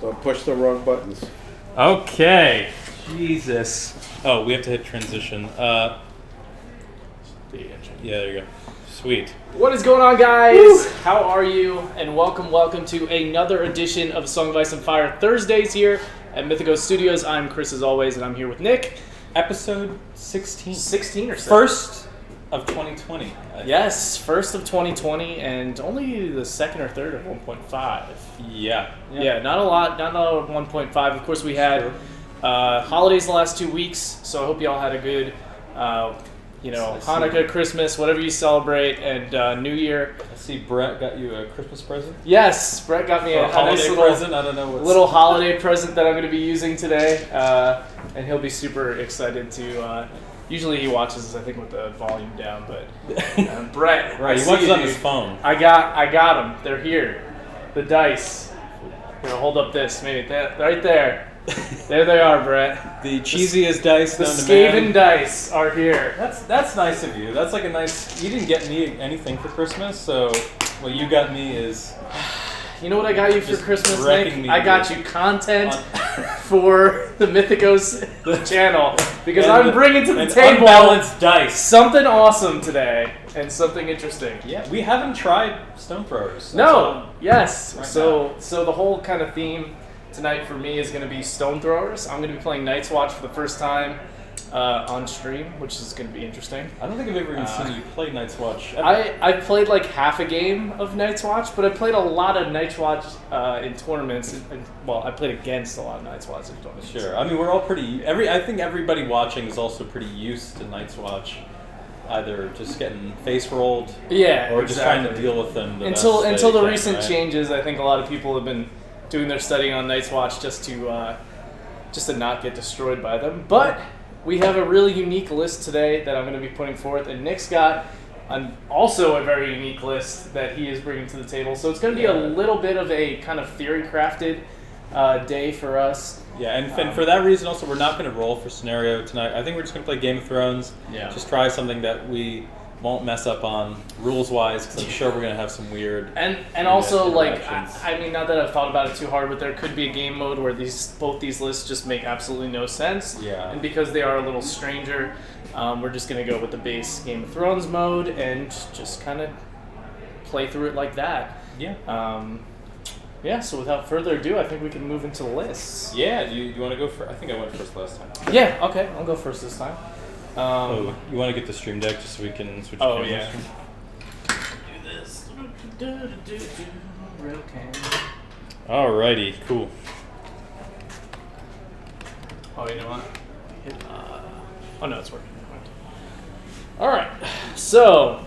Don't push the wrong buttons. Okay. Jesus. Oh, we have to hit transition. Yeah, there you go. Sweet. What is going on, guys? Woo! How are you? And welcome to another edition of Song of Ice and Fire Thursdays here at Mythico Studios. I'm Chris, as always, and I'm here with Nick. Episode 16. 16 or so. First of 2020. Yes, first of 2020, and only the second or third of 1.5. Yeah. Not a lot of 1.5. Of course, we had holidays the last 2 weeks, so I hope you all had a good, Hanukkah, Christmas, whatever you celebrate, and New Year. I see Brett got you a Christmas present. Yes, Brett got me a holiday nice present. I don't know what little holiday present that I'm going to be using today, and he'll be super excited to. Usually he watches this, I think, with the volume down, but Brett, right? He watches on his phone. I got them. They're here. The dice. Here, hold up this, maybe right there. There they are, Brett. The cheesiest dice. The Skaven dice are here. That's nice of you. That's like a nice. You didn't get me anything for Christmas, so what you got me is. You know what I got you for Christmas, Nick? I got you content for the Mythicos channel because I'm bringing to the table unbalanced dice. Something awesome today and something interesting. Yeah, we haven't tried stone throwers. No. Yes. Right So the whole kind of theme tonight for me is going to be stone throwers. I'm going to be playing Night's Watch for the first time on stream, which is going to be interesting. I don't think I've ever even seen you play Night's Watch. I played like half a game of Night's Watch, but I played a lot of Night's Watch in tournaments. I played against a lot of Night's Watch in tournaments. Sure. I mean, we're all pretty. I think everybody watching is also pretty used to Night's Watch. Either just getting face rolled, or just trying to deal with them. Until the recent changes, I think a lot of people have been doing their studying on Night's Watch just to not get destroyed by them. But we have a really unique list today that I'm going to be putting forth, and Nick's got also a very unique list that he is bringing to the table. So it's going to be a little bit of a kind of theory-crafted day for us. Yeah, and for that reason also, we're not going to roll for scenario tonight. I think we're just going to play Game of Thrones. Yeah. Just try something that we won't mess up on rules-wise, because I'm sure we're going to have some weird and also, like, I mean, not that I've thought about it too hard, but there could be a game mode where both these lists just make absolutely no sense. Yeah. And because they are a little stranger, we're just going to go with the base Game of Thrones mode and just kind of play through it like that. Yeah. So without further ado, I think we can move into the lists. Yeah, do you want to go first? I think I went first last time. Yeah, okay, I'll go first this time. You want to get the stream deck just so we can switch cameras? Yeah. Do this. Real camera. Alrighty, cool. Oh, you know what? Oh no, it's working. Alright, so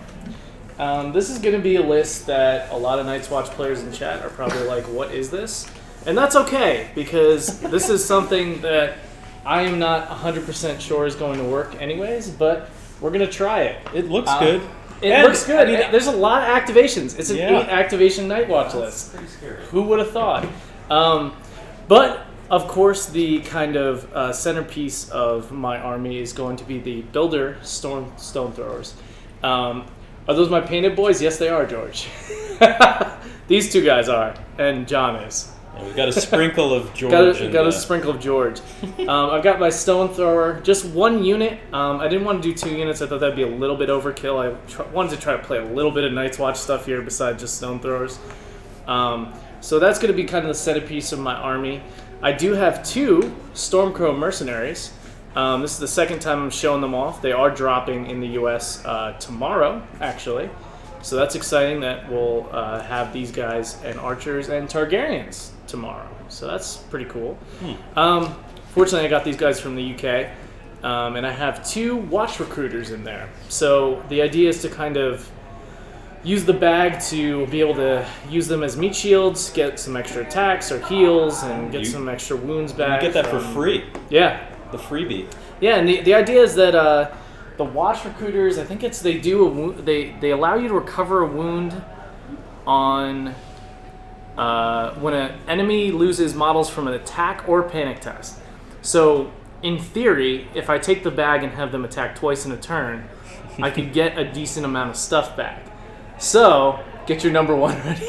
this is going to be a list that a lot of Night's Watch players in chat are probably like, what is this? And that's okay, because this is something that I am not 100% sure is going to work anyways, but we're going to try it. It looks good. It looks good. I mean, there's a lot of activations. It's an 8 activation Night Watch list. Pretty scary. Who would have thought? But, of course, the kind of centerpiece of my army is going to be the Builder Stone Throwers. Are those my painted boys? Yes, they are, George. These two guys are, and John is. Yeah, we've got a sprinkle of George. got a sprinkle of George. I've got my Stone Thrower, just one unit. I didn't want to do 2 units. I thought that'd be a little bit overkill. I wanted to try to play a little bit of Night's Watch stuff here besides just Stone Throwers. So that's going to be kind of the centerpiece of my army. I do have 2 Stormcrow Mercenaries. This is the second time I'm showing them off. They are dropping in the U.S. Tomorrow, actually. So that's exciting that we'll have these guys and archers and Targaryens tomorrow. So that's pretty cool. Fortunately, I got these guys from the UK. And I have 2 watch recruiters in there. So the idea is to kind of use the bag to be able to use them as meat shields, get some extra attacks or heals, and get some extra wounds back. You get that for free. Yeah. The freebie. Yeah, and the idea is that the watch recruiters, I think they allow you to recover a wound on when an enemy loses models from an attack or panic test. So in theory, if I take the bag and have them attack twice in a turn, I could get a decent amount of stuff back. So Get your number 1 ready.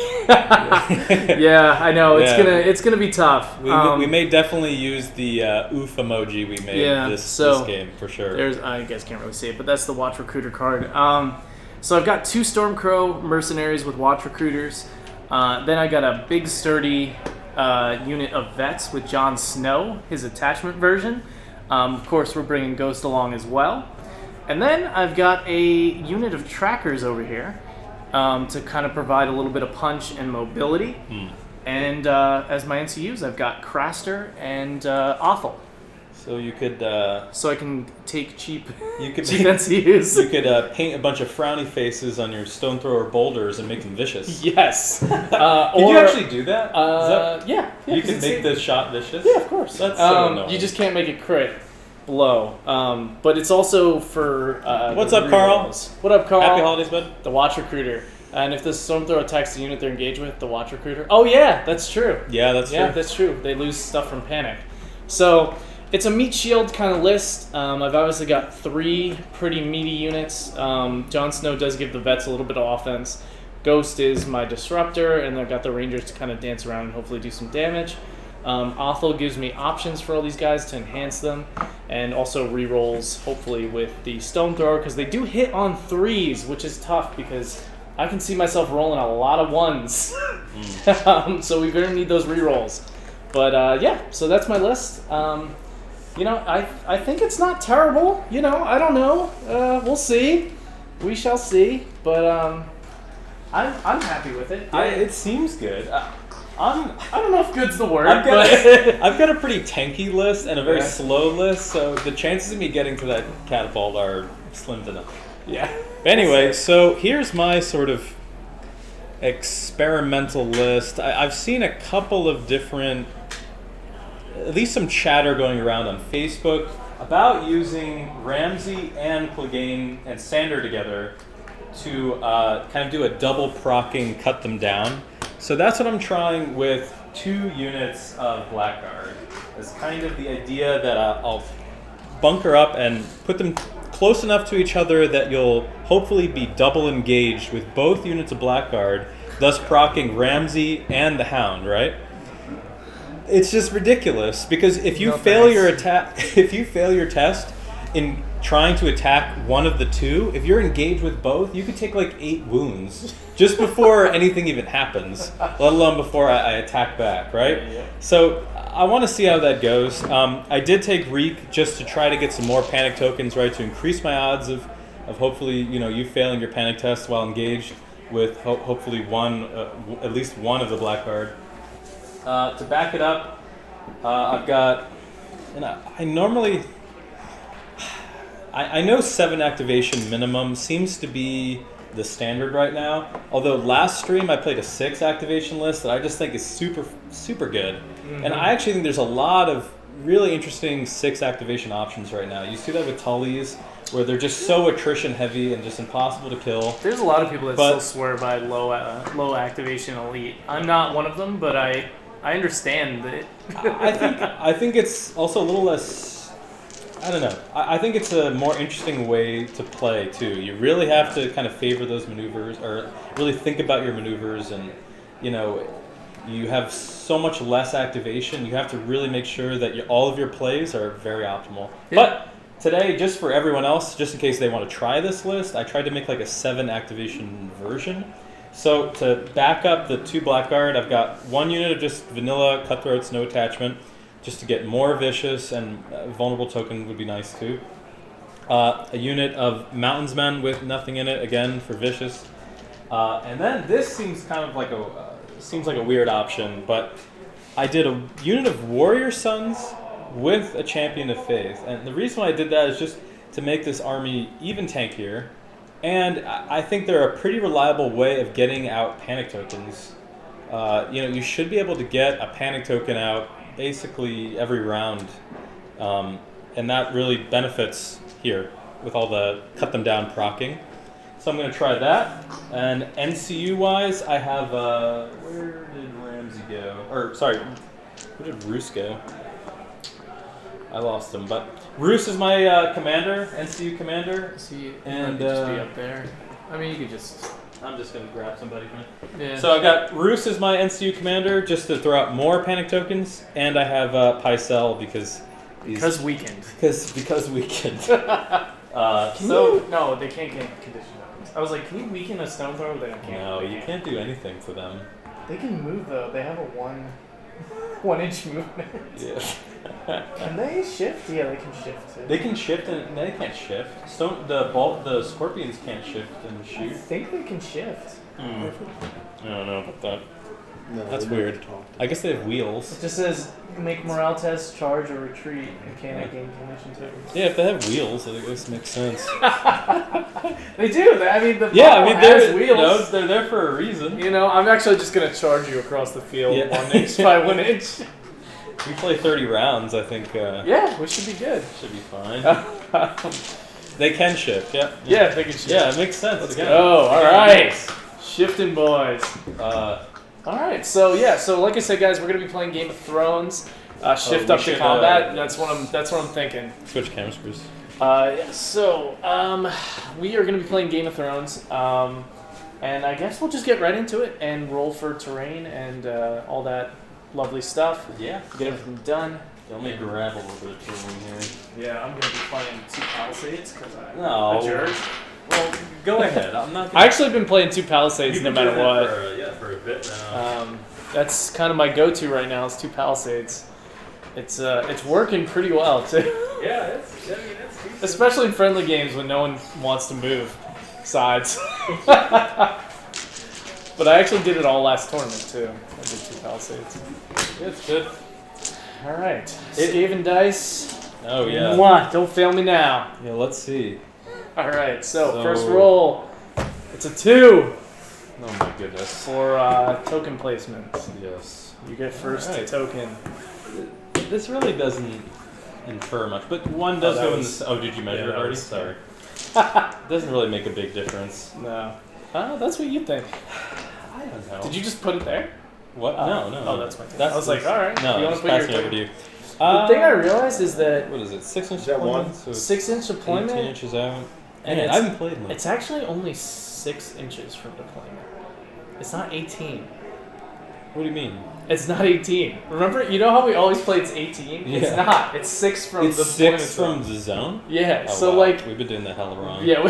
Yeah, I know. It's gonna be tough. We may definitely use the oof emoji we made this game for sure. I guess can't really see it, but that's the Watch Recruiter card. So I've got 2 Stormcrow mercenaries with Watch Recruiters. Then I got a big sturdy unit of vets with Jon Snow, his attachment version. Of course, we're bringing Ghost along as well. And then I've got a unit of trackers over here to kind of provide a little bit of punch and mobility. And as my NCUs, I've got Craster and Othel. So you could... so I can take cheap NCUs. You could paint a bunch of frowny faces on your stone thrower boulders and make them vicious. Yes. Can you actually do that? Yeah. You can make the shot vicious? Yeah, of course. That's so annoying. You just can't make it crit blow. But it's also for... What's up, Carl? What up, Carl? Happy holidays, bud. The Watch Recruiter. And if the Storm Thrower attacks the unit they're engaged with, the Watch Recruiter... Oh, yeah, that's true. Yeah, that's true. Yeah, that's true. They lose stuff from Panic. So... It's a meat shield kind of list. I've obviously got 3 pretty meaty units. Jon Snow does give the vets a little bit of offense. Ghost is my disruptor, and I've got the Rangers to kind of dance around and hopefully do some damage. Othel gives me options for all these guys to enhance them, and also rerolls, hopefully, with the Stone Thrower, because they do hit on 3s, which is tough because I can see myself rolling a lot of 1s. So we're going to need those rerolls. But yeah, so that's my list. I think it's not terrible. I don't know. We'll see. We shall see. But I'm happy with it. It seems good. I don't know if good's the word. I've got a pretty tanky list and a very slow list, so the chances of me getting to that catapult are slim to none. Yeah. Anyway, so here's my sort of experimental list. I've seen a couple of different... at least some chatter going around on Facebook about using Ramsey and Clegane and Sander together to kind of do a double procking, cut them down. So that's what I'm trying with 2 units of Blackguard. It's kind of the idea that I'll bunker up and put them close enough to each other that you'll hopefully be double engaged with both units of Blackguard, thus procking Ramsey and the Hound, right? It's just ridiculous because if you fail your test in trying to attack one of the 2, if you're engaged with both, you could take like 8 wounds just before anything even happens, let alone before I attack back, right? Yeah. So I want to see how that goes. I did take Reek just to try to get some more panic tokens, right, to increase my odds of hopefully you failing your panic test while engaged with hopefully at least one of the Blackguard. To back it up, I've got, and I know 7 activation minimum seems to be the standard right now. Although last stream I played a 6 activation list that I just think is super, super good. Mm-hmm. And I actually think there's a lot of really interesting 6 activation options right now. You see that with Tully's, where they're just so attrition heavy and just impossible to kill. There's a lot of people that still swear by low activation elite. I'm not one of them, but I understand it. I think it's also a little less... I don't know. I think it's a more interesting way to play, too. You really have to kind of favor those maneuvers, or really think about your maneuvers, and, you have so much less activation. You have to really make sure that all of your plays are very optimal. Yeah. But today, just for everyone else, just in case they want to try this list, I tried to make like a 7 activation version. So to back up the 2 Blackguard, I've got 1 unit of just vanilla Cutthroats, no attachment, just to get more vicious, and vulnerable token would be nice too. A unit of Mountains Men with nothing in it, again for vicious. And then this seems kind of like a weird option, but I did a unit of Warrior Sons with a Champion of Faith, and the reason why I did that is just to make this army even tankier. And I think they're a pretty reliable way of getting out panic tokens. You should be able to get a panic token out basically every round. And that really benefits here with all the cut them down procking. So I'm going to try that. And NCU-wise, I have... where did Ramsey go? Or, sorry, where did Roos go? I lost him, but... Roos is my commander, NCU commander. And just be up there. I mean, you could just I'm just gonna grab somebody from it. Yeah. So I got Roos as my NCU commander just to throw out more panic tokens, and I have Pycelle because weakened. Because weakened. No, they can't get condition weapons. I was like, can you weaken a stone thrower? They can't. No, you can't do anything to them. They can move though. They have a 1 inch movement. Yeah. Can they shift? Yeah, they can shift too. They can shift and they can't shift. The scorpions can't shift and I shoot. think they can shift. I don't know about that. No, That's they never weird. talked. I guess they have wheels. It just says make morale test, charge, or retreat, and cannot gain condition tokens. Yeah, if they have wheels, I think this makes sense. They do. I mean, the Yeah, I mean has they're wheels. they're there for a reason. You know, I'm actually just gonna charge you across the field Yeah. 1 inch by 1 inch. We play 30 rounds. I think Yeah, we should be good. should be fine. They can shift. Yeah. Yeah, they can shift. Yeah, it makes sense. Let's again. go. All right, shifting boys. Uh, All right, so like I said, guys, we're gonna be playing Game of Thrones. Shift we up to should, combat. That's what I'm thinking. switch camera screws. We are gonna be playing Game of Thrones, and I guess we'll just get right into it and roll for terrain and all that lovely stuff. Yeah. Get everything done. Let me grab a little bit of terrain here. Yeah, I'm gonna be playing 2 Palisades because I'm No. a jerk. Well, go ahead. I'm not. I actually been playing 2 Palisades no matter what. For a bit now. That's kind of my go-to right now is 2 Palisades. It's working pretty well too. Yeah, it's decent. Especially in friendly games when no one wants to move sides. But I actually did it all last tournament too. I did 2 Palisades. It's good. All right. Skaven dice. Oh yeah. Mwah, don't fail me now. Yeah, let's see. All right. So first roll. It's a 2 Oh my goodness. for token placement. Yes. You get first Alright. token. This really doesn't infer much, but one does that go in was- the. Oh, did you measure yeah, it that already? was- Sorry. Doesn't really make a big difference. No. That's what you think. I don't know. Did you just put it there? What? No. Oh, that's my thing. I was like, all right. No, you want just to put your passing over to you. The thing I realized is that What is it? 6 inch Is that deployment? one? So it's 6-inch 18 deployment, inches out. and Man, I haven't played much. it's actually only 6 inches from deployment. It's not 18. What do you mean? It's not 18. Remember, you know how we always play it's 18? It's Yeah. not. It's 6 from It's the 6 deployment from zone. the zone? Yeah, Oh, so wow. like, We've been doing that hella wrong. yeah,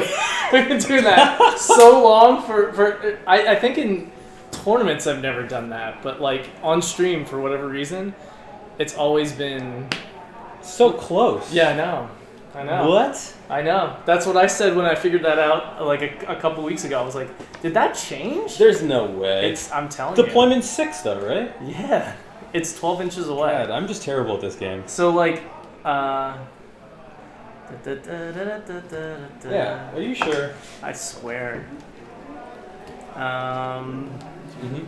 we've been doing that so long for I think in tournaments I've never done that, but like on stream for whatever reason, it's always been, So close. yeah, I know. What? I know. That's what I said when I figured that out like a couple weeks ago. I was like, did that change? There's no way. I'm telling Deployment 6 though, right? you. Yeah. It's 12 inches away. God, I'm just terrible at this game. So like, Yeah, are you sure? I swear. Mm-hmm.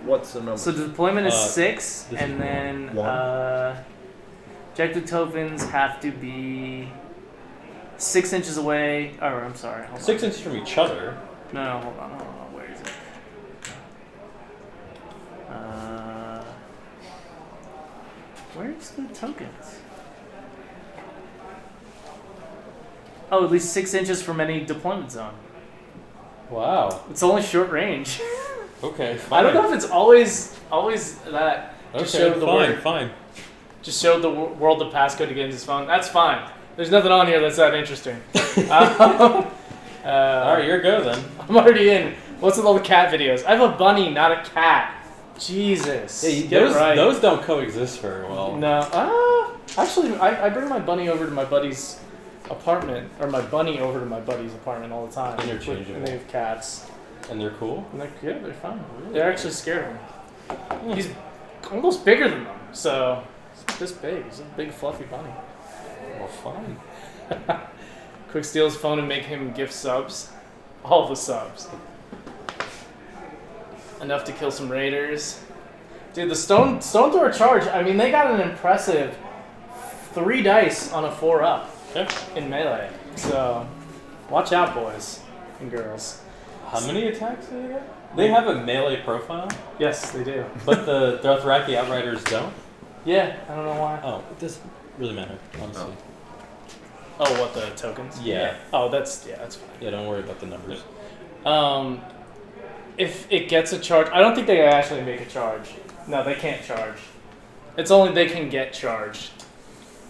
What's the number? So the deployment is 6, this and is then one. objective tokens have to be 6 inches away. Oh, I'm sorry. Hold 6 on. inches from each other. No, hold on. Where is it? Where's the tokens? Oh, at least 6 inches from any deployment zone. Wow. It's only short range. Okay, fine. I don't know if it's always that. Just Okay, showed the fine, word. fine. Just showed the world the passcode to get into his phone. That's fine. There's nothing on here that's that interesting. All Alright, you're go then. I'm already in. What's with all the cat videos? I have a bunny, not a cat. Jesus. Get it right. Those don't coexist very well. No. Actually, I bring my bunny over to my buddy's apartment, or my bunny over to my buddy's apartment all the time. Interchangeable. And they have cats. And they're cool? And they're fine. They're actually scared of him. He's almost bigger than them, so he's this big. He's a big fluffy bunny. Well, fine. Quick steal his phone and make him gift subs. All the subs. Enough to kill some raiders. Dude, the stone thrower charge, I mean, they got an impressive 3 dice on a 4-up Okay. in melee. So, watch out, boys and girls. How many attacks do they get? They have a melee profile, Yes, they do. but the Dothraki Outriders don't? Yeah, I don't know why. Oh, it doesn't really matter, honestly. Oh, what, the tokens? Yeah. Oh, that's fine. Yeah, don't worry about the numbers. if it gets a charge, I don't think they actually make a charge. No, they can't charge. It's only they can get charged.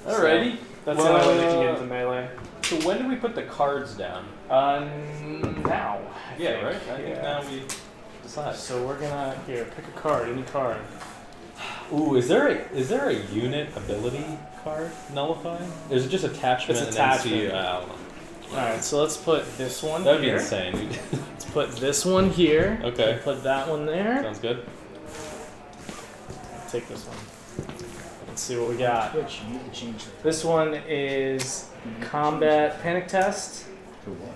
Alrighty. So that's the only way they can get into melee. So when do we put the cards down? Now. I think. Right? I think now we decide. So we're gonna here pick a card, any card. Ooh, is there a unit ability card nullify? Is it just attachment? It's attachment. And then I don't know. All right, so let's put this one. That'd be here. insane, dude. Let's put this one here. Okay. And put that one there. Sounds good. Take this one. Let's see what we got. Which you can change the This one is combat panic test.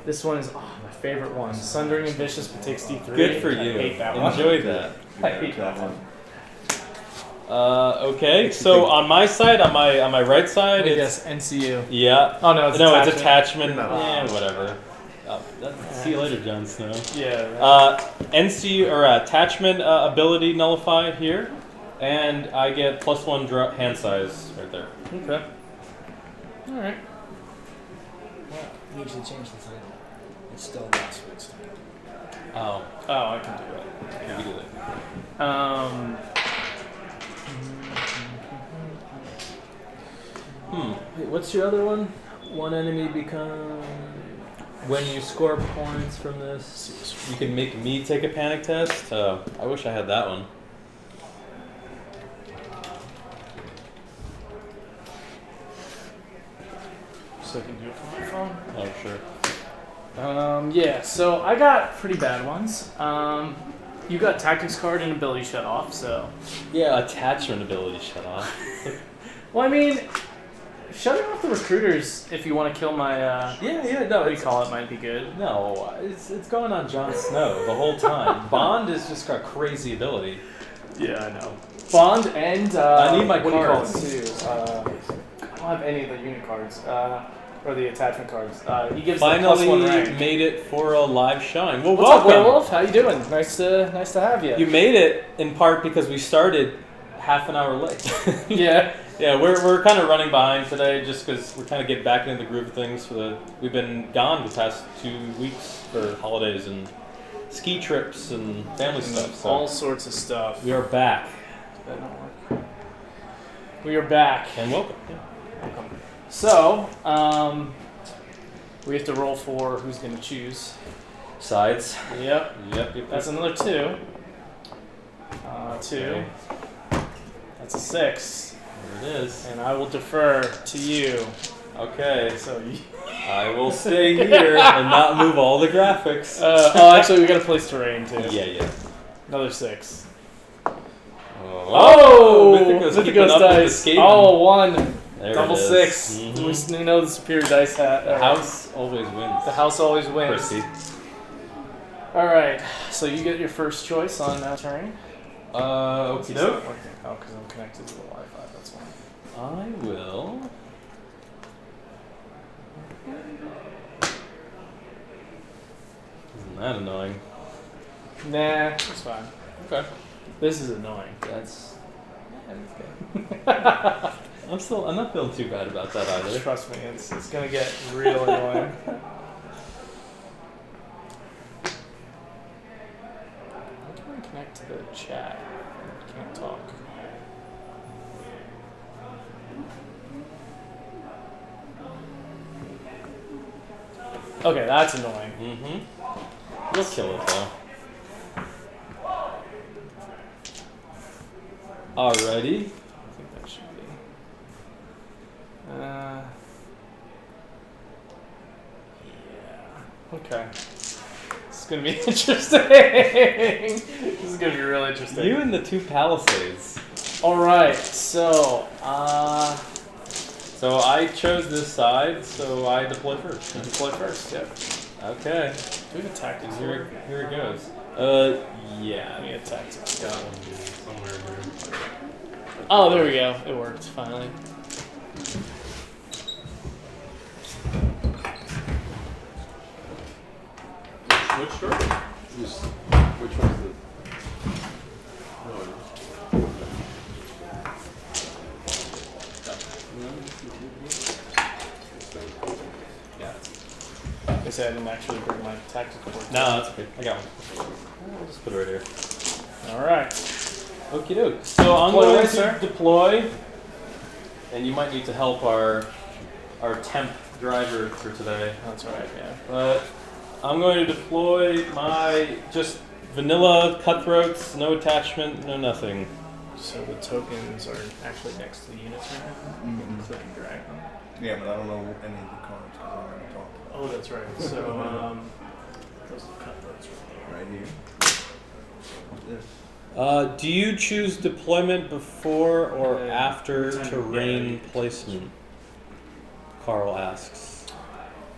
This one is my favorite one. Sundering and Vicious but takes D3. Good for you. I hate that one. Enjoy that. I hate that one. Okay, so on my side, on my right side, it's NCU. yeah. Oh no, it's It's attachment. No. Yeah, whatever. See you later, Jon Snow. Yeah. NC or attachment ability nullify here, and I get +1 hand size right there. Okay. All right. You usually change the title. It's still last week's title. Oh, I can do it. you can do that. Wait, what's your other one? One enemy become... When you score points from this... You can make me take a panic test. I wish I had that one. So I can do it from my phone. Oh, sure. Yeah, so I got pretty bad ones. You got tactics card and ability shut off, so. Yeah, attachment ability shut off. Well, I mean, shutting off the recruiters if you want to kill my, no, what do you call it, might be good. No, it's going on Jon Snow the whole time. Bond has just got crazy ability. Yeah, I know. Bond and, I need my what cards. do you call it, too? I don't have any of the unit cards, or the attachment cards. He gives Finally them +1 rank. made it for a live showing. Well, What's up, welcome. Werewolf? How you doing? Nice to have you. You made it in part because we started half an hour late. Yeah. Yeah, we're kind of running behind today just because we're trying to get back into the groove of things. We've been gone the past 2 weeks for holidays and ski trips and family stuff. So All sorts of stuff. we are back That don't work. We are back. and welcome. So, we have to roll for who's going to choose. Sides. Yep. Yep. That's another 2. 2. Okay. That's a 6. There it is. And I will defer to you. Okay. So you... I will stay here and not move all the graphics. Actually, we got to place terrain too. Yeah. Another 6. Oh! Mythico's keeping Mythico's up with the dice. skating. 1. There Double it is. 6. Mhm. We know the superior dice hat. The house always wins. The house always wins. Prissy. All right. So you get your first choice on terrain. Okie doke. Oh, because I'm connected to the Wi-Fi. That's why. I will. Isn't that annoying? Nah, it's fine. Okay. This is annoying. That's. I'm not feeling too bad about that either. Trust me, it's gonna get real annoying. How can I connect to the chat? I can't talk. Okay, that's annoying. Mm-hmm. We'll kill it though. Alrighty. I think that should be. Yeah. Okay. This is gonna be interesting. This is gonna be real interesting. You and the 2 Palisades. All right. So, So I chose this side, so I deploy first. deploy first. Yep. Okay. Do we have a tactics? Here it goes. Yeah. We have tactics. Got one somewhere here. Oh, there we go. It worked finally. Which story? Which one's the... say I didn't actually bring my tactical board. No, that's okay. I got one. I'll just put it right here. All right. Okie doke. So I'm Deploy going away, to sir. deploy, and you might need to help our temp driver for today. That's right. Yeah. But I'm going to deploy my just vanilla cutthroats, no attachment, no nothing. So the tokens are actually next to the units right now. Mhm. Click and drag them. Yeah, but I don't know any of the cards because I already talked about Oh, that's right. So those are cutthroats right it. Right here. This. Do you choose deployment before or after Time to terrain get- placement? Carl asks.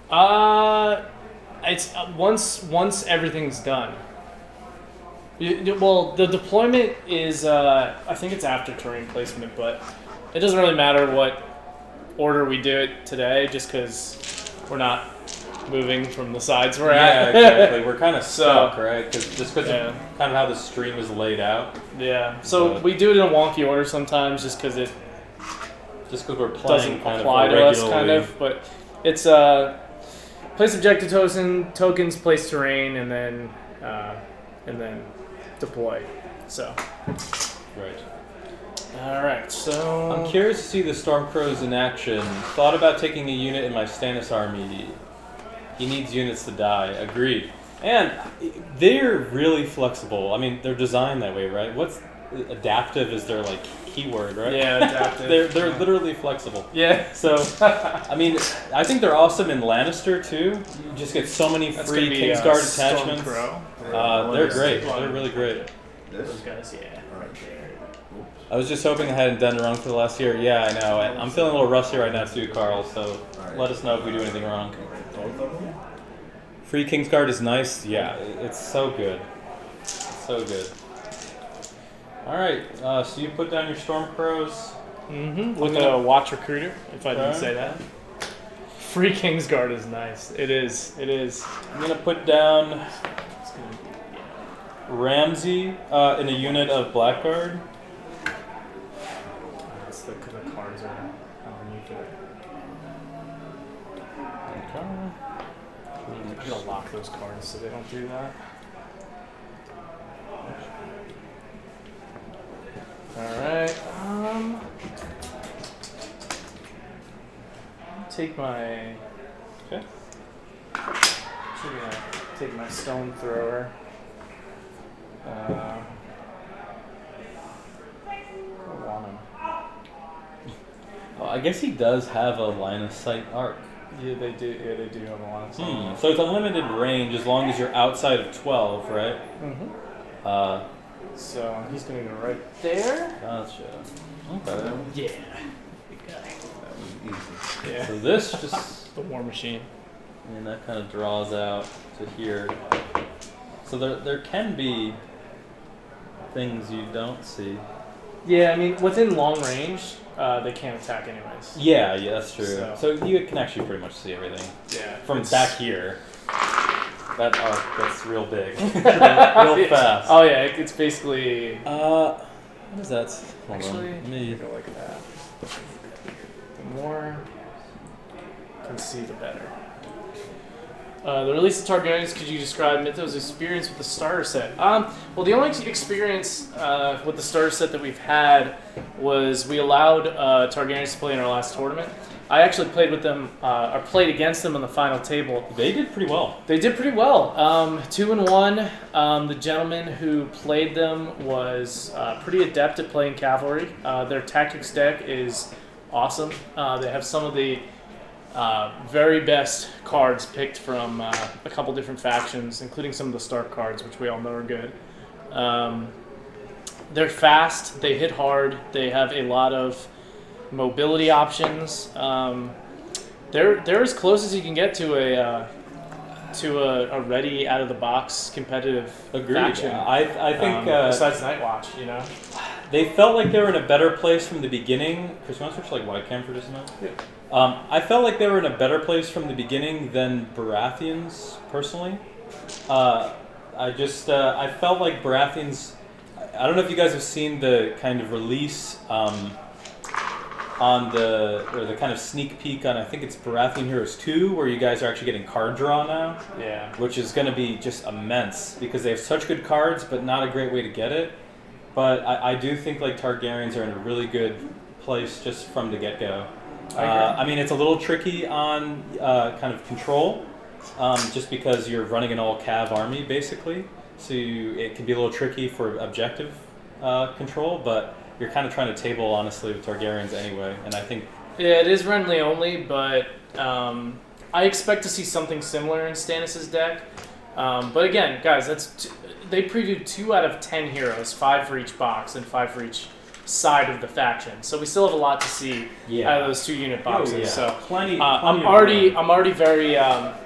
there. It's once everything's done. Well, the deployment is I think it's after terrain placement, but it doesn't really matter what order we do it today, just because we're not moving from the sides we're Yeah, at. exactly. We're kind of So- stuck, right? Just because Yeah. of kind of how the stream is laid out. Yeah. So But- we do it in a wonky order sometimes, just because it Just because we're playing doesn't kind apply of to us, irregularly. kind of. But it's place objective tokens, place terrain, and then deploy. So. Right. All right. So. I'm curious to see the Stormcrows in action. Thought about taking a unit in my Stannis army. He needs units to die. Agreed. And they're really flexible. I mean, they're designed that way, right? What's adaptive is their like keyword, right? Yeah, adaptive. they're Yeah. literally flexible. Yeah. So, I mean, I think they're awesome in Lannister too. You just get so many That's free gonna be, Kingsguard Storm attachments. Crow. They're great. They're really great. This. Those guys, yeah. Alright. I was just hoping I hadn't done it wrong for the last year. Yeah, I know. I'm feeling a little rusty right now too, Carl. So let us know if we do anything wrong. Both of them? Free Kingsguard is nice. Yeah, it's so good. It's so good. All right. So you put down your Stormcrows. Mm-hmm. With a watch recruiter, if I didn't Okay. say that. Free Kingsguard is nice. It is. It is. I'm gonna put down It's gonna, Ramsey in a unit of Blackguard. that's the cards are underneath it. I gotta lock those cards so they don't do that. Alright, take my... Okay. Actually gonna take my stone thrower. I don't want him. Oh, I guess he does have a line of sight arc. Yeah, they do. Yeah, they do have a lot of stuff. So it's unlimited range as long as you're outside of 12, right? Mm-hmm. So he's gonna go right there. Gotcha. Okay. Yeah. Easy. Yeah. So this just, The war machine. and that kind of draws out to here. So there can be things you don't see. Yeah, I mean within long range, they can't attack anyways. Yeah, that's true. So- So you can actually pretty much see everything Yeah. from back here. That arc gets real big, real fast. Oh yeah, it's basically. What is that? Hold Actually, on. Let me. go like that. The more you can see, the better. The release of Targaryens, could you describe Mythos' experience with the starter set? Well, the only experience with the starter set that we've had was we allowed Targaryens to play in our last tournament. I actually played with them, or played against them on the final table. They did pretty well. They did pretty well. 2-1. The gentleman who played them was pretty adept at playing cavalry. Their tactics deck is awesome. They have some of the very best cards picked from a couple different factions, including some of the Stark cards, which we all know are good. They're fast. They hit hard. They have a lot of mobility options. They're as close as you can get to a ready out of the box competitive Agreed. faction. I think Besides Nightwatch, you know. they felt like they were in a better place from the beginning. Chris, you want to switch like white cam for just a minute? Yeah. I felt like they were in a better place from the beginning than Baratheons, personally. I felt like Baratheons. I don't know if you guys have seen the kind of release on the kind of sneak peek on, I think it's Baratheon Heroes 2, where you guys are actually getting card draw now. Yeah. Which is going to be just immense because they have such good cards, but not a great way to get it. But I do think like Targaryens are in a really good place just from the get-go. I mean, it's a little tricky on kind of control, just because you're running an all-cav army, basically. So it can be a little tricky for objective control, but you're kind of trying to table, honestly, with Targaryens anyway. And I think... Yeah, it is Renly only, but I expect to see something similar in Stannis' deck. But again, guys, they previewed 2 out of 10 heroes, 5 for each box and 5 for each side of the faction. So we still have a lot to see out of those 2-unit boxes. Oh, yeah. So plenty I'm already very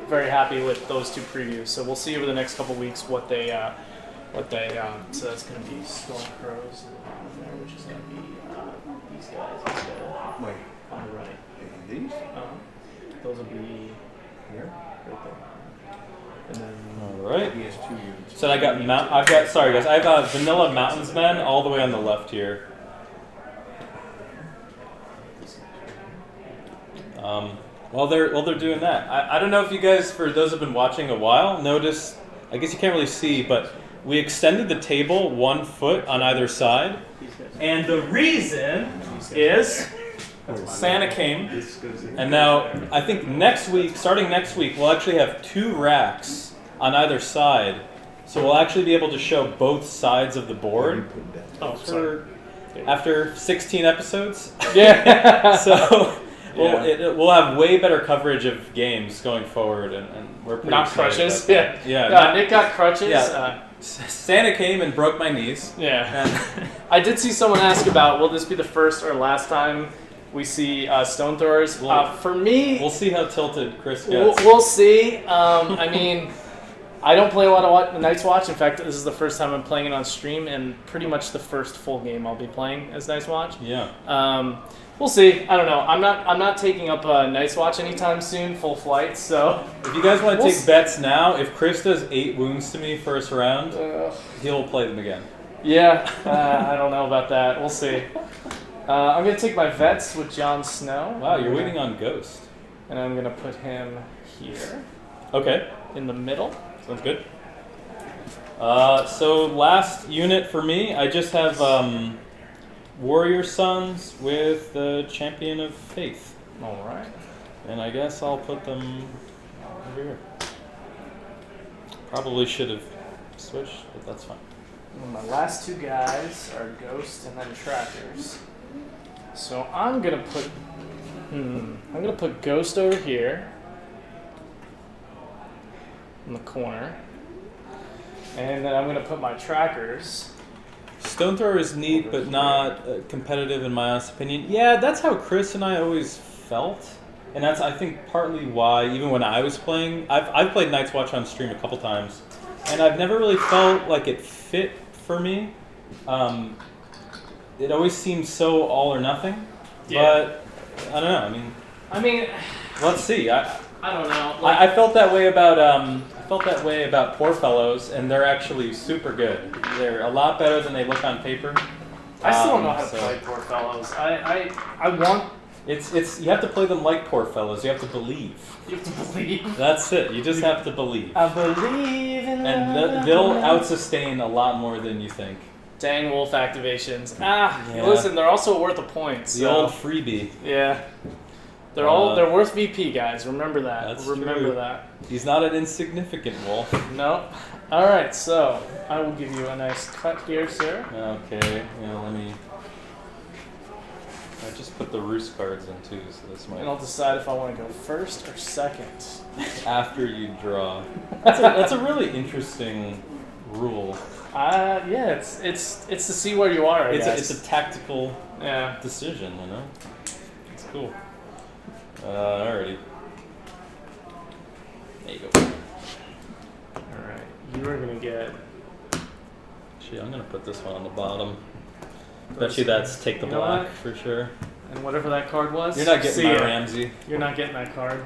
very happy with those 2 previews. So we'll see over the next couple weeks what they so that's going to be Storm Crows, which is going to be these guys instead Wait, on the right. these? Those will be Here? right there. And then All right. He has 2 units. So I've got sorry guys, I have Vanilla Mountains Men all the way on the left here. While they're doing that, I don't know if you guys, for those who've been watching a while, notice, I guess you can't really see, but we extended the table 1 foot on either side, and the reason is Santa came, and now I think starting next week, we'll actually have 2 racks on either side, so we'll actually be able to show both sides of the board. After 16 episodes. yeah. So we'll have way better coverage of games going forward, and we're pretty Not excited crutches. about that. Yeah. Nick got crutches. Yeah. Santa came and broke my knees. Yeah. And I did see someone ask about, will this be the first or last time we see Stone Throwers? For me, we'll see how tilted Chris gets. we'll see. I mean, I don't play a lot of Night's Watch. In fact, this is the first time I'm playing it on stream, and pretty much the first full game I'll be playing as Night's Watch. Yeah. We'll see. I don't know. I'm not taking up Night's Watch anytime soon, full flight. So If you guys want to take bets now, if Chris does 8 wounds to me first round, uh, he'll play them again. yeah, I don't know about that. We'll see. I'm gonna take my vets with Jon Snow. Wow, you're waiting on Ghost. And I'm gonna put him here Okay, in the middle. sounds good. So last unit for me, I just have Warrior Sons with the Champion of Faith. All right. And I guess I'll put them over here. Probably should have switched, but that's fine. And my last 2 guys are Ghost and then Trackers. So I'm gonna put Ghost over here in the corner, and then I'm gonna put my Trackers. Stone Thrower is neat, but not competitive in my honest opinion. Yeah, that's how Chris and I always felt. And that's, I think, partly why, even when I was playing, I've played Night's Watch on stream a couple times, and I've never really felt like it fit for me. It always seemed so all or nothing. Yeah. But, I don't know, I mean, let's see. I don't know. I felt that way about Poor Fellows, and they're actually super good. They're a lot better than they look on paper. I still don't know how to play Poor Fellows. I want. It's you have to play them like Poor Fellows. You have to believe. You have to believe. That's it. You just have to believe. I believe in And they'll out-sustain a lot more than you think. Dang Wolf activations. Yeah. Listen, they're also worth a point. The old freebie. Yeah. They're worth VP, guys. Remember that. That's Remember true. that. He's not an insignificant wolf. No. All right, so I will give you a nice cut here, sir. Okay. Let me. I just put the roost cards in too, so this might. And I'll decide if I want to go first or second. After you draw. That's a really interesting rule. Yeah, it's to see where you are. I guess. It's a tactical yeah. decision, It's cool. Alrighty. There you go. All right, you are gonna get. Gee, I'm gonna put this one on the bottom. Bet you that's take the You know black what? for sure. And whatever that card was. You're not getting see my ya. Ramsey. You're not getting that card.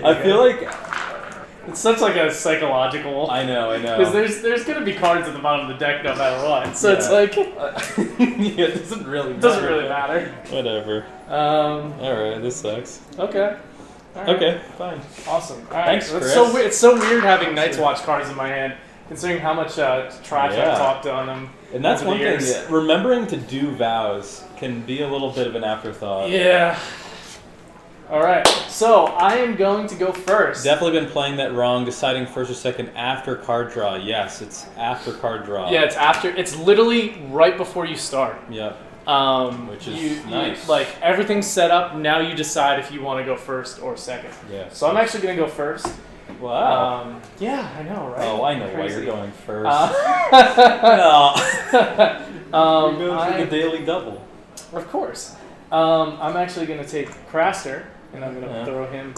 I feel like It's such like a psychological. I know. Because there's gonna be cards at the bottom of the deck no matter what. So it's Yeah. like Yeah, it doesn't really it doesn't really matter. Whatever. Um. Alright, this sucks. Okay. All right. Okay, fine. Awesome. All right. Thanks, That's Chris. so weird. It's so weird having Night's Watch cards in my hand, considering how much trash Yeah. I've talked on them. And that's over one the thing, years. yeah, remembering to do vows can be a little bit of an afterthought. Yeah. All right. So I am going to go first. Definitely been playing that wrong, deciding first or second after card draw. Yes, it's after card draw. Yeah, it's after. It's literally right before you start. Yep. Which is nice. like everything's set up. Now you decide if you want to go first or second. Yeah. So I'm actually gonna go first. Wow. Yeah, I know, right? Oh, I know why Crazy. you're going first. Uh, No. You're going for I- the daily double. Of course. I'm actually gonna take Craster and I'm gonna Yeah. throw him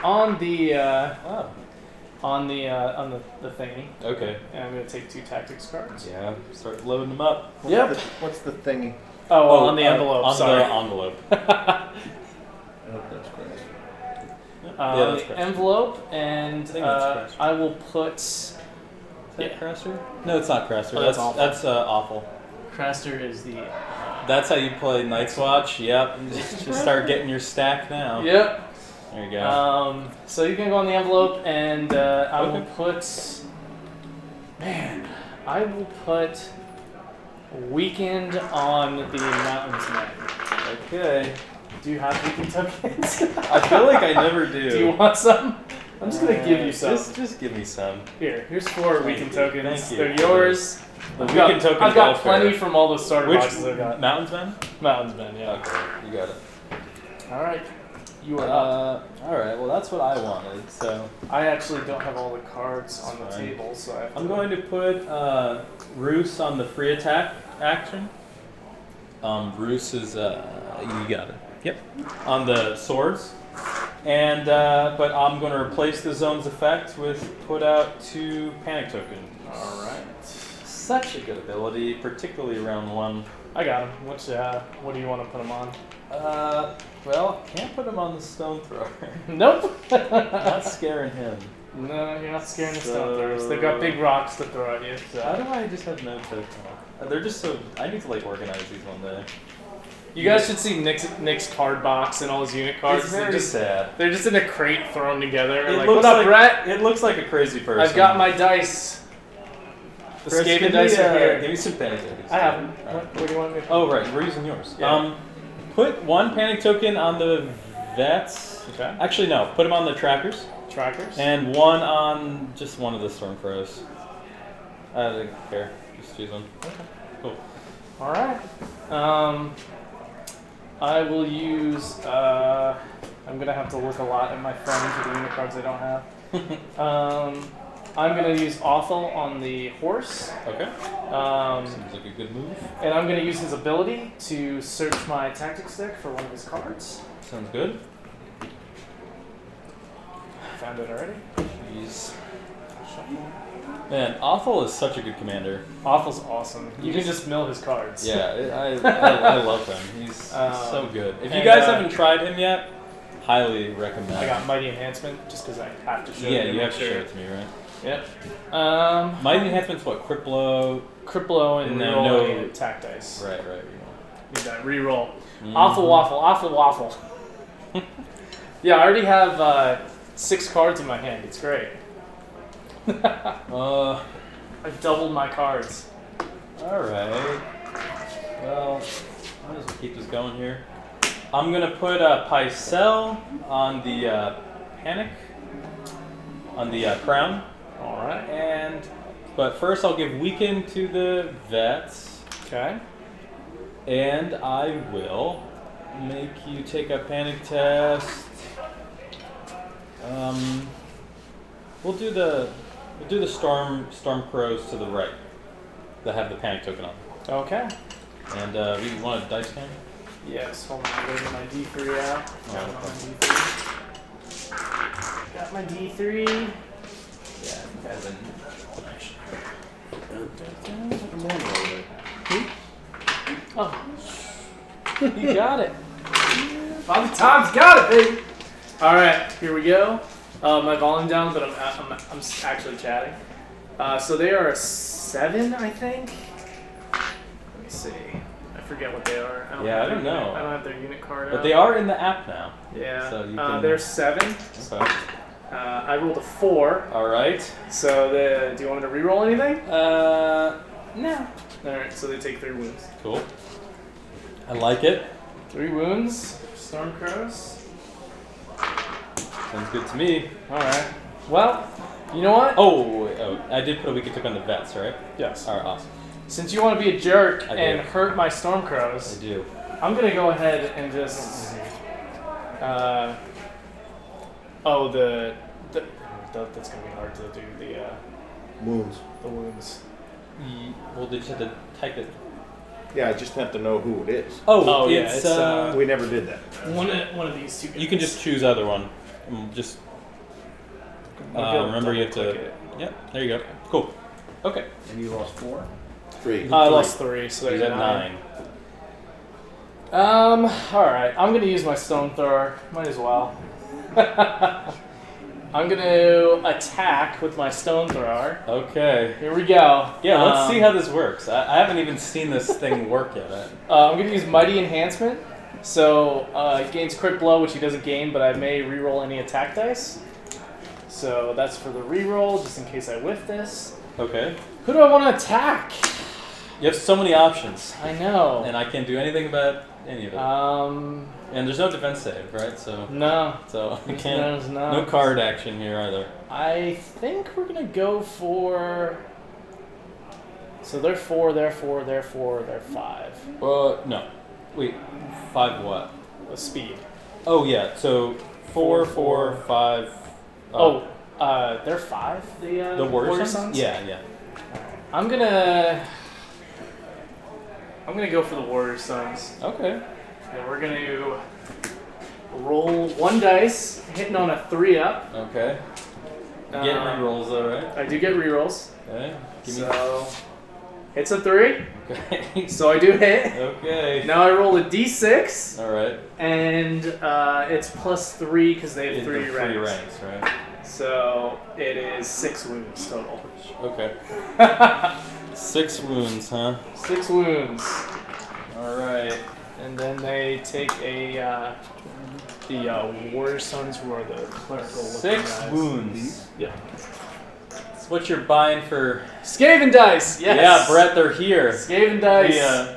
on the Oh. on the thingy, Okay. and I'm gonna take 2 tactics cards. Yeah. Start loading them up. Yep. What's the thingy? Oh, on the envelope. On sorry. the envelope. I hope that's correct. Yeah, that's the correct. envelope, and think that's Craster. I will put. Is that Craster? No, it's not Craster. Oh, that's that's awful. that's awful. Craster is the. That's how you play Night's Watch. Yep. Just start getting your stack now. Yep. There you go. So you can go on the envelope, and I will Okay. put. Man, I will put Weekend on the Mountains Men. Okay. Do you have Weekend tokens? I feel like I never do. Do you want some? I'm just gonna give you some. Just give me some. Here's 4 Thank Weekend you. tokens. Thank you. They're yours. The I've got, weekend tokens. I've got welfare. plenty from all those starter Which boxes I've got. Mountains Man? Mountains Men, yeah. Okay, you got it. All right. You are up. All right. Well, that's what I wanted. So I actually don't have all the cards on the Fine. table, so I have to. I'm going to put Roos on the free attack action. Roos is you got it. Yep. On the swords. And but I'm going to replace the zone's effect with put out 2 panic tokens. All right. Such a good ability, particularly round 1. I got him. What do you want to put him on? Well, can't put him on the stone thrower. Nope. Not scaring him. No, you're not scaring the So- stone throwers. They've got big rocks to throw at you. How So. do I just have no token? They're just so. I need to like organize these one day. You guys should see Nick's card box and all his unit cards. It's very sad. They're just in a crate thrown together. It Like, looks what up, like Brett? It looks like a crazy person. I've got my dice. The Chris, Skaven give dice me, are here. Give me some panic tokens. I have them. Alright. What do you want me to Oh right, we're using yours. Yeah. Put 1 panic token on the vets. Okay. Actually no, put them on the trackers, Trackers? and 1 on just one of the storm crows. I don't care. Just use one. Okay. Cool. Alright. I will use. I'm going to have to look a lot at my phone for the unit cards I don't have. I'm going to use Awful on the horse. Okay. Um, Seems like a good move. and I'm going to use his ability to search my tactics deck for one of his cards. Sounds good. Found it already. Jeez. Man, Awful is such a good commander. Awful's awesome. You can just mill his cards. Yeah, I love him. He's so good. If you and, guys haven't tried him yet, highly recommend. I got Mighty Enhancement just because I have to show Yeah, it. you have to show it to me, right? Yep. Mighty Enhancement's what? Criplo. Criplo and No, reroll no. and attack dice. Right. Need that reroll. Mhm. Awful waffle. Yeah, I already have 6 cards in my hand. It's great. I've doubled my cards. Alright. Well, might as well keep this going here. I'm gonna put Pycelle on the Panic, on the Crown. Alright. But first I'll give Weaken to the Vets, Okay. and I will make you take a Panic test. We'll do the storm crows to the right that have the Panic token on. Okay. And we want a dice game? Yes, hold on. I'm getting my D3 out. Oh, Got my D3. Yeah, Kevin. Oh. You got it. Father Tom's got it, baby. Alright, here we go. My volume down, but I'm actually chatting. So they are a 7, I think. Let me see. I forget what they are. I have don't their know. Unit, I don't have their unit card But out. they are in the app now. Yeah. So you can... they're 7. Okay. I rolled a 4. All right. So do you want me to reroll anything? No. All right. So they take 3 wounds. Cool. I like it. 3 wounds. Storm crows. Sounds good to me. All right. Well, you know what? Oh, I did put a weakened token on the vets, right? Yes. All right, awesome. Since you want to be a jerk I and do. hurt my storm crows, I do. I'm gonna go ahead and just. That's gonna be hard to do the Wounds. wounds. Well, they just had to type it. Yeah, I just have to know who it is. Oh, yeah, it's, it's, We never did that. One of these 2 guys. you can just choose either one. Just I'll be able remember you have to. double-click it. Yep, there you go. Cool. Okay. And you lost 4? 3. I lost 3, so He's there's at 9. 9. Alright, I'm gonna use my stone thrower. Might as well. I'm gonna attack with my stone thrower. Okay. Here we go. Yeah, let's see how this works. I haven't even seen this thing work yet. I'm gonna use Mighty Enhancement. So it gains crit blow, which he doesn't gain, but I may reroll any attack dice. So that's for the reroll, just in case I whiff this. Okay. Who do I want to attack? You have so many options, I know. and I can't do anything about any of it. And there's no defense save, right? So No. I can't. There's not. No card action here either. I think we're gonna go for. So they're 4, they're 4, they're 4, they're 5. No. Wait. 5 what? The speed. Oh yeah. So 4, 4, 5. They're 5. The Warrior Sons? Yeah. I'm gonna go for the Warrior Sons. Okay. And we're gonna roll 1 dice, hitting on a 3 up. Okay. You get rerolls though, right? I do get rerolls. Okay. Give me. So it's a 3. Okay. So I do hit. Okay. Now I roll a d6, All right. and it's plus 3 because they have 3 ranks. 3 ranks, right? So it is 6 wounds total. Okay. 6 wounds, huh? 6 wounds. All right. And then they take the Warrior Sons, who are the clerical looking 6 guys. wounds. Yeah. That's what you're buying for. Skaven dice. Yes. Yeah, Brett, they're here. Skaven dice.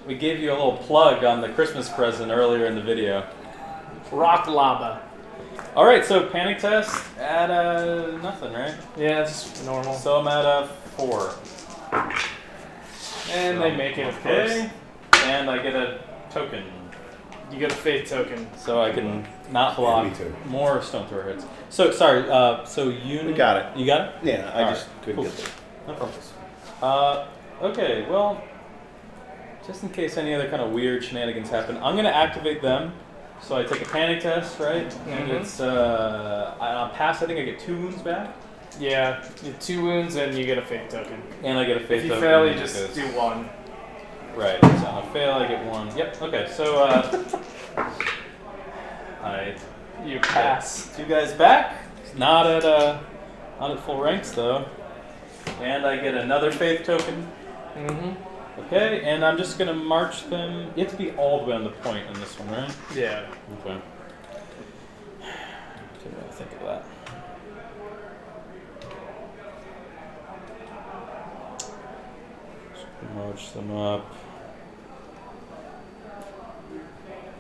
We gave you a little plug on the Christmas present earlier in the video. Rock lava. All right, so panic test at nothing, right? Yeah, it's just normal. So I'm at 4. And they make it, of Okay. course. And I get a token, You get a faith token. so I can not block me too. more stone thrower hits. So sorry. So you. We got it. You got it. Yeah, I All just right, couldn't cool. get there. No problem. Okay, well, just in case any other kind of weird shenanigans happen, I'm going to activate them. So I take a panic test, right? And Mhm. it's, on pass, I think I get 2 wounds back. Yeah, you have 2 wounds and you get a faith token. And I get a faith If you token. fail, you because- just do 1. Right, so on a fail, I get 1. Yep, okay, so, You pass. 2 guys back. Not at full ranks, though. And I get another faith token. Mm-hmm. Okay, and I'm just gonna march them. You have to be all the way on the point in this one, right? Yeah. Okay. Didn't really think of that. Just march them up.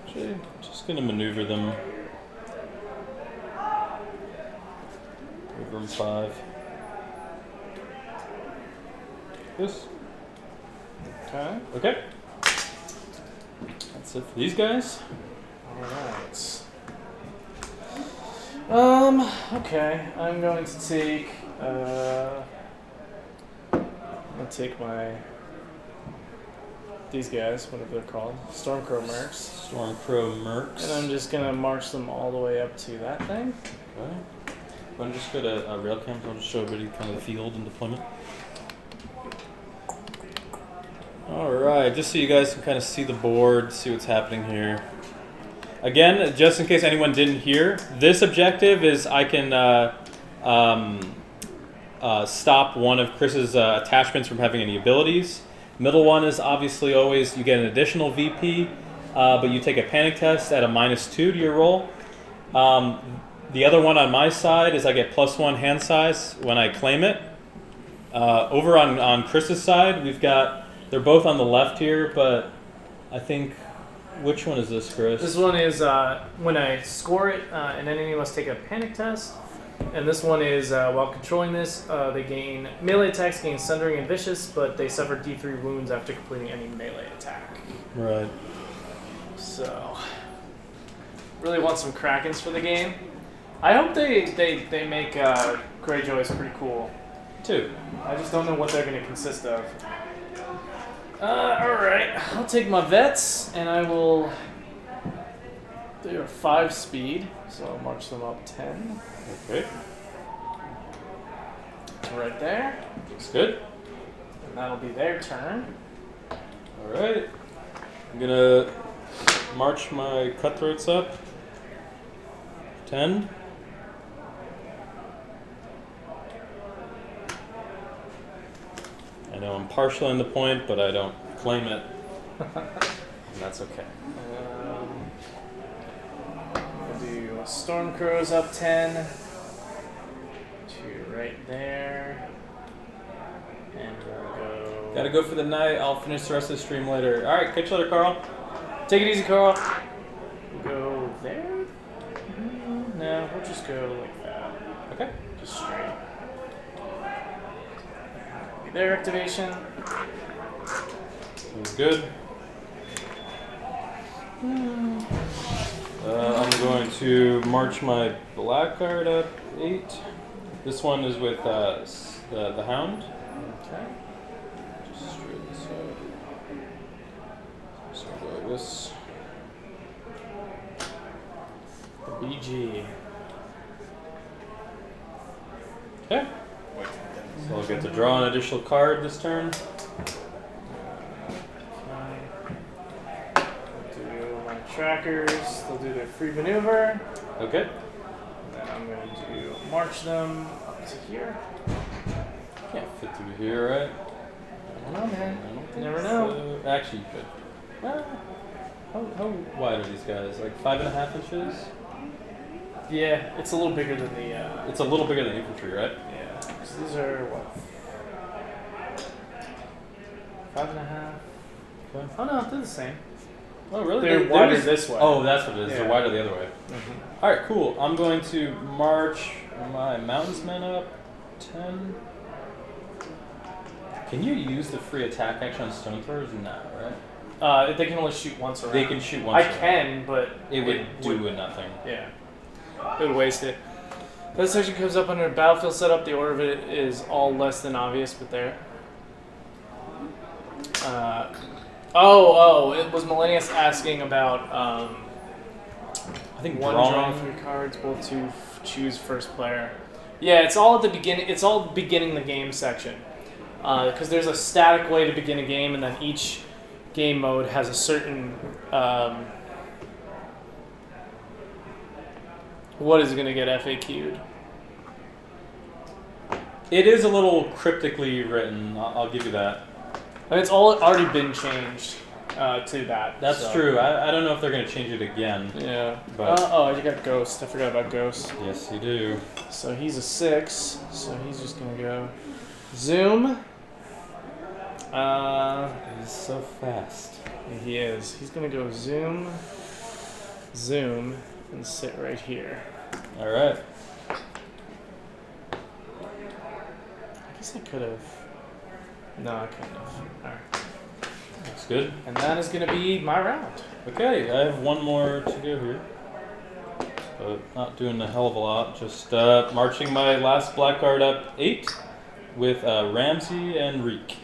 Actually, just gonna maneuver them. Over them 5. This. Okay. Okay. That's it for these guys. Alright. Okay. I'm going to take these guys, whatever they're called. Stormcrow Mercs. Stormcrow Mercs. And I'm just gonna march them all the way up to that thing. Okay. Want to just go to rail cams? I'll just show everybody kind of the field and deployment. Alright, just so you guys can kind of see the board, see what's happening here. again, just in case anyone didn't hear, this objective is I can stop one of Chris's attachments from having any abilities. Middle one is obviously always you get an additional VP, but you take a panic test at a -2 to your roll. The other one on my side is I get +1 hand size when I claim it. Over on Chris's side, they're both on the left here, but I think, which one is this, Chris? This one is when I score it, an enemy must take a panic test. And this one is while controlling this, they gain melee attacks, gain Sundering and Vicious, but they suffer D3 wounds after completing any melee attack. Right. So, really want some Krakens for the game. I hope they make Greyjoys pretty cool. Two. I just don't know what they're going to consist of. Alright, I'll take my vets, and I will... They are 5 speed, so I'll march them up 10. Okay. Right there. Looks good. And that'll be their turn. Alright. I'm gonna march my cutthroats up. 10. I know I'm partial in the point, but I don't claim it. And that's okay. We'll do Storm Crows up 10 to right there. And we'll go... Gotta go for the night. I'll finish the rest of the stream later. Alright, catch you later, Carl. Take it easy, Carl. Go there? No, we'll just go like that. Okay. Just straight. Their activation. Sounds good. I'm going to march my black card up 8. This one is with the Hound. Okay. Just straight this way. So go like this. The BG. Okay. So I'll get to draw an additional card this turn. Do my trackers. They'll do their free maneuver. Okay. And then I'm going to march them up to here. Can't fit through here, right? I don't know, man. I don't think You never know. so. Actually, you could. Well, how wide are these guys? Like 5.5 inches? Yeah, it's a little bigger than the. It's a little bigger than infantry, right? Yeah. So these are what? 5.5. Okay. Oh no, they're the same. Oh, really? They're wider this way. Oh, that's what it is. Yeah. They're wider the other way. Mm-hmm. All right, cool. I'm going to march my mountainsmen up 10. Can you use the free attack action on stone throwers? No, right? They can only shoot once around. They can shoot once. I around. can, but It would do nothing. Yeah. It would waste it. This section comes up under battlefield setup. The order of it is all less than obvious, but there. It was Millennius asking about I think one drawing. draw 3 cards, both to choose first player. Yeah, it's all at the beginning. It's all beginning the game section, because there's a static way to begin a game, and then each game mode has a certain what is going to get FAQ'd. It is a little cryptically written. I'll give you that. And it's all already been changed to that. That's so. true. I don't know if they're going to change it again. Yeah. But I got Ghost. I forgot about Ghost. yes, you do. So he's a 6. So he's just going to go Zoom. He's so fast. He is. He's going to go Zoom, Zoom, and sit right here. All right. I guess I could have. No, I couldn't have. All right. Looks good. And that is going to be my round. Okay, I have one more to go here. But not doing a hell of a lot. Just marching my last black card up 8 with Ramsey and Reek.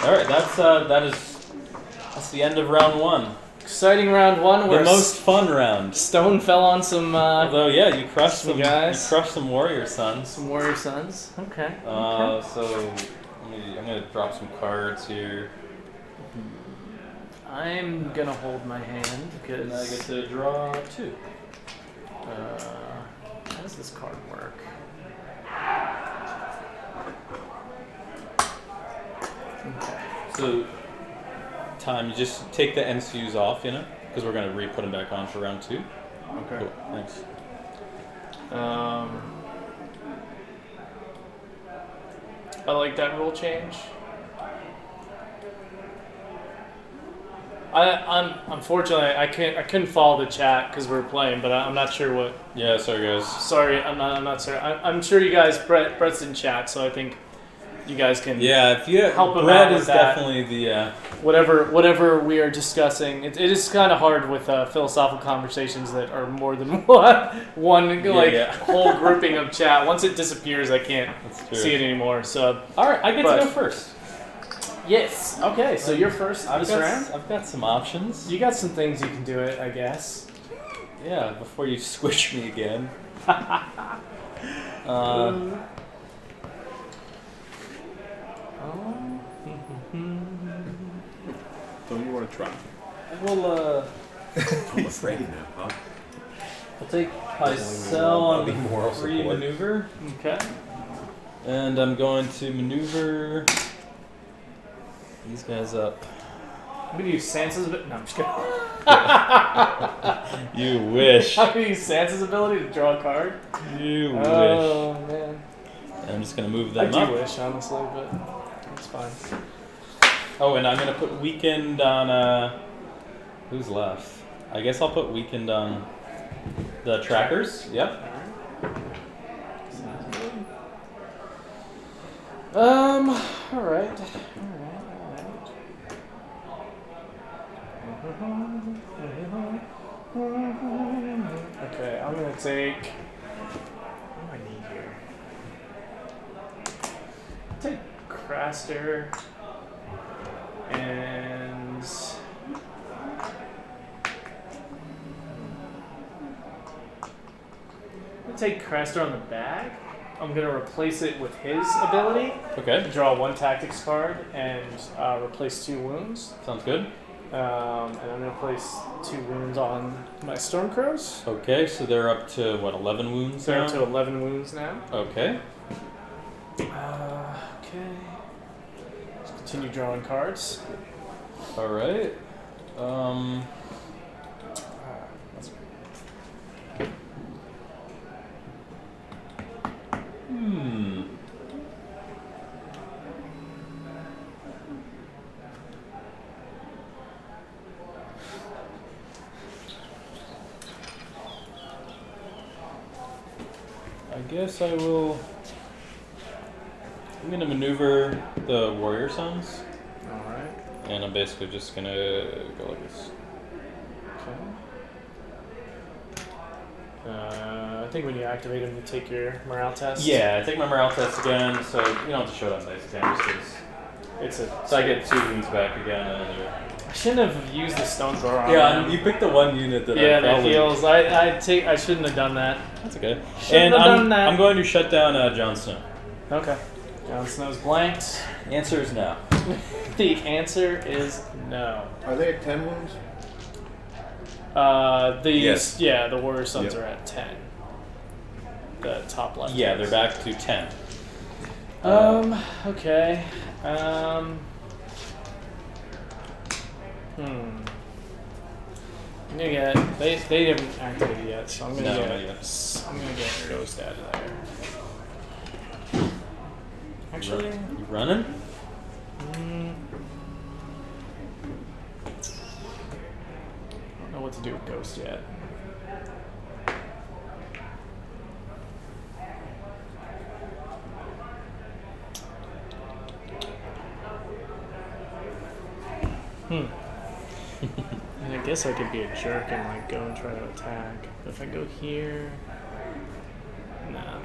All right, that's the end of round 1. Exciting round 1. The Where most fun round. Stone fell on some Although yeah, you crushed some some guys. You crushed some warrior sons. some warrior sons. Okay. So I'm gonna drop some cards here. I'm gonna hold my hand And I get because. to draw 2. How does this card work? Okay. So, Tom, you just take the NCUs off, you know? Because we're going to re-put them back on for round 2. Okay. Cool, thanks. I like that rule change. Unfortunately I couldn't follow the chat because we were playing, but I'm not sure what. Yeah, sorry guys. Sorry, I'm not sorry. I'm sure you guys. Brett's in chat, so I think you guys can. Yeah, if you Help him Brett out with is that. definitely the Whatever we are discussing, it is kind of hard with philosophical conversations that are more than one yeah. whole grouping of chat. Once it disappears, I can't That's true. see it anymore. So All right, I get But- to go first. yes, okay. So you're first this round. I've got some options. You got some things you can do it, I guess. Yeah, before you squish me again. Don't you want to try? We'll I'm afraid now, huh? I'll take Pycelle on Be moral the free support. maneuver. Okay. and I'm going to maneuver these guys up. I'm gonna use Sansa's ability. No, I'm just kidding. You wish. I'm gonna use Sansa's ability to draw a card. You wish. Oh man. And I'm just gonna move I them do up. wish, honestly, but it's fine. Oh, and I'm gonna put weakened on who's left? I guess I'll put weakened on the trackers. Yep. All right. Okay, I'm gonna take. What do I need here? Take Craster and. I'm gonna take Craster on the bag. I'm gonna replace it with his ability. Okay. Draw one tactics card and replace 2 wounds. Sounds good. And I'm gonna place 2 wounds on my Stormcrows. Okay, so they're up to what, 11 wounds So they're now? up to 11 wounds now. Okay. Okay. Let's continue drawing cards. All right. That's I guess I will. I'm gonna maneuver the warrior sons, all right. and I'm basically just gonna go like this. Okay. I think when you activate him, you take your morale test. Yeah, I take my morale test again, so you don't have to show that dice again. Just 'cause- It's a. so I get 2 wounds back again. And I shouldn't have used the stone thrower on yeah, him. you picked the one unit that Yeah, I that probably. heals. I shouldn't have done that. That's okay. Shouldn't And have done that. I'm going to shut down Jon Snow. Okay. Jon Snow's blanked. The answer is no. The answer is no. Are they at 10 wounds? Yes. Yeah, the warrior sons Yep. are at 10. The top left. Yeah, they're back to 10. Okay. I'm gonna get they haven't activated yet, so I'm gonna No, get not yet. I'm gonna get Ghost out of there. Actually, You running? I don't know what to do with Ghost yet. And I guess I could be a jerk and like go and try to attack. But if I go here, nah.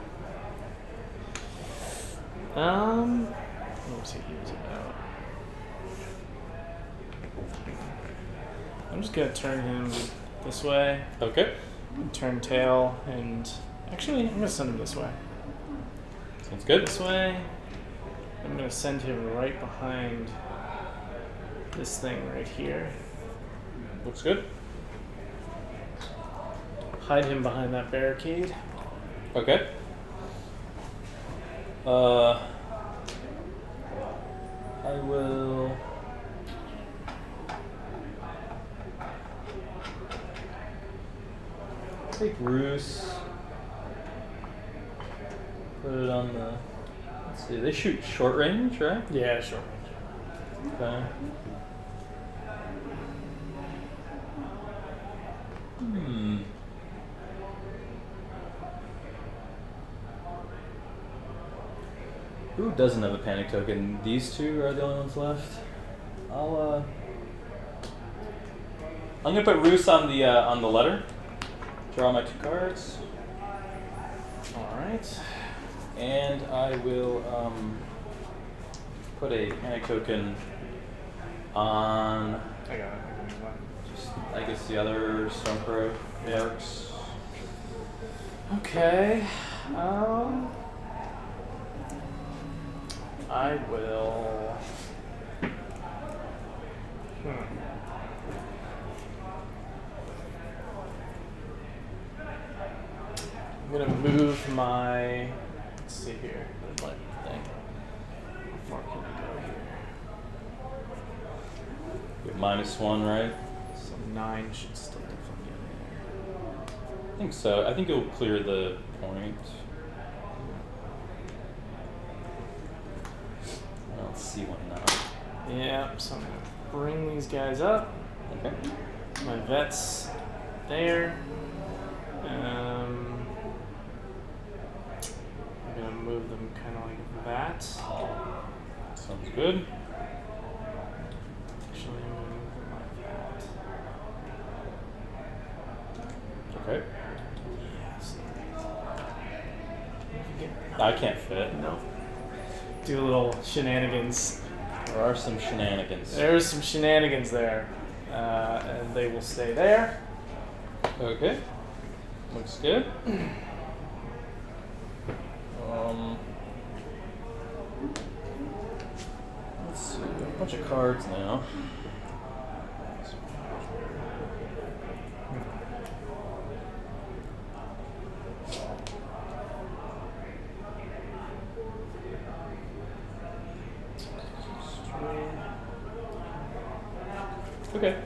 What was he about? I'm just gonna turn him this way, Okay. turn tail, and actually I'm gonna send him this way. Sounds good. This way. I'm gonna send him right behind this thing right here. Looks good. Hide him behind that barricade. Okay. I will. Take Roos. Put it on the. Let's see. They shoot short range, right? Yeah, sure. Okay. Hmm. Who doesn't have a panic token? These two are the only ones left. I'm gonna put Roos on the letter. Draw my 2 cards. Alright. And I will put a panic token on I got it. I can move on. just I guess the other Stonecrow works. Okay. I will. I'm gonna move my. Let's see here. What thing? How far can I go here? You have -1, right? So 9 should still definitely get I think so. I think it'll clear the point. I don't see one now. there. Yeah, so I'm gonna bring these guys up. Okay. My vets there. I'm gonna move them kind of like that. Sounds good. Actually, I'm gonna move them like that. Okay. Yes. I can't fit. No. Do a little shenanigans. There are some shenanigans. There's some shenanigans there, and they will stay there. Okay. Looks good. Let's see. A bunch of cards now. Okay.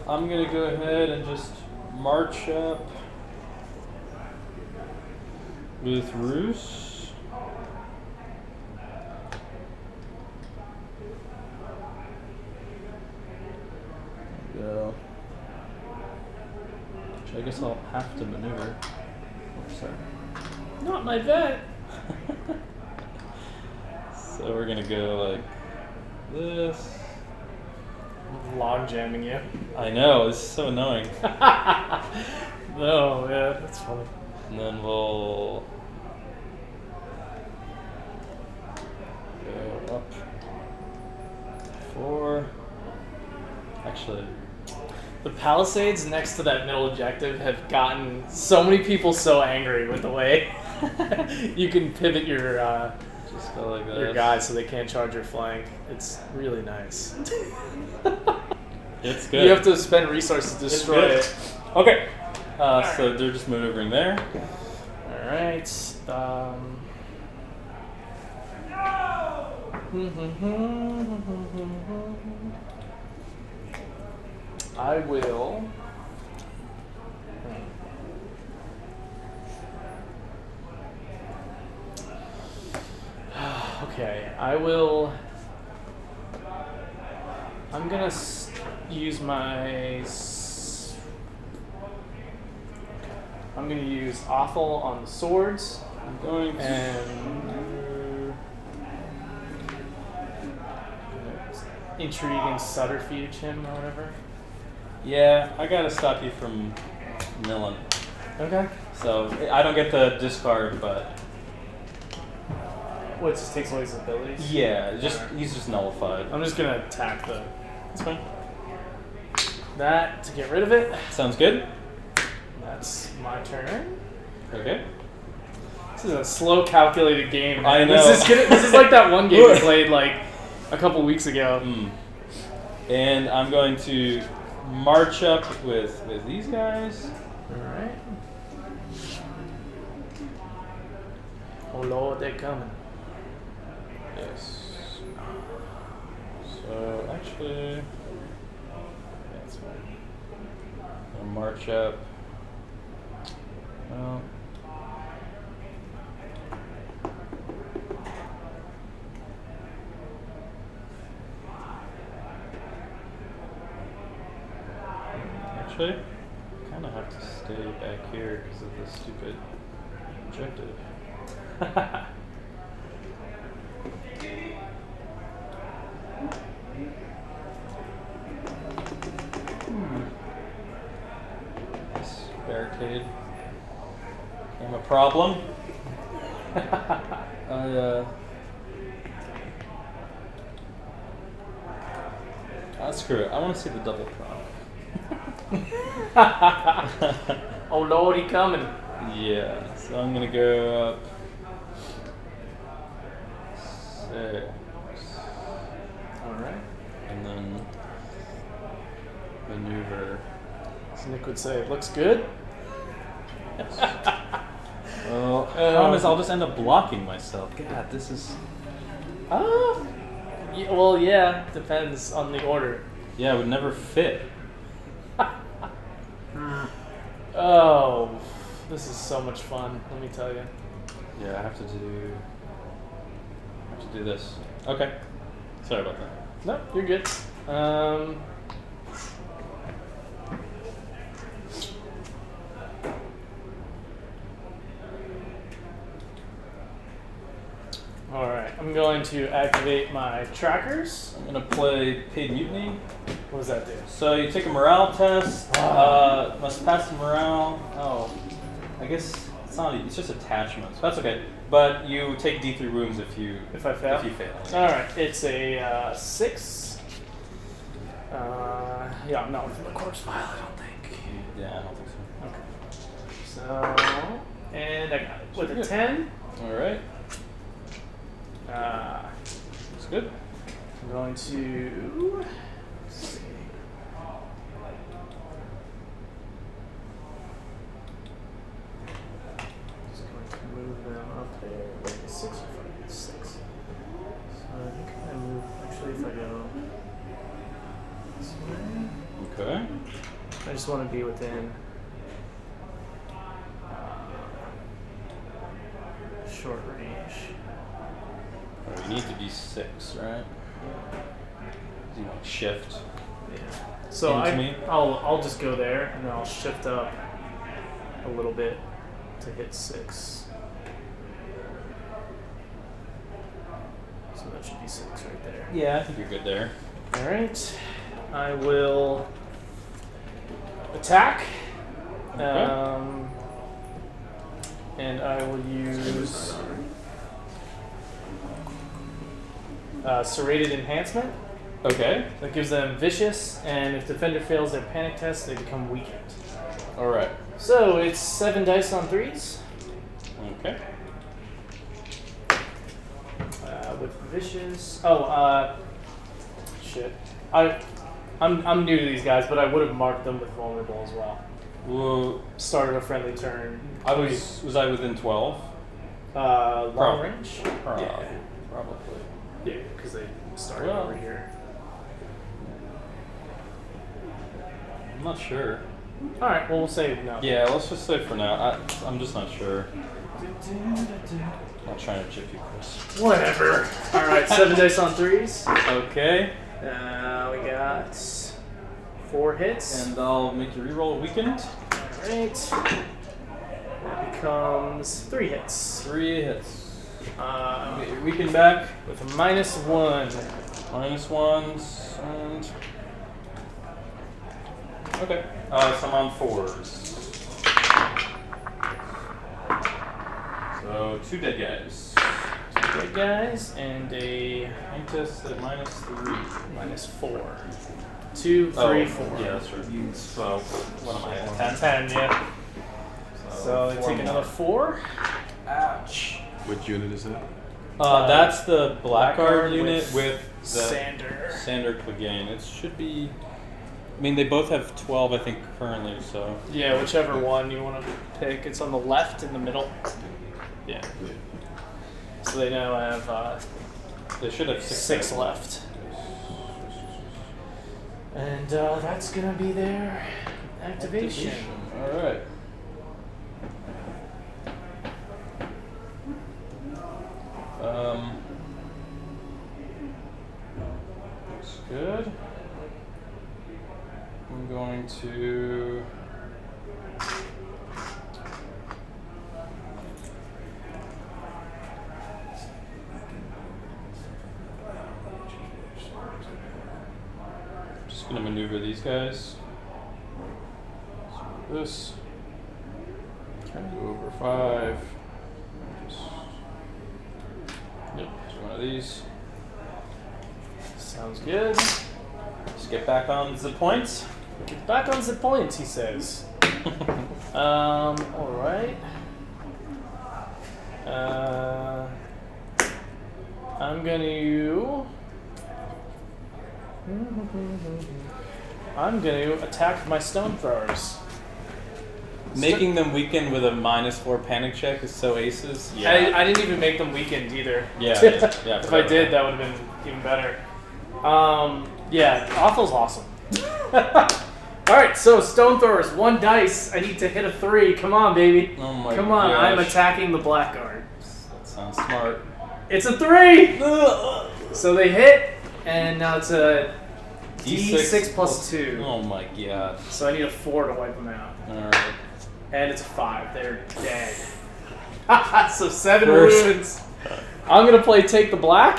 I'm gonna go ahead and just march up with Roos. There we go. Which I guess I'll have to maneuver. Oh, sorry. Not my vet. So we're gonna go like this. Log jamming you. I know, this is so annoying. No, yeah, that's funny. And then we'll go up 4. Actually, The Palisades next to that middle objective have gotten so many people so angry with the way you can pivot your just go like this. your guys so they can't charge your flank. It's really nice. It's good. You have to spend resources to destroy good. it. Okay. So they're just maneuvering there. All right. I will. Okay, I will. I'm gonna use my. I'm gonna use awful on the swords I'm going to and intrigue and subterfuge him or whatever. Yeah, I gotta stop you from milling. Okay. So I don't get the discard, but What, it just takes away his abilities? yeah, just Alright. he's just nullified. I'm just gonna attack the That's fine. that to get rid of it. Sounds good. That's my turn. Okay. This is a slow, calculated game. I man. know. This is like that one game we played like a couple weeks ago. And I'm going to march up with these guys. Alright. Oh Lord, they're coming. Yes. So actually, that's fine. I'll march up. Well. Actually, I kind of have to stay back here because of this stupid objective. This barricade became a problem. Screw it. I want to see the double prong. Oh Lord, he coming. Yeah, so I'm gonna go up 6, Alright. and then maneuver. As Nick would say, looks good. Well, problem is I'll just end up blocking myself. God, this is. Well, yeah, depends on the order. Yeah, it would never fit. Oh, this is so much fun. Let me tell you. Yeah, I have to do this. Okay. Sorry about that. No, you're good. All right, I'm going to activate my trackers. I'm gonna play Paid Mutiny. What does that do? So you take a morale test. Must pass the morale. Oh, I guess it's not. It's just attachments. That's okay. But you take D3 wounds if I fail. If you fail. All right, it's a 6. Yeah, I'm not within the corpse file, I don't think. Yeah, I don't think so. Okay. So, and I got it with a Good. 10. All right. That's good. I'm going to. Let's see. Just going to move them up there. Wait, 6 or 5? 6. So I think I move. Actually, if I go this way, Okay. I just want to be within short range. Oh, you need to be 6, right? Do you want shift? Yeah. So Into me? I'll just go there and then I'll shift up a little bit to hit 6. So that should be 6 right there. Yeah, I think you're good there. All right. I will attack. Okay. And I will use serrated enhancement. Okay. That gives them vicious, and if defender fails their panic test, they become weakened. All right. So it's 7 dice on 3s. Okay. With vicious. Shit. I'm new to these guys, but I would have marked them with vulnerable as well. Well, Started a friendly turn. was I within 12? Long Probably. range. Probably. Yeah. Probably. Yeah, because they started Well. over here. I'm not sure. All right. Well, we'll say no. Yeah, let's just say for now. I'm just not sure. Not trying to chip you, Chris. Whatever. All right. 7 dice on 3s. Okay. We got 4 hits. And I'll make you reroll a weakened. All right. That becomes 3 hits. 3 hits. Get your weakened back. With a -1. -1s and. Okay. So I'm on 4s. So 2 dead guys. 2 dead guys and a Aim test at -3. -4. 2, 3, 4. Yeah, that's right. So what am I at? 10? 10, yeah. So they 4 take more. another 4. Ouch. Which unit is that? That's the blackguard Blackguard unit with with the Sander. Sander Clegane. It should be I mean, they both have 12, I think, currently, so... Yeah, whichever one you want to pick. It's on the left in the middle. Yeah. So they now have They should have 6 left. And that's going to be their activation. Alright. Looks good. I'm going to... Just gonna maneuver these guys. So this. Try to go over 5. Just, just one of these. Sounds good. Just get back on the points. Get back on the points, he says. Alright. I'm gonna attack my stone throwers. Making them weaken with a -4 panic check is so aces. I didn't even make them weakened either. Yeah. If I did, that would have been even better. Yeah, awful's awesome. Alright, so stone throwers, 1 dice. I need to hit a 3. Come on, baby. Oh my Come on, gosh. I'm attacking the blackguard. That sounds smart. It's a 3! So they hit, and now it's a D6 plus 2. Oh my god. So I need a 4 to wipe them out. Alright. And it's a 5. They're dead. So 7 First. wounds. I'm going to play Take the Black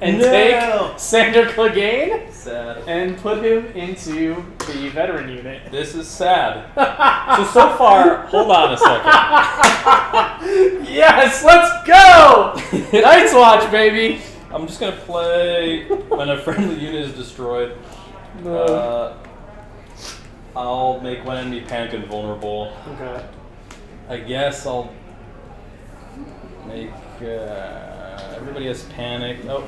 and take Sander Clegane Sad. and put him into the veteran unit. This is sad. So far, hold on a second. Yes, let's go! Night's Watch, baby. I'm just gonna play when a friendly unit is destroyed. I'll make one enemy panic and vulnerable. Okay. I guess I'll make everybody has panic. Oh,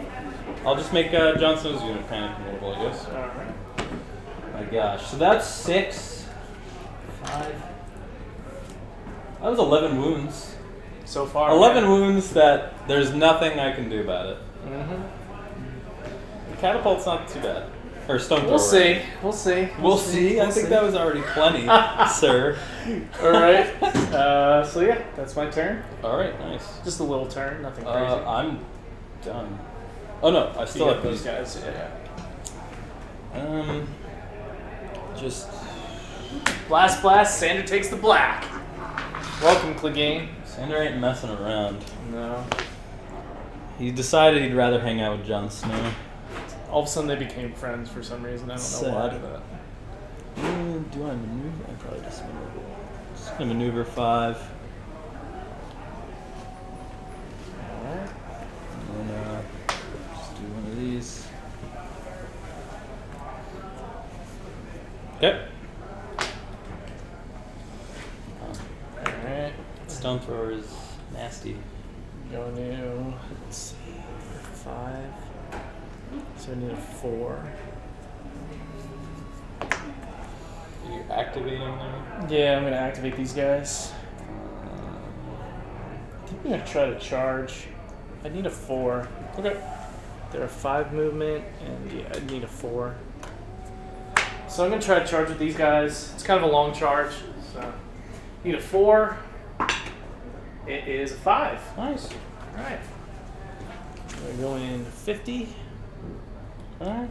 I'll just make Jon Snow's unit panic and vulnerable, I guess. Alright. My gosh, so that's 6, 5. That was 11 wounds. So far. 11 wounds that there's nothing I can do about it. Mm-hmm. Catapult's not too bad. Or stone thrower. We'll see. We'll see. We'll see. I think that was already plenty, sir. Alright. So yeah, that's my turn. Alright, nice. Just a little turn, nothing crazy. I'm done. Oh no, I still have these those. guys. Yeah. Just Blast, Sander takes the black. Welcome, Clegane. Sander ain't messing around. No. He decided he'd rather hang out with Jon Snow. All of a sudden they became friends for some reason. I don't know why. Sad. But... Do I maneuver? I probably just maneuver. Just gonna maneuver 5. Alright. And then just do one of these. Okay. Alright. Stone thrower is nasty. Going to, let's see, 5. So I need a 4. Are you activating them? Yeah, I'm going to activate these guys. I think I'm going to try to charge. I need a 4. Okay. They're a 5 movement, and yeah, I need a 4. So I'm going to try to charge with these guys. It's kind of a long charge, so need a 4. It is a 5. Nice. Alright. We're going 50. Alright.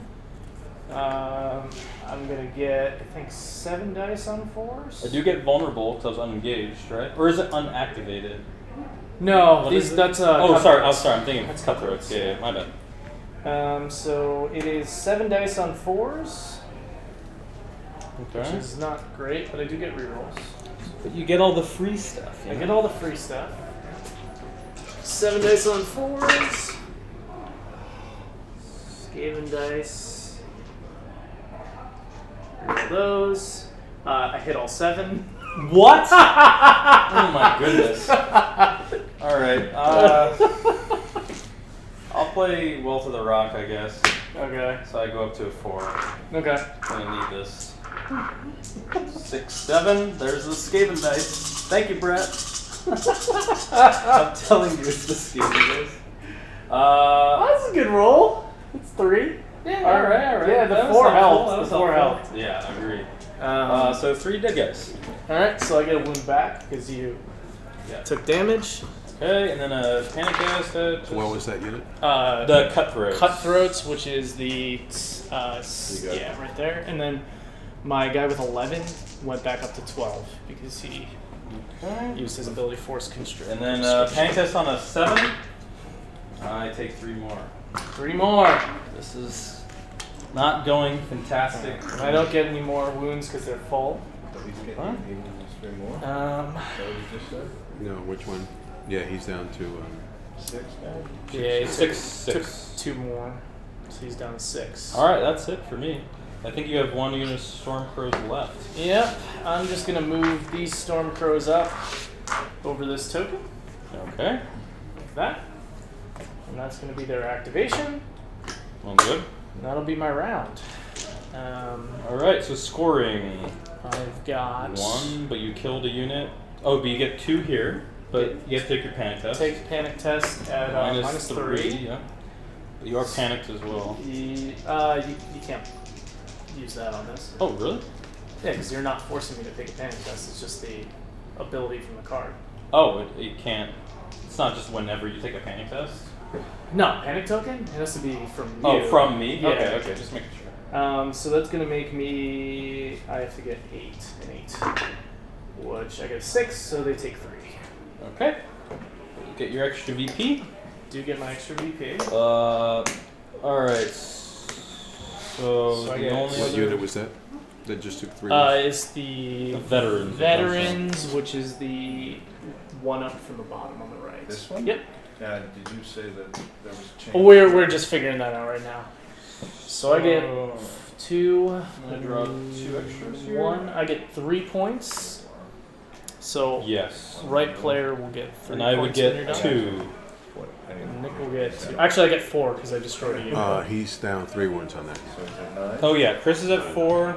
I'm going to get, I think, 7 dice on 4s. I do get vulnerable because I was unengaged, right? Or is it unactivated? No, What these is it? that's Oh, sorry. cutthroats. I'm thinking That's cutthroats. cutthroats. Yeah, my bad. So it is 7 dice on 4s, which Okay. is not great, but I do get rerolls. But you get all the free stuff. I get all the free stuff. 7 dice on 4s. Skaven dice. Reroll those. I hit all 7. What? Oh my goodness. All right. play Well to the Rock, I guess. Okay. So I go up to a 4. Okay. I'm gonna need this. 6, 7. There's the Skaven dice. Thank you, Brett. I'm telling you, it's the Skaven dice. That's a good roll. It's 3. Yeah, all right. Yeah, the That was 4 helpful, helped. that The was 4 helpful. helped. Yeah, I agree. So, So 3 Diggers. all right. So I get a wound back because you Yeah. took damage. Okay, and then a Panic Cast. What was that unit? The Cutthroats. Cutthroats, which is the You got it. right there, and then my guy with 11 went back up to 12 because he Okay. used his ability Force Constrict. And then Panic Test on a 7. I take 3 more. 3 more. This is not going fantastic. And I don't get any more wounds because they're full. Huh? Three more? Um, Is that what you just said? No, which one? Yeah, he's down to 6 now. yeah, he Six. took 2 more, so he's down to 6. All right, that's it for me. I think you have 1 unit of Stormcrows left. Yep, I'm just gonna move these Stormcrows up over this token, Okay. like that, and that's gonna be their activation. Well, good. And that'll be my round. All right, so scoring I've got 1, but you killed a unit. Oh, but you get 2 here, but you have to take your Panic Test. Take panic test at minus 3. Yeah. But you are panicked as well. You can't use that on this. Oh, really? Yeah, because you're not forcing me to take a panic test. It's just the ability from the card. Oh, it can't. It's not just whenever you take a Panic Test. No, panic token? It has to be from you. Oh, from me? Yeah. Okay, just making sure. So that's going to make me... I have to get 8 and 8. Which I get 6, so they take 3. Okay. Get your extra VP. Do get my extra VP. Alright. So So I the get- only What other unit was that? That just took 3 more? It's the The veterans. Veterans, which is the one up from the bottom on the right. This one? Yep. Did you say that there was a change? Well, we're just figuring that out right now. So I get 2. I'm gonna draw 2 extras here. 1. I get 3 points. So Yes. right player will get 3 And I would points when you're get done. 2. What? And Nick will get 2. Actually, I get 4 because I destroyed a unit. He's down 3 wounds on that. So is it 9? Oh yeah, Chris is at 4.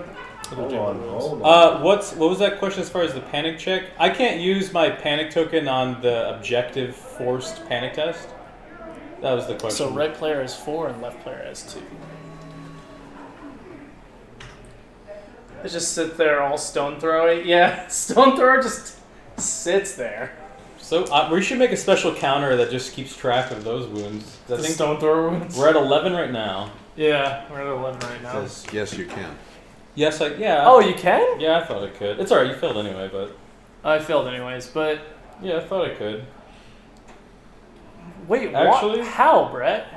Hold on. What was that question as far as the panic check? I can't use my panic token on the objective forced panic test. That was the question. So right player has 4 and left player has 2. I just sit there all stone throwing. Yeah, stone thrower just sits there. So we should make a special counter that just keeps track of those wounds. I The think stone thrower wounds. we're at 11 right now. Yeah, we're at 11 right now. Says, yes, you can. Yes, yeah. Oh, you can? Yeah, I thought I could. It's alright, you failed anyway, but I failed anyways, but yeah, I thought I could. wait, Actually- what? How, Brett?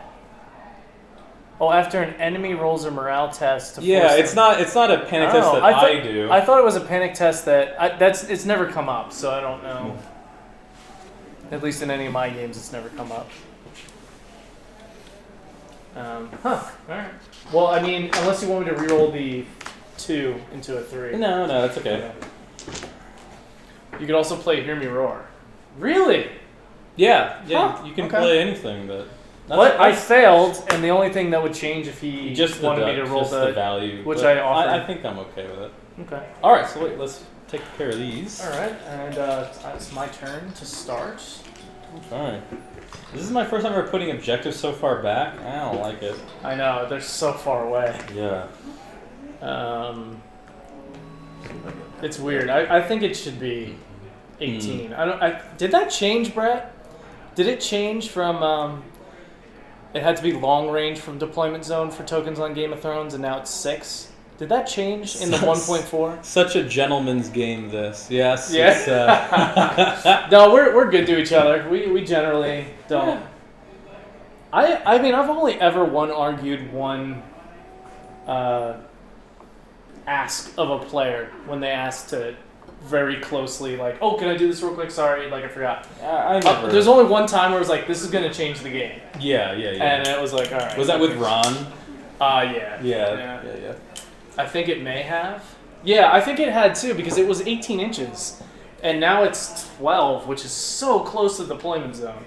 Oh, after an enemy rolls a morale test to Yeah, force it's not a panic test Oh, that I thought- I do. I thought it was a panic test that it's never come up, so I don't know. At least in any of my games, it's never come up. All right. Well, I mean, unless you want me to reroll the 2 into a 3. No, that's okay. You could also play Hear Me Roar. Really? Yeah, Huh, you can okay. play anything, but But I failed, and the only thing that would change if he just the wanted me to roll just the value, which but I offered. I think I'm okay with it. Okay. All right, so wait, let's take care of these. All right, and it's my turn to start. All right. This is my first time ever putting objectives so far back. I don't like it. I know they're so far away. Yeah. It's weird. I think it should be 18. Did that change, Brett? Did it change from it had to be long range from deployment zone for tokens on Game of Thrones, and now it's 6? Did that change in the 1.4? Such a gentleman's game, this. Yes. Yeah. It's, No, we're good to each other. We generally don't. I mean, I've only ever argued one ask of a player when they ask to very closely, like, oh, can I do this real quick? Sorry, like I forgot. I never. There's only one time where it was like, this is going to change the game. Yeah. And it was like, all right. Was that with Ron? Yeah. Yeah. I think it may have. Yeah, I think it had too, because it was 18 inches. And now it's 12, which is so close to the deployment zone.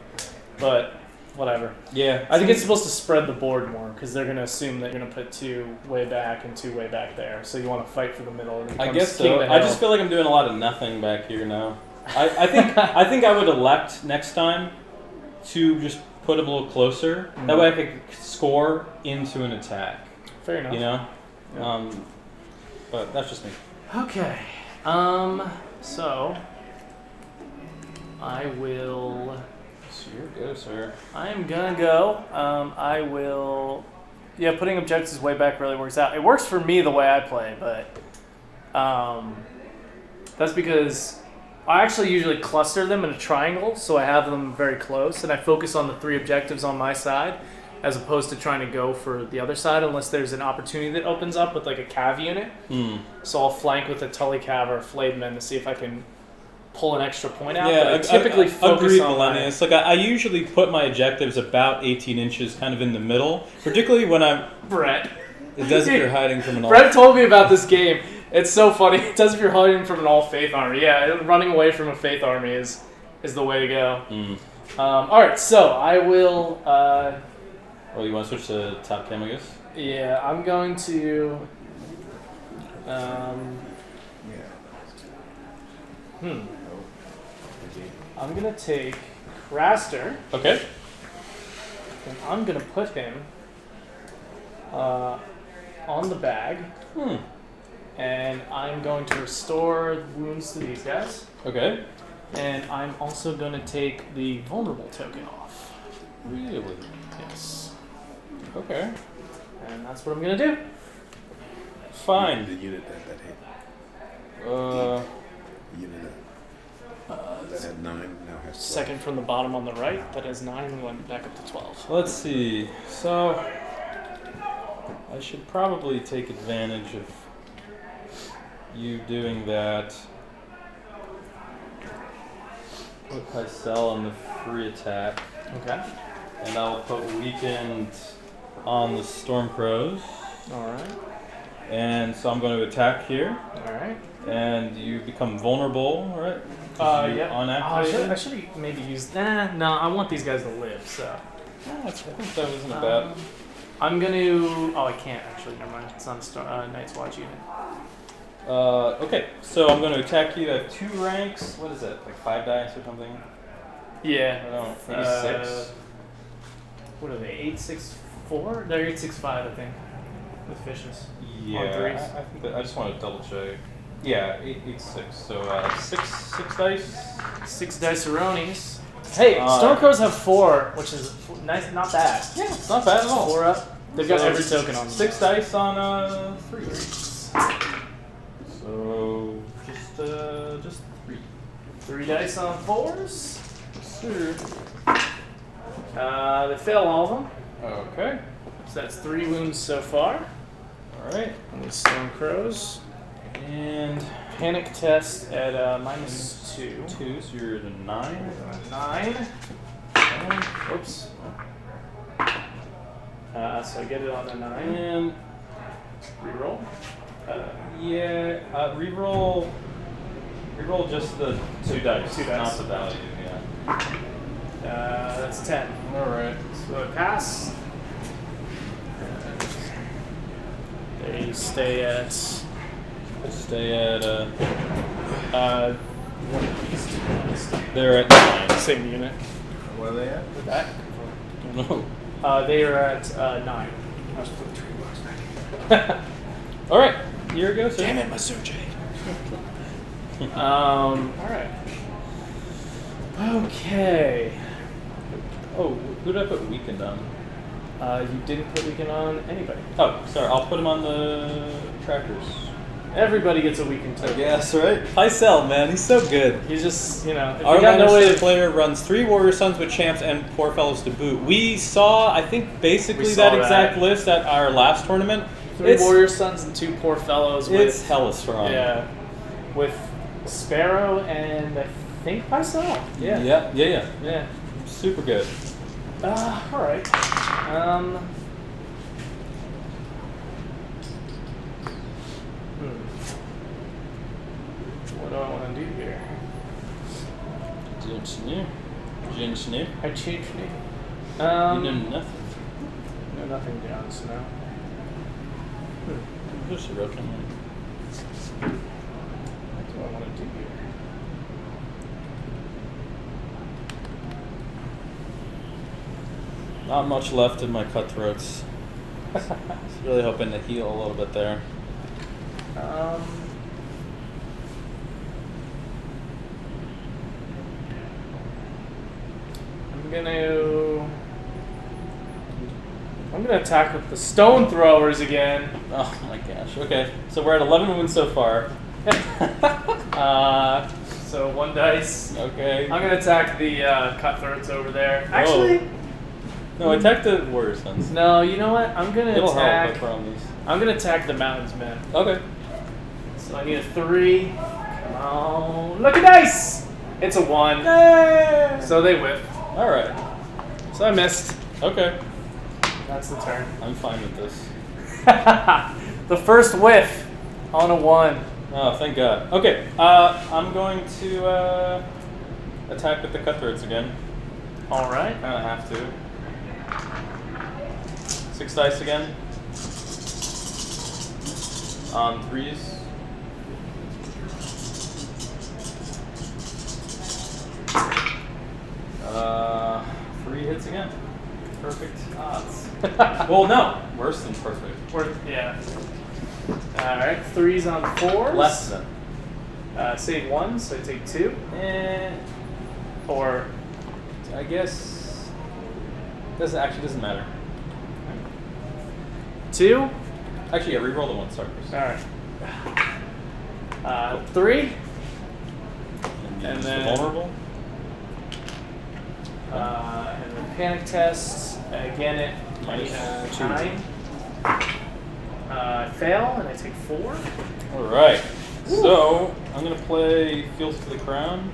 But whatever. Yeah. I think it's supposed to spread the board more because they're going to assume that you're going to put 2 way back and 2 way back there. So you want to fight for the middle. And it I becomes guess king so. of the I hill. just feel like I'm doing a lot of nothing back here now. I think I would elect next time to just put him a little closer. That way I could score into an attack. Fair enough. You know? Yeah. But that's just me. Okay. So I will. So you're good, sir. I am gonna go. I will. Yeah, putting objectives way back really works out. It works for me the way I play, but that's because I actually usually cluster them in a triangle, so I have them very close, and I focus on the 3 objectives on my side, as opposed to trying to go for the other side unless there's an opportunity that opens up with like a cav unit. So I'll flank with a Tully Cav or a Flayed Men to see if I can pull an extra point out. But I typically focus agreed, on Millennius. Like I usually put my objectives about 18 inches, kind of in the middle, particularly when I'm. Brett. It does if you're hiding from an. Brett told me about this game. It's so funny. It does if you're hiding from an all faith army. Yeah, running away from a faith army is the way to go. All right, so I will. Oh, you want to switch to top cam, I guess? Yeah, I'm going to. I'm gonna take Craster, Okay. and I'm gonna put him on the bag, and I'm going to restore wounds to these guys. Okay. And I'm also going to take the vulnerable token off. Really? Yes. Okay. And that's what I'm going to do. Fine. The unit that hit. Uh. The unit that had 9 now has 12. Second from the bottom on the right, that has 9 and went back up to 12. Let's see. So I should probably take advantage of you doing that. Put Pycelle on the free attack. Okay. And I'll put weakened on the Storm Crows. Alright. And so I'm going to attack here. Alright. And you become vulnerable, right? Yeah. Unactivated. I should have maybe used. No, I want these guys to live, so. I think that wasn't a bad. I'm going to. Oh, I can't actually. Never mind. It's not a Night's Watch unit. Okay, so I'm going to attack you at 2 ranks. What is that? Like 5 dice or something? Yeah. I don't know. Maybe 6. What are they? 8, 6, 4? They're 8, 6, 5, I think. With fishes. Yeah. On 3s. I think that, I just want to double check. Yeah, 8, 6. So 6 dice. 6 dice-a-ronies. Hey, Stormcrows have 4, which is nice, not bad. Yeah, it's not bad at all. 4 up. They've got So every token on them. 6 dice on 3. So just 3. 3 dice on 4s. Sure. They fail all of them. Okay. So that's 3 wounds so far. All right. On these Stormcrows. And Panic test at -2. 2, so you're at a 9. 9. Oops. So I get it on a 9. And Reroll. reroll just the 2 dice, 2 dice. not the value. Yeah. That's 10. All right. So I pass. They stay at. Let's stay at. One of these 2 dice. They're at 9. Same unit. What are they at? With that. No. They are at 9. I was putting $3 back. All right. Here it goes. Damn it, my Sergey. All right. Okay. Oh, who did I put weakened on? You didn't put weaken on anybody. Oh, sorry. I'll put him on the trackers. Everybody gets a weaken token. Yes, right. Pycelle, man, he's so good. He's just, if Our you got no way to player runs 3 warrior sons with champs and poor fellows to boot. We saw, I think, basically We saw that exact that. list at our last tournament. 3 warrior sons and 2 poor fellows. It's with, hella strong. Yeah, with Sparrow and I think Pycelle. Yeah. Yeah. Super good. All right. What do I want to do here? Gin Snip. I changed me. You know nothing. No, nothing down, so now. There's a rook in there. What do I want to do here? Not much left in my cutthroats. Just really hoping to heal a little bit there. I'm gonna attack with the stone throwers again. Oh my gosh. Okay, so we're at 11 wounds so far. So 1 dice. Okay. I'm gonna attack the cutthroats over there. Actually, No, attack the warrior sons. no. You know what? I'm gonna It'll help, I attack. promise. I'm gonna attack the mountains men. Okay. So I need a 3. Come on, lucky dice. It's a 1. Yay! So they whiff. All right. So I missed. Okay. That's the turn. I'm fine with this. The first whiff on a 1. Oh, thank God. Okay. I'm going to attack with the cutthroats again. All right. Kind of have to. 6 dice again. On 3s. 3 hits again. Perfect odds. Well, no. Worse than perfect. Yeah. All right. 3s on 4s. Less than. Save 1, so I take 2. Or I guess doesn't matter. 2. Actually, yeah, reroll the 1 stars. All right. 3. And then- the vulnerable. And then panic test. Again, it Minus 2. 9. I fail, and I take 4. All right. So I'm gonna play Fields to the Crown.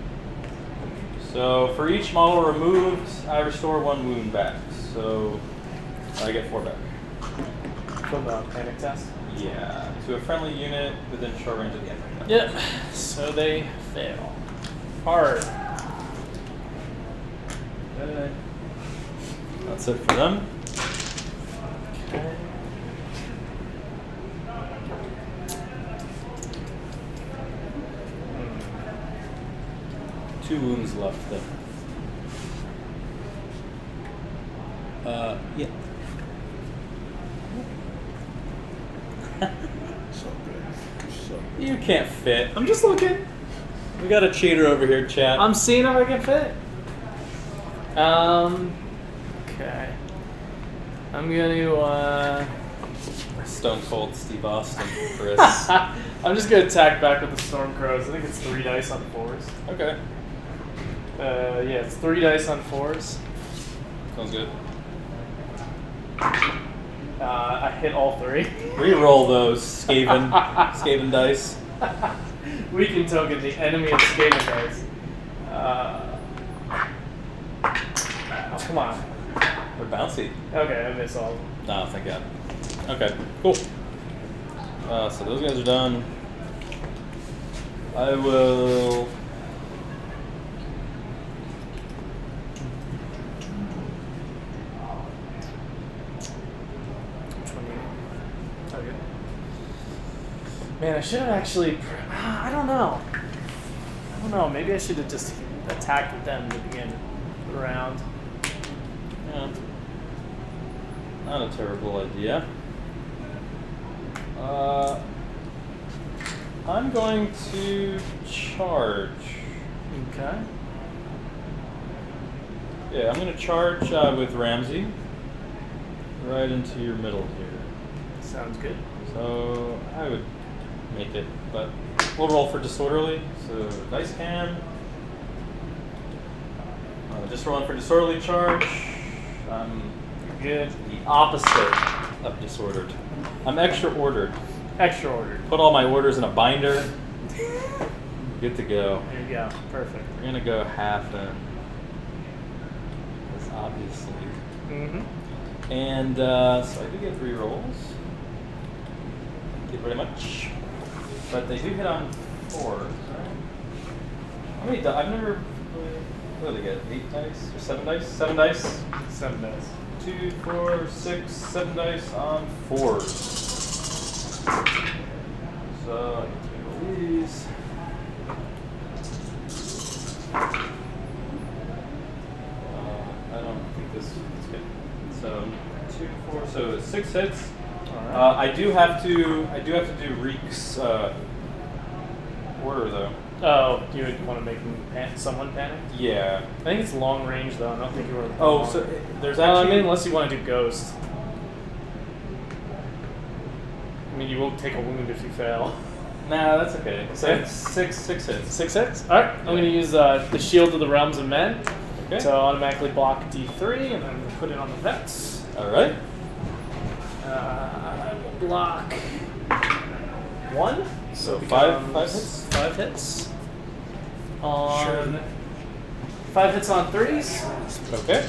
So for each model removed, I restore 1 wound back. So I get 4 back. From the panic test. Yeah, to a friendly unit within short range of the enemy. Yep. So they fail. Hard. Okay. That's it for them. Okay. Two wounds left then. Yeah. So good. So You can't fit. I'm just looking. We got a cheater over here, chat. I'm seeing if I can fit. Okay. I'm gonna Stone Cold Steve Austin, Chris. I'm just gonna attack back with the Storm Crows. I think it's 3 dice on 4s. Okay. Yeah, it's 3 dice on 4s. Sounds good. I hit all 3. Reroll those Skaven dice. Weaken token, the enemy of Skaven dice. Come on. They're bouncy. Okay, I miss all of them. Oh, thank God. Okay, cool. So those guys are done. I will. Which one do you okay. Man, I should have actually. I don't know. Maybe I should have just attacked with them to begin the round. Yeah. Not a terrible idea. I'm going to charge. Okay. Yeah, I'm going to charge with Ramsey right into your middle here. Sounds good. So I would make it, but we'll roll for disorderly. So dice cam. Just rolling for disorderly charge. Good. The opposite of disordered. I'm extra ordered. Extra ordered. Put all my orders in a binder. Good to go. There you go. Perfect. We're gonna go half in. That's obviously. Mm-hmm. And so I do get 3 rolls. Thank you very much. But they do hit on 4s, right? How many I've never really What do they get? 8 dice or 7 dice? 7 dice. 7 dice. 2, 4, 6, 7 dice on 4s. So I can take all these. I don't think this is good. So 2, 4. So 6 hits. All right. I do have to do Reek's order though. Oh, you would want to make him someone panic? Yeah. I think it's long range though. I don't think you were. Oh, so there's I actually. mean, unless you want to do ghost. I mean, you will take a wound if you fail. Nah, that's okay. So Okay. it's six hits. 6 hits. All right. I'm going to use the Shield of the Realms of Men Okay. to automatically block D3, and then put it on the vets. All right. I will block 1. So it five becomes hits? 5 hits. On 5 hits on 3s. Okay.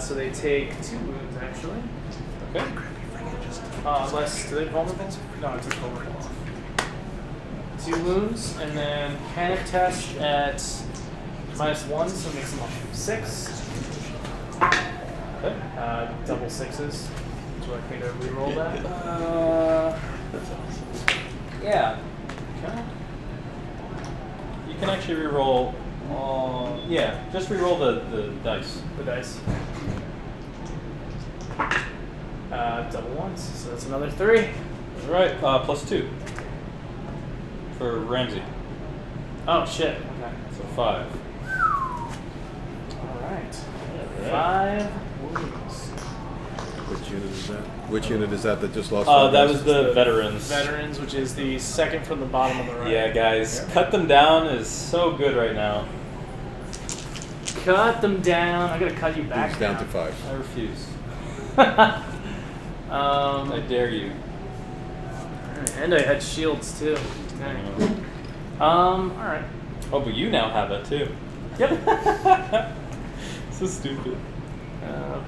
So they take 2 wounds actually. Okay. Unless, do they vulnerable? No, it's just vulnerable. 2 wounds, and then panic test at -1, so it makes them up 6. Okay. Double 6s. Would you like me to reroll that? Yeah. Okay. You can actually reroll. Yeah, just reroll the dice. The dice. Double 1s, so that's another 3. All right. +2 for Ramsey. Oh shit. Okay. So 5. All right. Alright. 5 wounds. Which unit is that? Which unit is that just lost? That was the veterans. Veterans, which is the second from the bottom on the right. Yeah, guys, cut them down is so good right now. Cut them down. I gotta cut you back. He's down to 5. I refuse. I I dare you. and I had shields too. Okay. All right. Oh, but you now have it too. Yep. So stupid.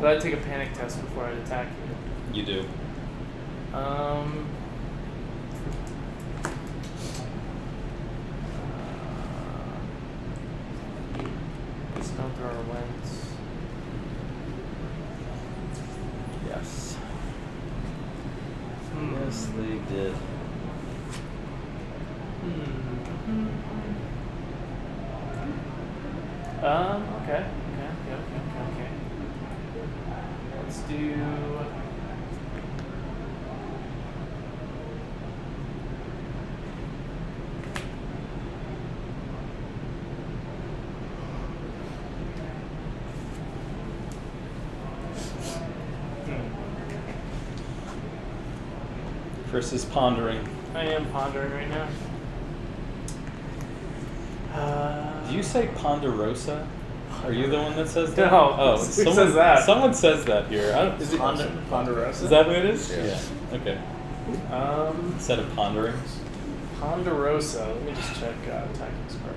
But I'd take a panic test before I'd attack you. You do. Stone thrower wins. Yes. Hmm. Yes, they did. Okay. Okay. Let's do. Chris is pondering. I am pondering right now. Do you say Ponderosa? Are you the one that says that? No. Oh, Who someone says that? Someone says that here. Is it Ponderosa? Is that what it is? Yeah. Okay. Instead of pondering. Ponderosa. Let me just check tactics card.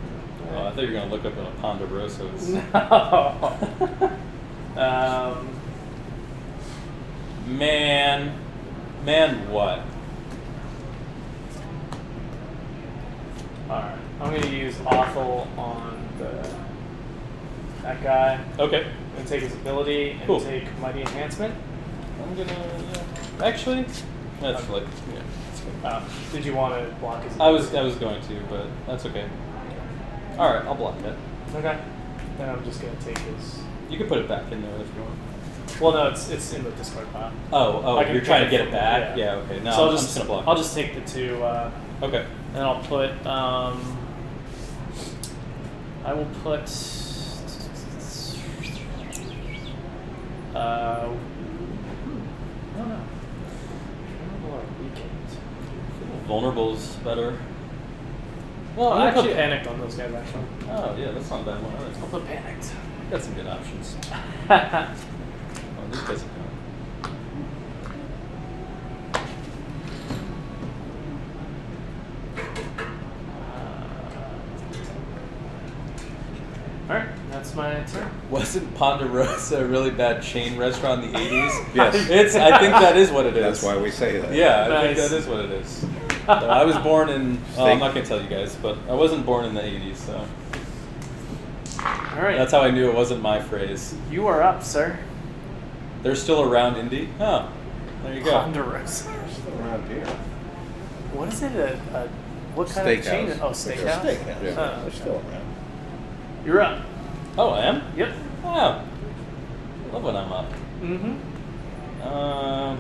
Oh, I thought you were gonna look up what a Ponderosa is. No. Man, what? Alright. I'm gonna use awful on that guy. Okay. And take his ability and Cool. take mighty enhancement. I'm gonna. Actually, that's like. Yeah. That's good. Did you want to block his I ability? was going to, but that's okay. All right, I'll block that. Okay. Then I'm just gonna take his. You can put it back in there if you want. Well, no, it's in the discard pile. Oh, I can you're trying to pick get it it back? from- Yeah, okay. No, So I'm just gonna block I'll it. just take the 2. Okay. And I'll put. I will put. No. Vulnerable or weakened? Vulnerable's better. Well, I'm I gonna put panicked on those guys actually. Oh, yeah, that's not a bad one. I'll put panicked. Got some good options. Oh, these guys are good. Alright, that's my turn. Wasn't Ponderosa a really bad chain restaurant in the 80s? Yes. I think that is what it is. That's why we say that. Yeah, I Nice. think that is what it is. I was born in. I'm not gonna tell you guys, but I wasn't born in the '80s, so. All right. That's how I knew it wasn't my phrase. You are up, sir. They're still around Indy? Oh, there you go. Ponderosa. Still around here. What is it? What kind of chain? Steakhouse. Oh, steakhouse. Steakhouse. Yeah. They're still around. You're up. Oh, I am? Yep. Oh. I love when I'm up. Mm-hmm. I'm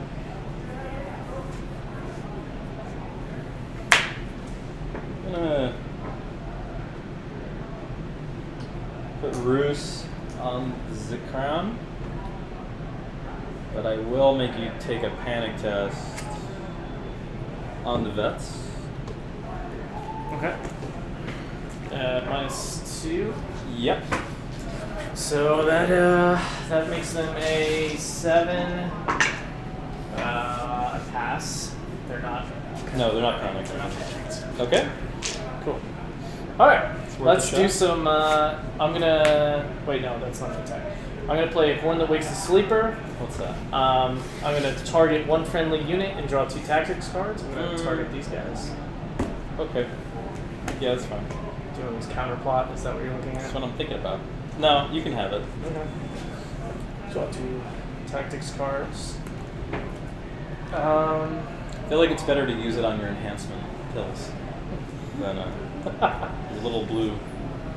gonna put Roos on the crown, but I will make you take a panic test on the vets. Okay. -2. Yep. So that makes them a 7. A pass. They're not. No, they're not panicked. They're not panicked. Okay. Cool. All right. worth Let's a do shot. some. I'm gonna. Wait, no, that's not an attack. I'm gonna play Horn That Wakes the Sleeper. What's that? I'm gonna target one friendly unit and draw 2 tactics cards. I'm gonna target these guys. Okay. Yeah, that's fine. Doing this counterplot. Is that what you're looking That's at? what I'm thinking about. No, you can have it. Okay. Draw 2 tactics cards. I feel like it's better to use it on your enhancement pills than your little blue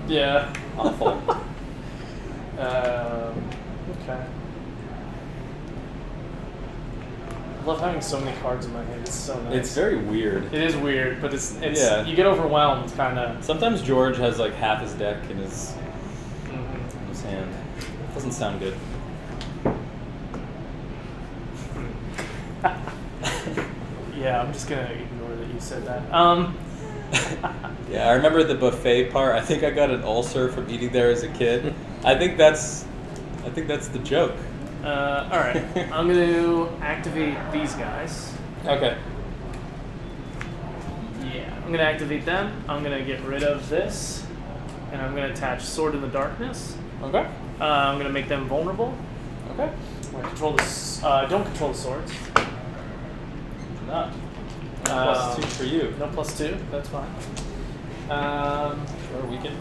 Yeah. awful. Okay. I love having so many cards in my hand. It's so nice. It's very weird. It is weird, but it's Yeah. you get overwhelmed, kind of. Sometimes George has like half his deck in his hand. Doesn't sound good. Yeah, I'm just gonna ignore that you said that. Yeah, I remember the buffet part. I think I got an ulcer from eating there as a kid. I think that's the joke. All right. I'm gonna activate these guys. Okay. Yeah, I'm gonna activate them. I'm gonna get rid of this, and I'm gonna attach Sword in the Darkness. Okay. I'm gonna make them vulnerable. Okay. I control the. Don't control the swords. Not. +2 for you. No +2. That's fine. Sure, we can.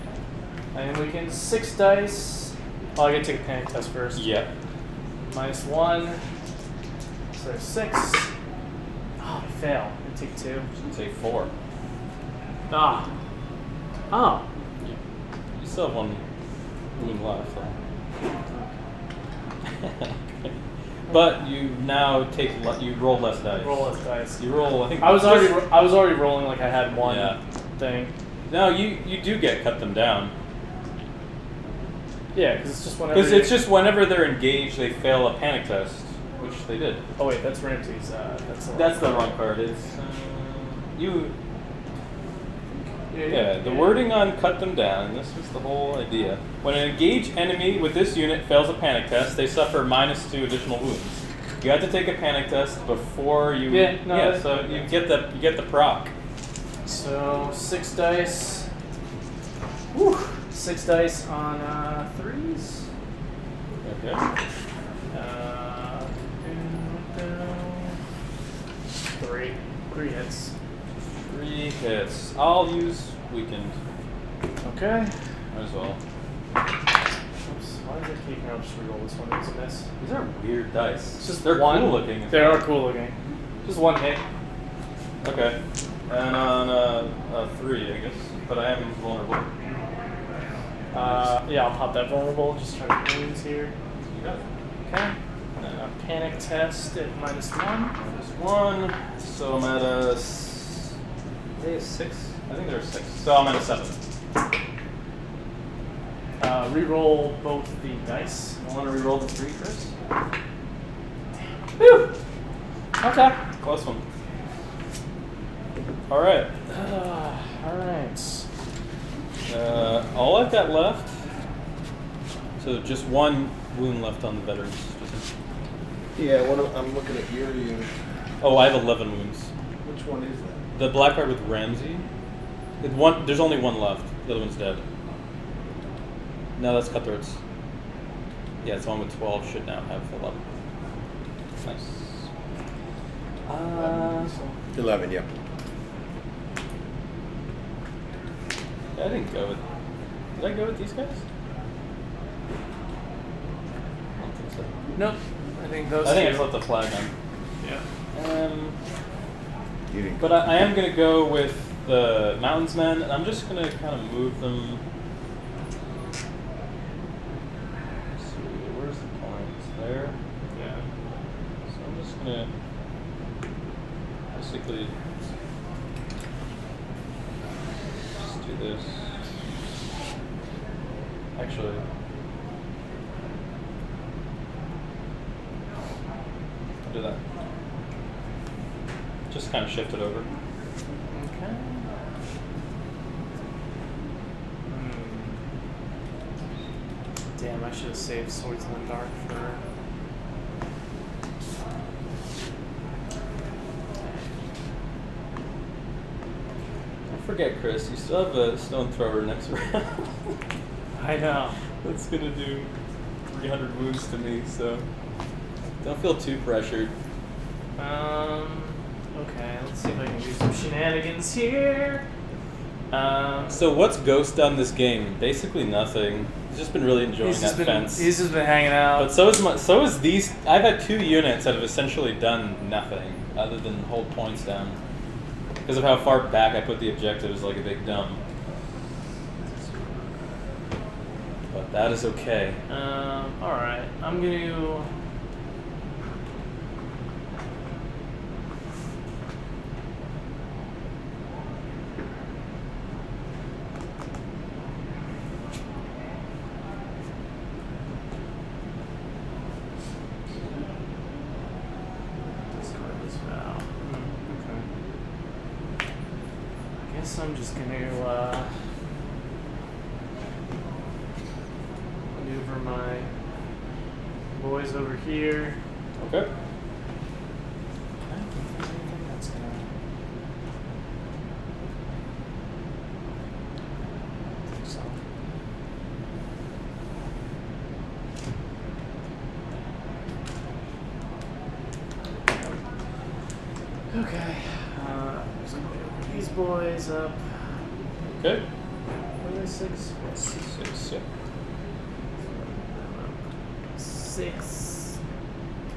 And we can 6 dice. Oh, I gotta take a panic test first. Yep. -1. So there's 6. Oh, I fail. I take 2. Should say 4. Ah. Oh. You still have 1 wound left. So. But you now you roll less dice. Roll less dice. You roll. I think I was already rolling like I had 1 Yeah. thing. No, you do get cut them down. Yeah, because it's just whenever. Because it's just whenever they're engaged, they fail a panic test, which they did. Oh wait, that's Ramsey's. That's the wrong card. It's you. Yeah, the wording on cut them down. This was the whole idea. When an engaged enemy with this unit fails a panic test, they suffer -2 additional wounds. You have to take a panic test before you. Yeah, no, Yeah, that- so you get the proc. So 6 dice. Woo! 6 dice on 3s. Okay. 3 hits. 3 hits. I'll use weakened. Okay. Might as well. Oops. Why does it keep me? I'll just reroll this one. It's a miss. These are weird dice. It's just they're one. cool looking. They are cool looking. Just 1 hit. Okay. And on a 3, I guess. But I am vulnerable. Yeah, I'll pop that vulnerable. Just try to wounds here. You got it. Okay. And then a panic test at -1. -1. So I'm at a 6. I think there's 6. So I'm at a 7. Reroll both the dice. I want to reroll the 3 first. Whew. Okay. Close one. All right. All right. All I've got left. So just 1 wound left on the veterans. Yeah, I'm looking at your unit. Oh, I have 11 wounds. Which one is that? The black card with Ramsey. There's only 1 left. The other one's dead. No, that's Cutthroats. Yeah, it's the one with 12 should now have 11. Nice. 11, yeah. I didn't go with. Did I go with these guys? Nope. I think those I think I two. just left the flag on. Yeah. You didn't. But I am going to go with the Mountains Men, and I'm just going to kind of move them. Let's see, where's the points? There. Yeah. So I'm just going to basically just do this. Actually, I'll do that. Just kind of shift it over. Okay. Damn, I should have saved Swords in the Dark for. Don't forget, Chris, you still have a stone thrower next round. I know. That's gonna do 300 wounds to me, so don't feel too pressured. Okay, let's see if I can do some shenanigans here. So what's Ghost done this game? Basically nothing. He's just been really enjoying that fence. He's just been hanging out. But so is these. I've had 2 units that have essentially done nothing other than hold points down because of how far back I put the objectives, like a big dumb. But that is okay. All right. I'm gonna. Discard this now. Okay. I guess I'm just gonna maneuver my boys over here. Okay. I don't think there's anything that's gonna. I think so. Okay. I'm just gonna move these boys up. Okay. What are they, 6? Yes. 6, yeah. 6.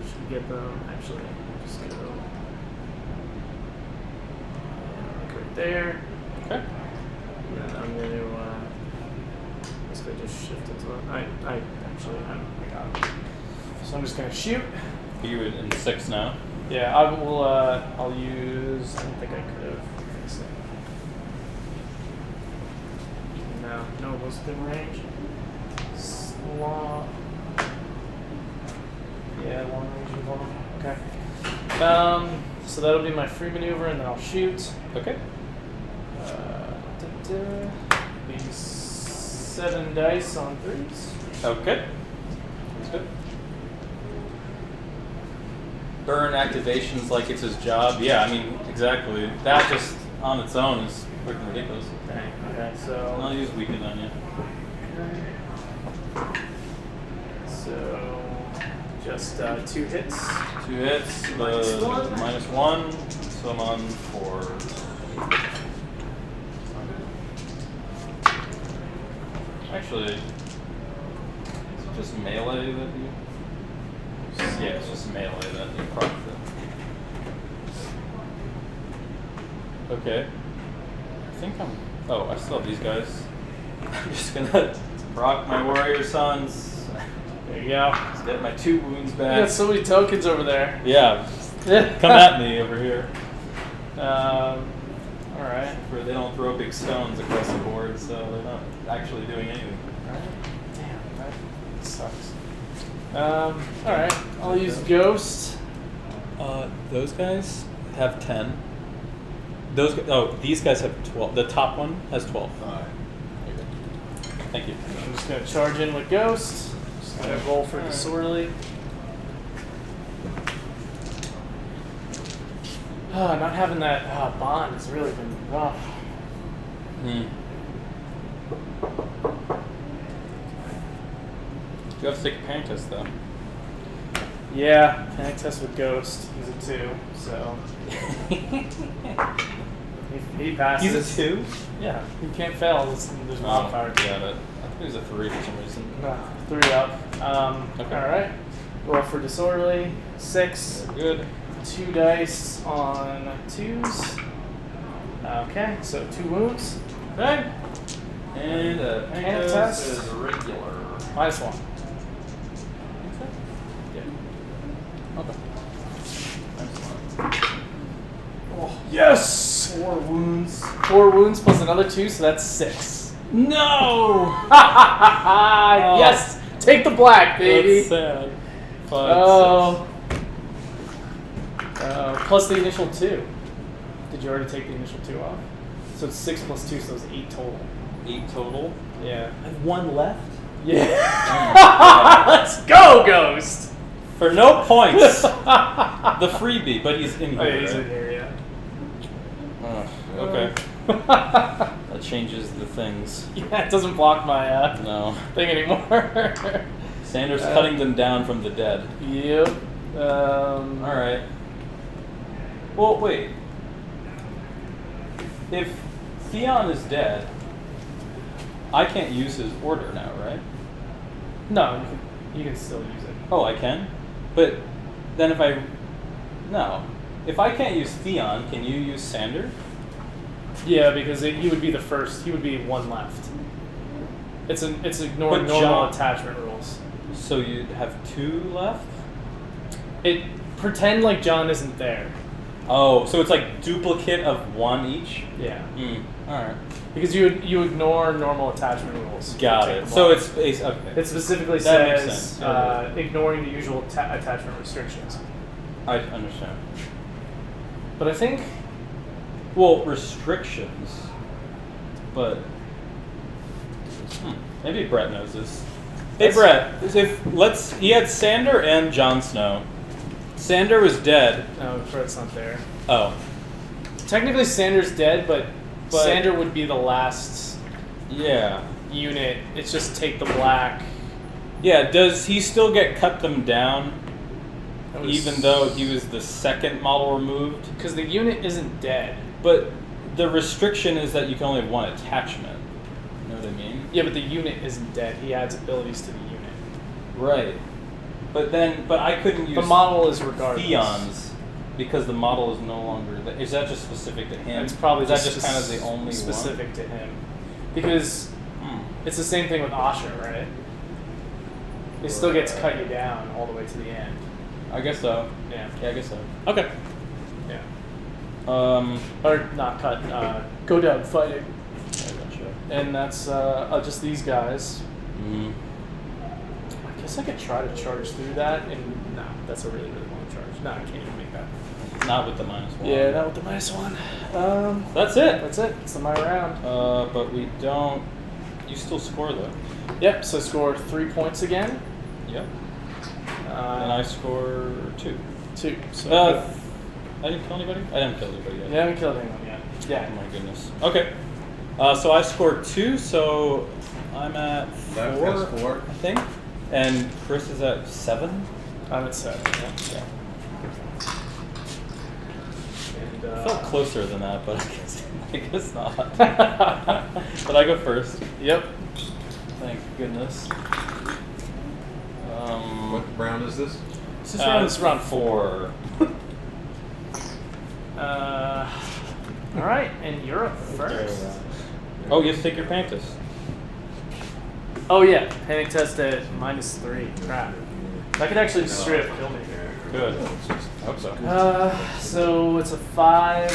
Should get them. Actually, just go. Right there. Okay. And then I'm going to basically just shift it to I got it. So I'm just going to shoot. You in 6 now. Yeah, I will. I'll use. I don't think I could have. No, it was good range. Long. Yeah, long range and long. Okay. So that'll be my free maneuver, and then I'll shoot. Okay. Be 7 dice on 3s. Okay. That's good. Burn activations like it's his job. Yeah, I mean, exactly. That just on its own is freaking ridiculous. Dang. Okay, so. I'll use weaken on you. Okay. So just 2 hits. 2 hits. -1. -1. So I'm on 4. Actually, is it just melee that you? Yeah, it's just melee that you proc the. Okay. I think I'm. Oh, I still have these guys. I'm just gonna proc my warrior sons. There you go. Just get my 2 wounds You back. got so many tokens over there. Yeah. Come at me over here. Alright. Where they don't throw big stones across the board, so they're not actually doing anything. Damn, that sucks. Alright. I'll use Ghost. Those guys have 10. These guys have 12. The top one has 12. Thank you. I'm just gonna charge in with Ghost. Just gonna roll for disorderly. Not having that bond has really been rough. You have to take a panic test though. Yeah, panic test with Ghost. He's a 2, so he passes. He's a 2? Yeah, he can't fail. There's modifier. Got it. I think it was a 3 for some reason. 3 up. Okay. All right. Roll for disorderly. 6. Good. 2 dice on 2s. Okay, so 2 wounds. Okay. And Panic test is regular. -1. Yeah. Okay. Oh, yes! 4 wounds. 4 wounds plus another 2, so that's 6. No! Yes! Take the black, baby! That's sad. 5, Oh. Plus the initial 2. Did you already take the initial 2 off? So it's 6 plus 2, so it's 8 total. 8 total. Yeah. I have 1 left. Yeah. Let's go, Ghost! For no points. The freebie, but he's in here. Oh, yeah, he's right? in here, yeah. Okay. That changes the things. Yeah, it doesn't block my No. thing anymore. Sanders cutting them down from the dead. Yep. Alright. Well, wait. If Theon is dead, I can't use his order now, right? No, you can still use it. Oh, I can? But then if I... No. If I can't use Theon, can you use Sander? Yeah, because he would be the first. He would be 1 left. It's ignoring But normal John- attachment rules. So you'd have 2 left? Pretend like John isn't there. Oh, so it's like duplicate of 1 each? Yeah. Alright. Because you ignore normal attachment rules. Got Take it. them So off. it's okay. It specifically That makes says sense. Yeah. ignoring the usual attachment restrictions. I understand. But I think Well, restrictions, but maybe Brett knows this. Hey, Brett, he had Sander and Jon Snow. Sander was dead. no, Brett's not there. Oh, Technically, Sander's dead, but But- Sander would be the last yeah, unit. It's just take the black. yeah. Does he still get cut them down, That was- even though he was the second model removed? Because the unit isn't dead. But the restriction is that you can only have 1 attachment. You know what I mean? Yeah, but the unit isn't dead. He adds abilities to the unit. Right. But I couldn't use The model is regardless. Theon's because the model is no longer. Is that just specific to him? It's probably is that just kind of the only specific to him. Because one? it's the same thing with Asha, right? It still gets cut you down all the way to the end. I guess so. Yeah. Yeah, I guess so. Okay. Yeah. Or Or not cut, go down fighting. I gotcha. And that's just these guys. Mm. I guess I could try to charge through that, and no, that's a really, really long charge. No, I can't even make that. Not with the -1. Yeah, not with the -1. That's it. That's it. It's my round. But we don't. You still score though. Yep, so score 3 points again. Yep. And I score 2. 2. So I didn't kill anybody. I didn't kill anybody yet. you haven't killed anyone yet. Yeah. Oh my goodness. Okay. So I scored 2, so I'm at 4, Left has 4. I think. And Chris is at 7. I'm at 7. Yeah. And, I felt closer than that, but I guess not. But I go first. Yep. Thank goodness. What round is this? This is round 4. 4. All right, and you're up first. Oh, you have to take your panic test. Oh yeah, panic test at -3. Crap. That could actually just straight up kill me. Good. I hope so. So it's a 5.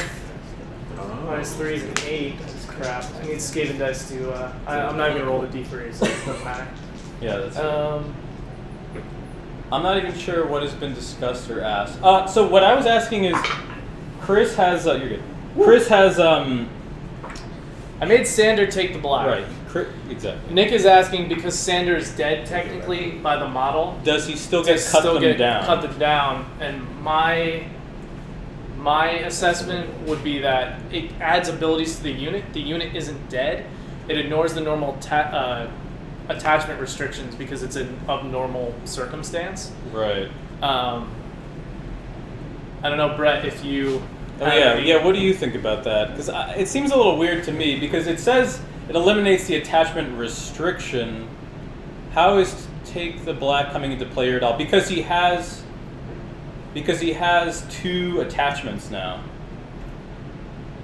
Oh. -3 is an 8. That's crap. I need Skaven dice to. I'm not even gonna roll the D3, so it doesn't matter. Yeah, that's I'm not even sure what has been discussed or asked. So what I was asking is, Chris has you're good. Chris has I made Sander take the black. right. Exactly. Nick is asking because Sander is dead technically by the model. Does he still get Does cut still them get down? Cut them down, and my assessment would be that it adds abilities to the unit. The unit isn't dead. It ignores the normal attachment restrictions because it's an abnormal circumstance. Right. I don't know, Brett, if you. Oh yeah. What do you think about that? Because it seems a little weird to me because it says it eliminates the attachment restriction. How is take the black coming into play at all because he has 2 attachments now.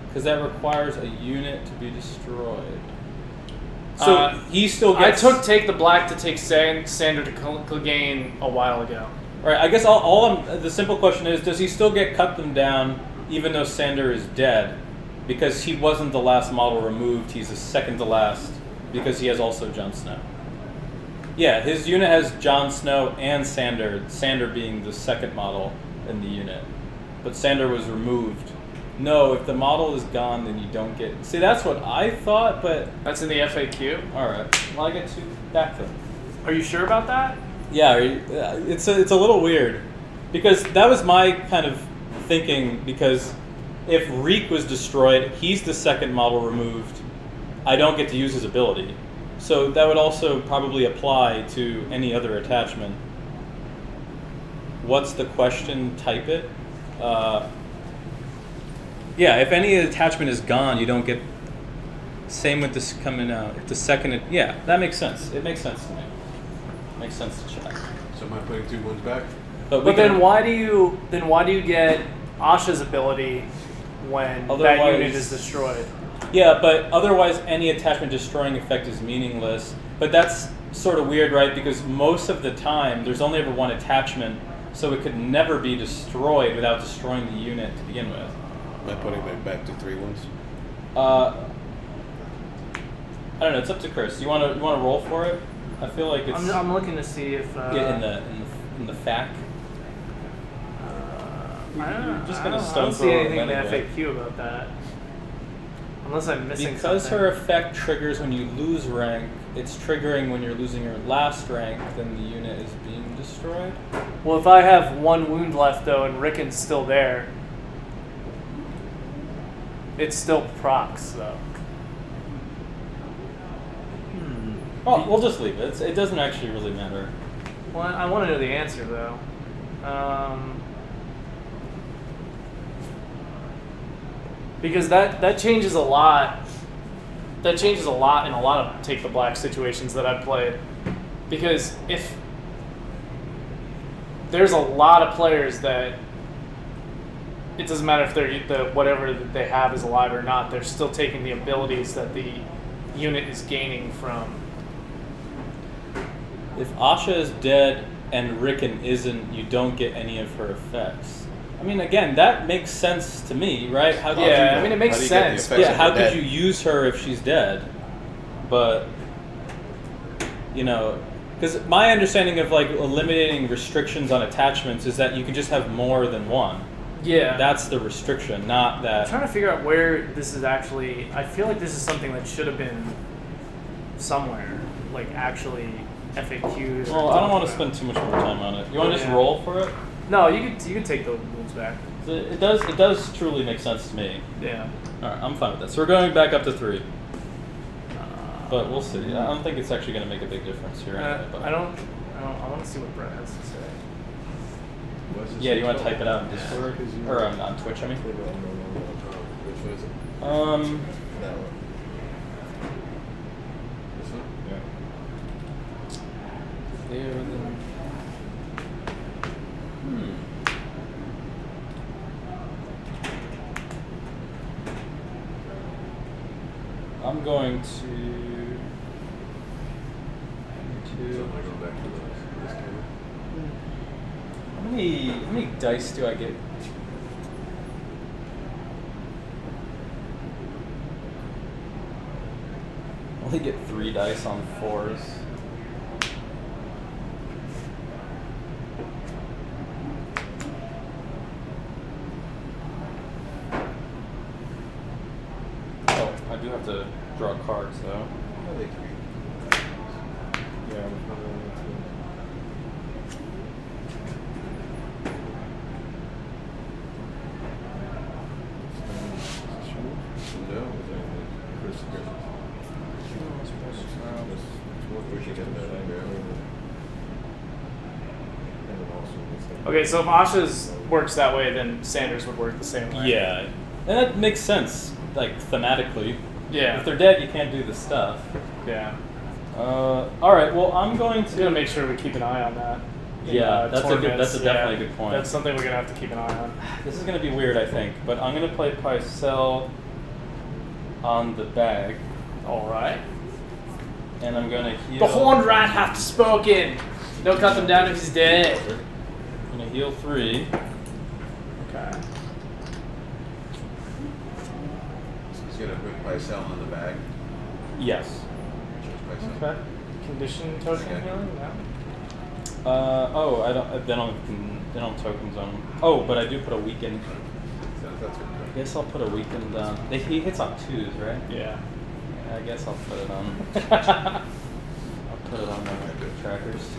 Because that requires a unit to be destroyed. So he still gets. I took take the black to take Sander to Clegane a while ago. All right. I guess the simple question is: does he still get cut them down even though Sander is dead? Because he wasn't the last model removed. He's the second to last because he has also Jon Snow. Yeah, his unit has Jon Snow and Sander. Sander being the second model in the unit, but Sander was removed. No, if the model is gone, then you don't get... See, that's what I thought, but... That's in the FAQ? Alright. Well, I get to back them. Are you sure about that? Yeah, it's a little weird. Because that was my kind of thinking, because if Reek was destroyed, he's the second model removed. I don't get to use his ability. So that would also probably apply to any other attachment. What's the question? Type it. Yeah, if any attachment is gone, you don't get... Same with this coming out. If the second... Yeah, that makes sense. It makes sense to me. Makes sense to check. So am I putting 2 ones back? But then why do you get Asha's ability when that unit is destroyed? Yeah, but otherwise any attachment destroying effect is meaningless. But that's sort of weird, right? Because most of the time, there's only ever one attachment, so it could never be destroyed without destroying the unit to begin with. Am I putting them back to 3 ones? I don't know. It's up to Chris. You want to roll for it? I feel like it's. I'm looking to see if. Get in the FAQ. I Just don't see anything in the FAQ about that. Unless I'm missing because something. her effect triggers when you lose rank. It's triggering when you're losing your last rank. Then the unit is being destroyed. Well, if I have 1 wound left though, and Rickon's still there. It still procs, though. Well, we'll just leave it. It doesn't actually really matter. Well, I want to know the answer, though. Because that changes a lot. That changes a lot in a lot of take the black situations that I've played. Because if there's a lot of players that it doesn't matter if whatever that they have is alive or not, they're still taking the abilities that the unit is gaining from. If Asha is dead and Rickon isn't, you don't get any of her effects. I mean, again, that makes sense to me, right? It makes sense. Yeah, how could you use her if she's dead? But, because my understanding of eliminating restrictions on attachments is that you can just have more than one. Yeah. That's the restriction, not that... I'm trying to figure out where this is actually... I feel like this is something that should have been somewhere. Actually FAQs. Well, I don't want to spend too much more time on it. You want to just roll for it? No, you could take the wounds back. It does truly make sense to me. Yeah. Alright, I'm fine with that. So we're going back up to 3. But we'll see. I don't think it's actually going to make a big difference here. Anyway, but. I want to see what Brett has to say. Yeah, you want to type it out in Discord? Or on Twitch, I mean? Which one is it? That one. This one? Yeah. There, then. I'm going to. So am I going back to this camera? How many dice do I get? I only get 3 dice on 4s. Oh, I do have to draw cards though. How are they 3? Yeah, I'm probably only 2. No, is that Chris? We should get that. Okay, so if Asha's works that way, then Sanders would work the same way. Yeah, and that makes sense, thematically. Yeah. If they're dead, you can't do this stuff. Yeah. All right. Well, I'm going We're gonna to. make sure we keep an eye on that. in, Yeah, that's a good. tournaments. That's a definitely a good point. That's something we're gonna have to keep an eye on. This is gonna be weird, I think, but I'm gonna play Pycelle on the bag, All right. and I'm gonna heal. The horned rat hath spoken. Don't cut them down if he's dead. I'm gonna heal 3. Okay. He's gonna put Pycelle on the bag. Yes. Just Pycelle. Okay. Condition token Okay. healing? No. Oh, I don't. They don't tokens on him. Oh, but I do put a weakened. That's good. I guess I'll put a weakened on. He hits on 2s, right? Yeah. I guess I'll put it on. I'll put it on the trackers.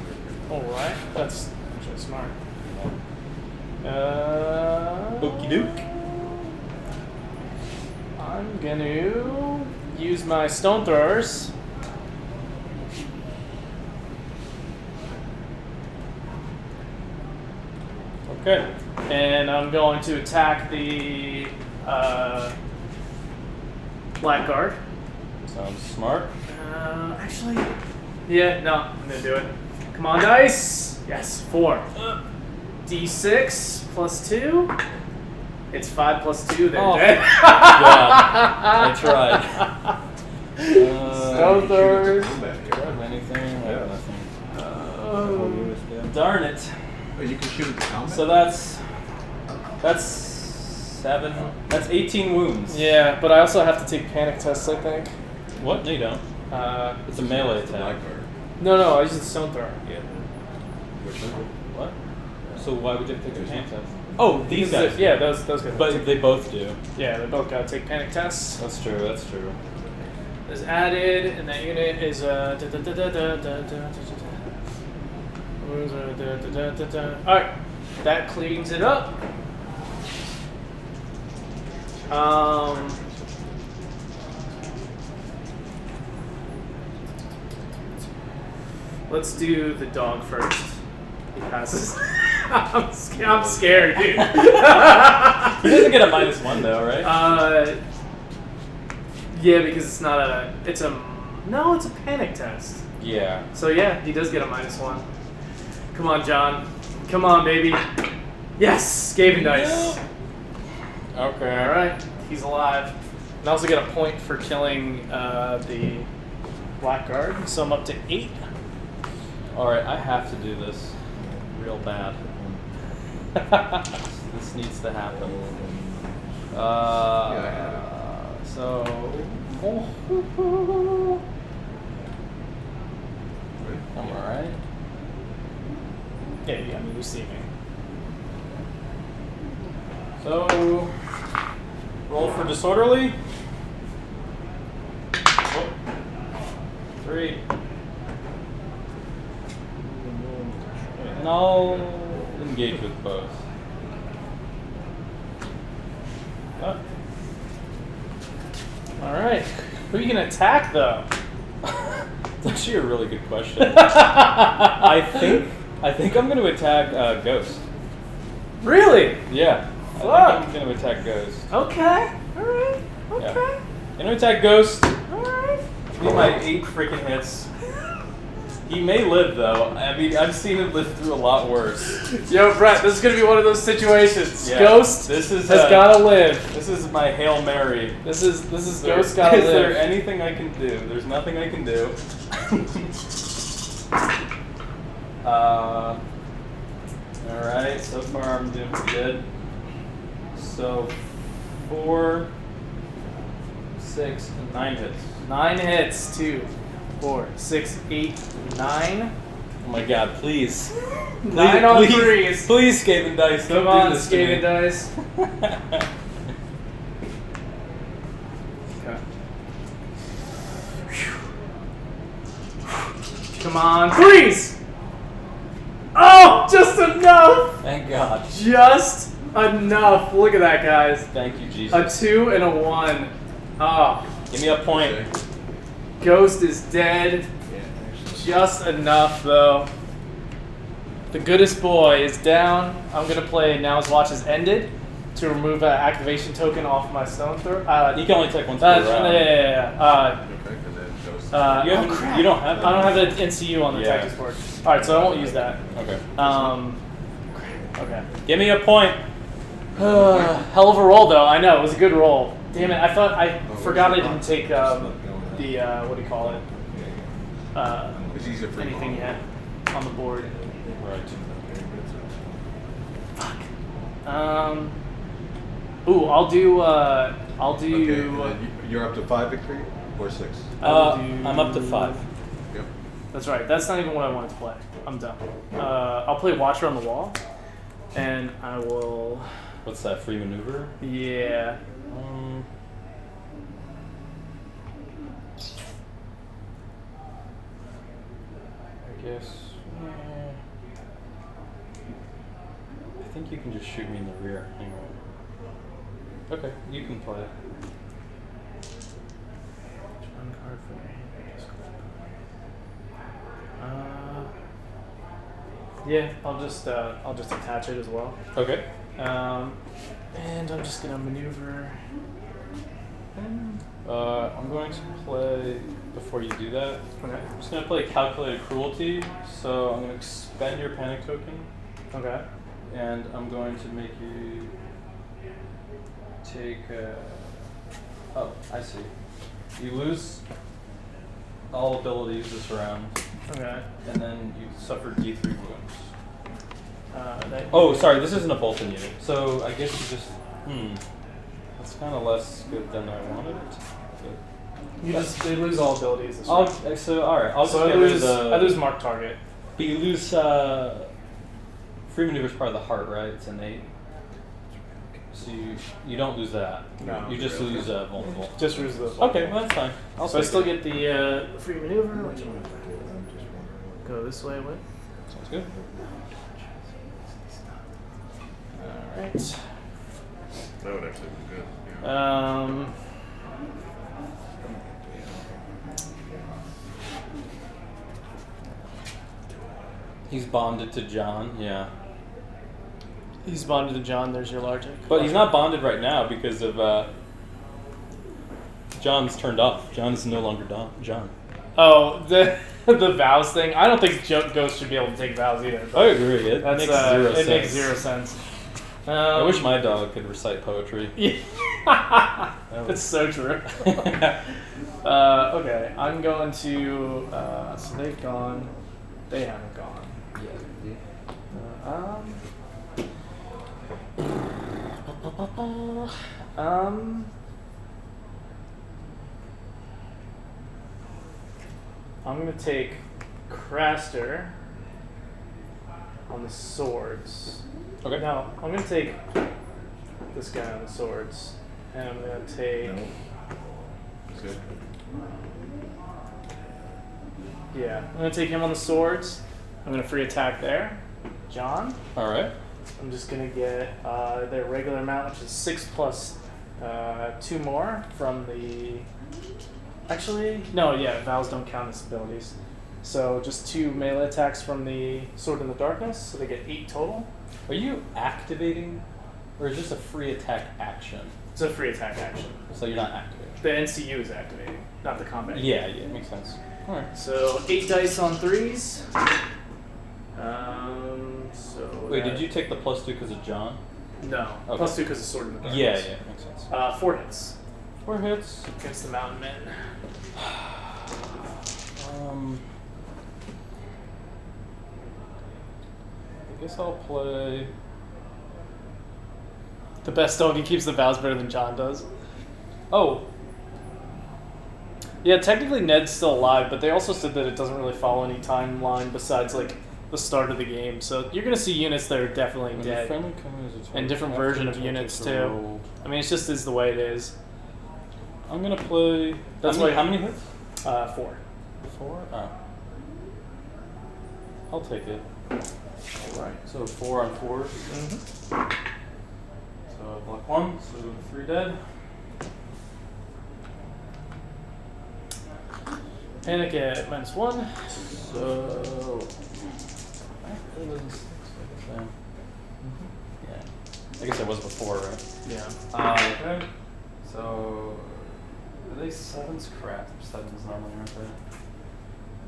Alright. That's actually smart. Okey doke. I'm gonna use my stone throwers. Okay. And I'm going to attack the blackguard. Sounds smart. Actually, yeah, no, I'm gonna do it. Come on, dice. Yes, 4. D6 plus 2. It's 5 plus 2. They're Oh. dead. Yeah, I tried. Stone throwers. Do I have anything? I have nothing. Darn it. Oh, you can shoot at the combat? So that's 7. That's 18 wounds. Yeah, but I also have to take panic tests, I think. What? No, you don't. It's a melee attack. Blackguard. No, I use the stone thrower. Yeah. Which one? What? So why would you take a panic test? Oh, these Because guys. yeah, those guys. But they both do. Yeah, they both gotta take panic tests. That's true. That's true. Is added, and that unit is Alright, that cleans it up. Let's do the dog first. He passes. I'm scared, dude. He doesn't get a -1 though, right? Yeah, because it's not a. It's a panic test. Yeah. So yeah, he does get a -1. Come on, John. Come on, baby. Yes, Skaven dice. Okay. All right, he's alive. And I also get a point for killing the blackguard, so I'm up to 8. All right, I have to do this real bad. This needs to happen. So. I'm alright. Yeah, I mean, you see me. So, roll for disorderly. Oh. 3. And I'll engage with both. Oh. All right, who are you gonna attack though? It's actually a really good question. I think I'm going to attack Ghost. Really? Yeah. I think I'm going to attack Ghost. Okay. All right. Okay. Yeah. I'm going to attack Ghost. All right. Need my 8 freaking hits. He may live though. I mean, I've seen him live through a lot worse. Yo, Brett, this is gonna be one of those situations. Yeah. Ghost This is has gotta live. This is my Hail Mary. This is Ghost gotta Is live. there anything I can do? There's nothing I can do. Alright, so far I'm doing pretty good. So 4, 6, 9 hits. 9 hits. 2, 4, 6, 8, 9. Oh my god, please. 9 on threes. Please, Skaven Dice, don't Come on, do this to me. Skaven dice. Okay. Come on, threes. Oh, just enough. Thank God. Just enough. Look at that, guys. Thank you, Jesus. A 2 and a 1. Oh, Give me a point. Ghost is dead. Just enough, though. The goodest boy is down. I'm gonna play Now's Watch is Ended to remove an activation token off my stone throw. You can only take one per round. Yeah. Okay, because then Ghost You, haven't, crap. you don't have I don't have that. the NCU on the Yeah. tactics board. All right, so I won't use that. Okay. Okay. Give me a point. Hell of a roll, though. I know it was a good roll. Damn it! I thought I forgot I didn't take the what do you call it? It's easier for Anything you. yet on the board? Right. Ooh, I'll do. Okay, and then you're up to 5 victory or 6? I'm up to 5. Yep. That's right. That's not even what I wanted to play. I'm done. I'll play Watcher on the Wall, and I will. What's that? Free maneuver? Yeah. I guess. I think you can just shoot me in the rear. Hang on. Okay, you can play. One card for me. Yeah, I'll just attach it as well. Okay. And I'm just gonna maneuver. I'm going to play, before you do that, Okay. I'm just going to play Calculated Cruelty. So I'm going to expend your panic token, Okay. and I'm going to make you take. Oh, I see. You lose all abilities this round, Okay. and then you suffer D3 wounds. That- Oh, sorry, this isn't a Bolton unit. So I guess you just. That's kind of less good than I wanted it. They lose all abilities. This I'll, round. so alright, I'll So just I get rid lose. of the. I lose mark target. But you lose. Free maneuver's part of the heart, right? It's innate. So you don't lose that. No. You just lose vulnerable. Just lose the. Okay, well that's fine. I'll So I take still it. get the free maneuver. Which one? Go this way. What? Sounds good. All right. That would actually be good. Yeah. He's bonded to John, yeah. He's bonded to John. There's your logic. But he's not bonded right now because of John's turned off. John's no longer John. Oh, the vows thing. I don't think Ghost should be able to take vows either. I agree. It That's makes zero sense. it makes 0 sense. I wish my dog could recite poetry. Yeah. That's so true. Okay, I'm going to. So they've gone. They haven't gone. I'm gonna take Craster on the swords. Okay. No, I'm gonna take this guy on the swords, and I'm gonna take. That's good. Yeah, I'm gonna take him on the swords. I'm gonna free attack there. John. Alright. I'm just gonna get their regular amount, which is 6 plus 2 more from the. Actually, no, yeah, vows don't count as abilities. So just 2 melee attacks from the Sword in the Darkness, so they get 8 total. Are you activating, or is this a free attack action? It's a free attack action. So you're not activating? The NCU is activating, not the combat. Yeah, makes sense. Alright. So 8 dice on 3s. So. Wait, did you take the +2 because of John? No. Okay. +2 because of Sword in the Darkness. Yeah, makes sense. 4 hits 4 hits. against the Mountain Men. I guess I'll play. The best dog, he keeps the vows better than John does. Oh, Yeah, technically Ned's still alive, but they also said that it doesn't really follow any timeline besides like the start of the game. So you're gonna see units that are definitely when the dead. friendly comes, it's And different after version the of target units, is too. rolled. I mean, it's just is the way it is. I'm gonna play. That's how many, why- how many hits? 4. 4. Oh. I'll take it. Alright, so 4 on 4. Mm-hmm. So I block 1, so 3 dead. Panic at -1. So. Actually, it wasn't 6, I guess. Yeah. I guess it was before, right? Yeah. Okay. So. Are they sevens? Crap, sevens normally, aren't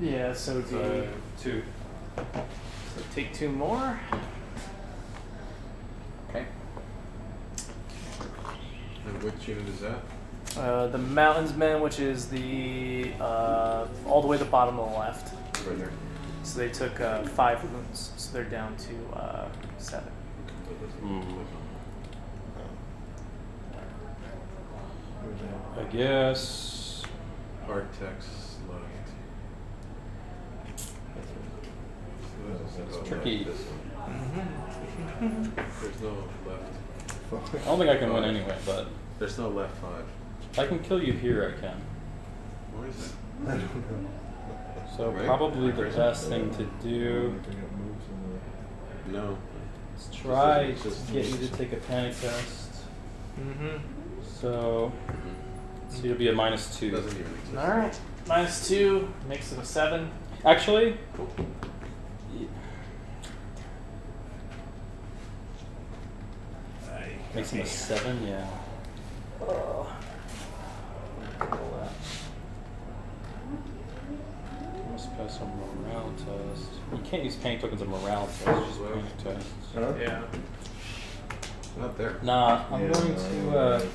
they? Yeah, so it'd be. 2. So take 2 more. Okay. And which unit is that? The Mountains Men, which is the all the way to the bottom of the left. Right there. So they took 5 wounds, so they're down to 7. I guess. Architects left. It's tricky. There's no left. I don't think I can win anyway, but There's no left 5. if I can kill you here, I can. Where is it? I don't know. So Right? probably the best thing to do No. is try It's to just- get you to take a panic test. Mm-hmm. So it'll be a -2. Doesn't even exist. All right. -2 makes it a 7. Actually, makes him a 7. Yeah. Must pass a morale test. You can't use panic tokens of morale tests. Just panic tests. Huh? Yeah. Not there. Nah, I'm Yeah, going no, to.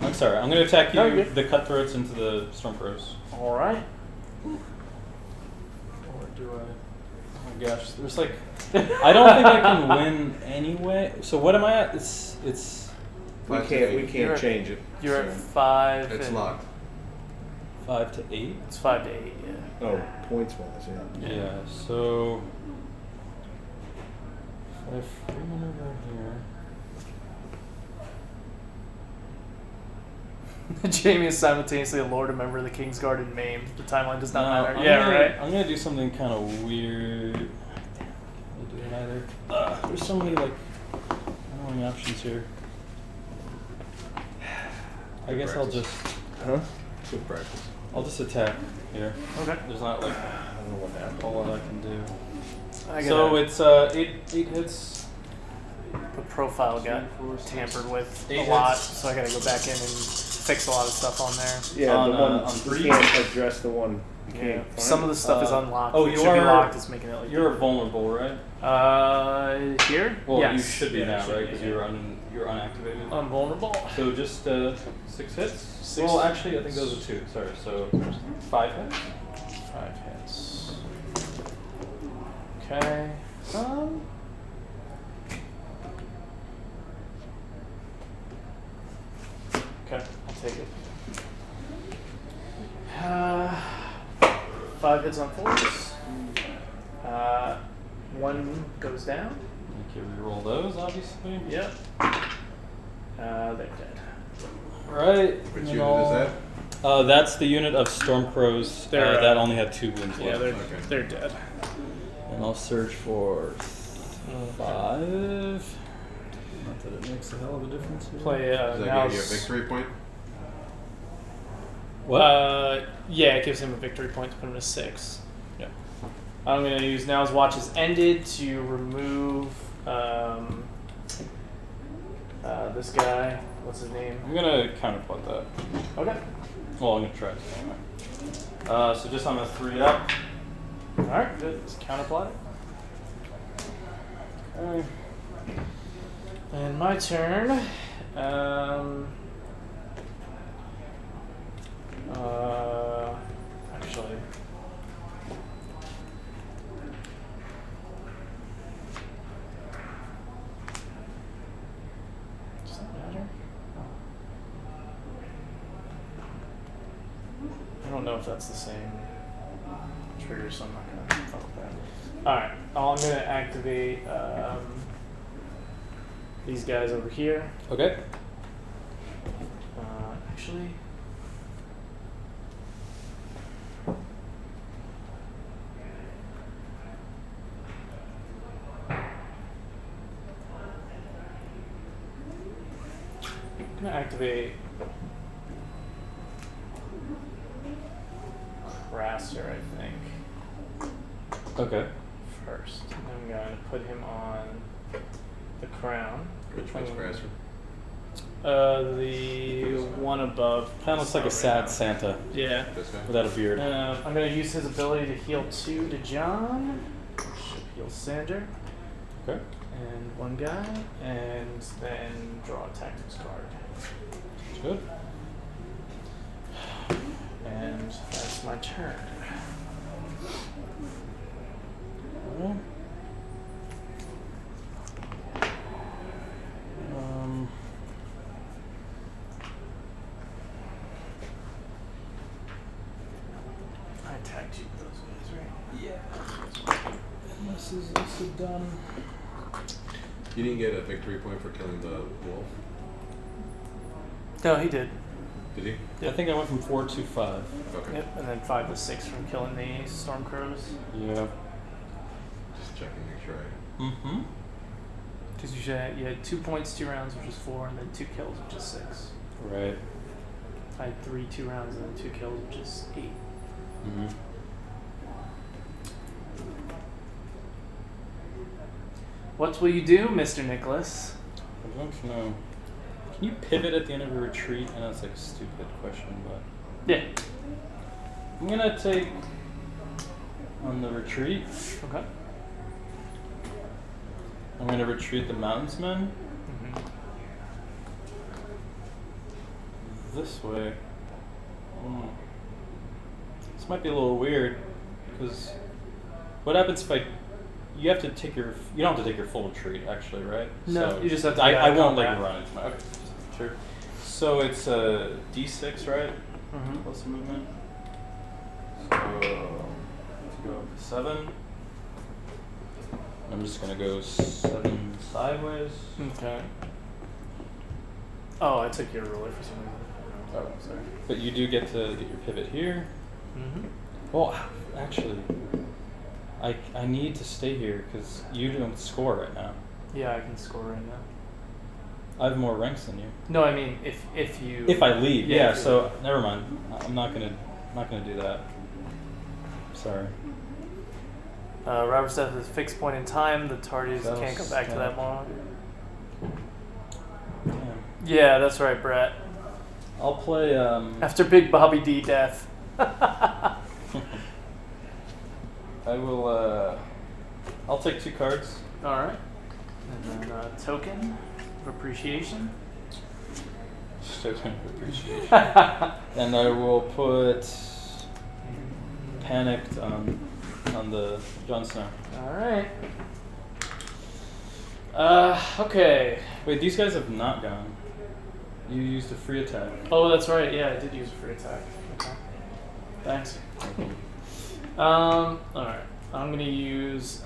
I'm sorry. I'm going to attack you, No, you're good. the cutthroats, into the stormcrows. All right. Or do I? Oh my gosh, there's like. I don't think I can win anyway. So what am I at? It's. We 5 to can't. We 8. You're- can't change it. You're at so- 5. It's and locked. 5 to 8. It's 5 to 8. Yeah. Oh, points wise, yeah. Yeah. So. If I free maneuver here. Jamie is simultaneously a lord, a member of the King's Guard, and maimed. The timeline does not matter. I'm Yeah, gonna, right. I'm gonna do something kind of weird. Damn, I can't really do it either. There's so many like annoying options here. I guess I'll just Huh? Good practice. I'll just attack here. Okay. There's not like I don't know what happened. a whole lot I can do. I So gotta- it's 8 hits. the profile got 3, 4, 6, tampered with 8 a lot, hits. so I gotta go back in and fix a lot of stuff on there. Yeah, On, the one on you 3? can't address the one. You Yeah. can't find Some of it. the stuff is unlocked. oh, It you should be are- locked. It's making it like You're vulnerable, right? here. Well, yes. you should be Yeah, now, it should right? be, Because yeah. you're unactivated. Unvulnerable. So just 6 hits? 6 Well, actually, I think those are 2. Sorry, so 5 hits? 5 hits. Okay. Okay, I'll take it. 5 hits on 4s. 1 goes down. Okay, reroll those, obviously. Yep. They're dead. Right. Which unit is that? That's the unit of Stormcrows They're, that only had 2 wounds Yeah, left. they're dead. And I'll search for 5. Not that it makes a hell of a difference here. Play Does that now. give you a victory point? What? Yeah, it gives him a victory point to put him to 6. Yeah. I'm gonna use Now's Watch is ended to remove this guy. What's his name? I'm gonna counterplot that. Okay. Well, I'm gonna try to anyway. So just on the 3 up. All right. Good. Just counterplot it. Okay. And my turn. Actually. Does that matter? I don't know if that's the same trigger, so I'm not gonna fuck with that. Alright, I'm gonna activate these guys over here. Okay. Actually. I'm gonna activate Crasser, I think, Okay. first. And I'm gonna put him on the crown. Which one's Crasser? The one above. Kind of looks like a sad Santa Yeah. This guy? without a beard. I'm going to use his ability to heal 2 to John. Should heal Sander. Okay. And one guy. And then draw a tactics card. Good. And that's my turn. Well, I attacked you with those guys, right? yeah. And this is done. You didn't get a victory point for killing the wolf, No, he did. did he? I think I went from 4 to 5. Okay. Yep, and then 5 to 6 from killing the storm crows. Yeah. Just checking, make sure I. Mm-hmm. Because you had 2 points, 2 rounds, which is 4, and then 2 kills, which is 6. Right. I had 3 2 rounds, and then 2 kills, which is 8. Mm-hmm. What will you do, Mr. Nicholas? I don't know. Can you pivot at the end of a retreat? I know it's like a stupid question, but Yeah. I'm gonna take on the retreat. Okay. I'm gonna retreat the Mountainsmen this way. This might be a little weird because what happens if you have to take you don't have to take your full retreat actually, right? No, So you just have to. I won't let combat. you run into my. Okay, sure. So it's a D6, right? Mhm. Plus movement. So let's go 7. I'm just gonna go 7 sideways. Okay. Oh, I took your ruler for some reason. Oh, sorry. But you do get to get your pivot here. Mm-hmm. Well, actually, I need to stay here because you don't score right now. Yeah, I can score right now. I have more ranks than you. No, I mean if you. If I leave, Yeah, yeah. if you So leave. never mind. I'm not gonna do that. Sorry. Robert says at a fixed point in time, the tardies That can't was- go back to yeah. that long. Damn. Yeah, that's right, Brett. I'll play. After Big Bobby D death. I will. I'll take 2 cards. All right. And then token of appreciation. Token of appreciation. And I will put panicked on the Jon Snow. All right. Okay. Wait, these guys have not gone. You used a free attack. Oh, that's right. Yeah, I did use a free attack. Okay. Thanks. All right. I'm gonna use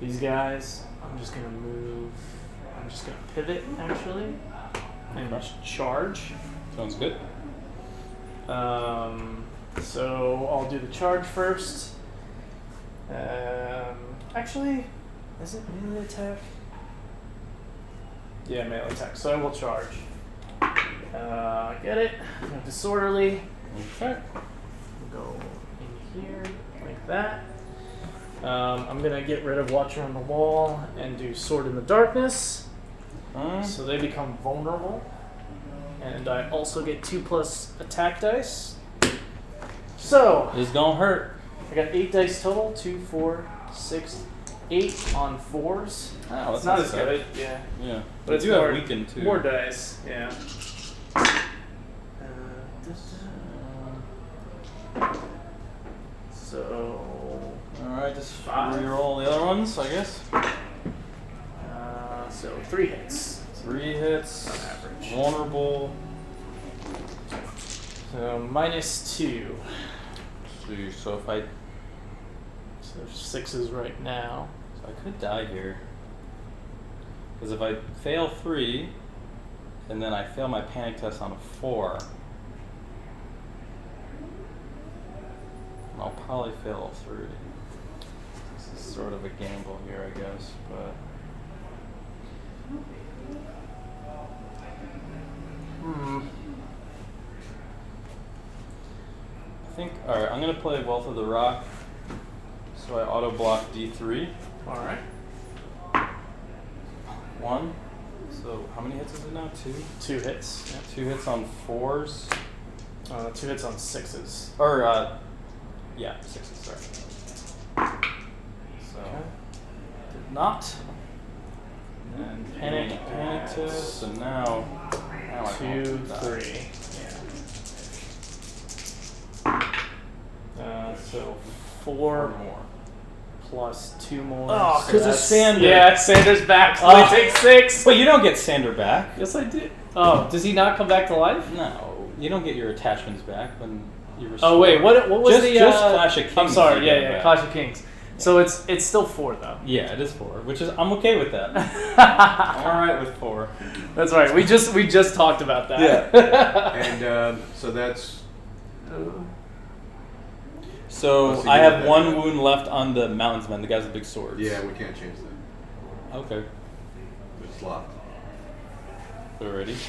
these guys. I'm just gonna move. I'm just gonna pivot actually, and Okay. charge. Sounds good. So I'll do the charge first. Actually, is it melee attack? Yeah, melee attack. So I will charge. Get it? Disorderly. Okay. Go in here like that. I'm gonna get rid of Watcher on the Wall and do Sword in the Darkness. So they become vulnerable. And I also get 2+ attack dice. So It's gonna hurt. I got 8 dice total. 2, 4, 6, 8 on 4s. Oh, It's not as good. Yeah. Yeah. But it's you more, have weakened too. more dice. Yeah. So Alright, just 5. reroll the other ones, I guess. So 3 hits. 3 hits. On average. Vulnerable. So -2. So if I So there's 6s right now. So I could die here. Because if I fail 3, and then I fail my panic test on a 4, I'll probably fail 3. This is sort of a gamble here, I guess, but... I think, alright, I'm going to play Wealth of the Rock, so I auto-block D3. Alright. 1. So how many hits is it now? 2? 2 hits. Yeah, 2 hits on 4s. 2 hits on 6s. Or, yeah, 6s, sorry. So, did not. And panicked it. So now I 2, can't die. 3. So 4 more. plus 2 more. Oh, so 'cause of that's- Sander. Yeah, Sander's back. So Oh. he takes 6. But you don't get Sander back. Yes, I did. Oh, does he not come back to life? No, you don't get your attachments back when you restore. Oh wait, what was just, the? Just Clash of Kings. I'm sorry. you Yeah, get yeah, back. Clash of Kings. So it's still 4 though. Yeah, it is 4, which is I'm okay with that. I'm all right with 4. That's right. We just talked about that. Yeah. And so that's So So I you have did that. 1 wound left on the Mountains Men, the guys with big swords. yeah. We can't change that. Okay. It's locked. Already. It's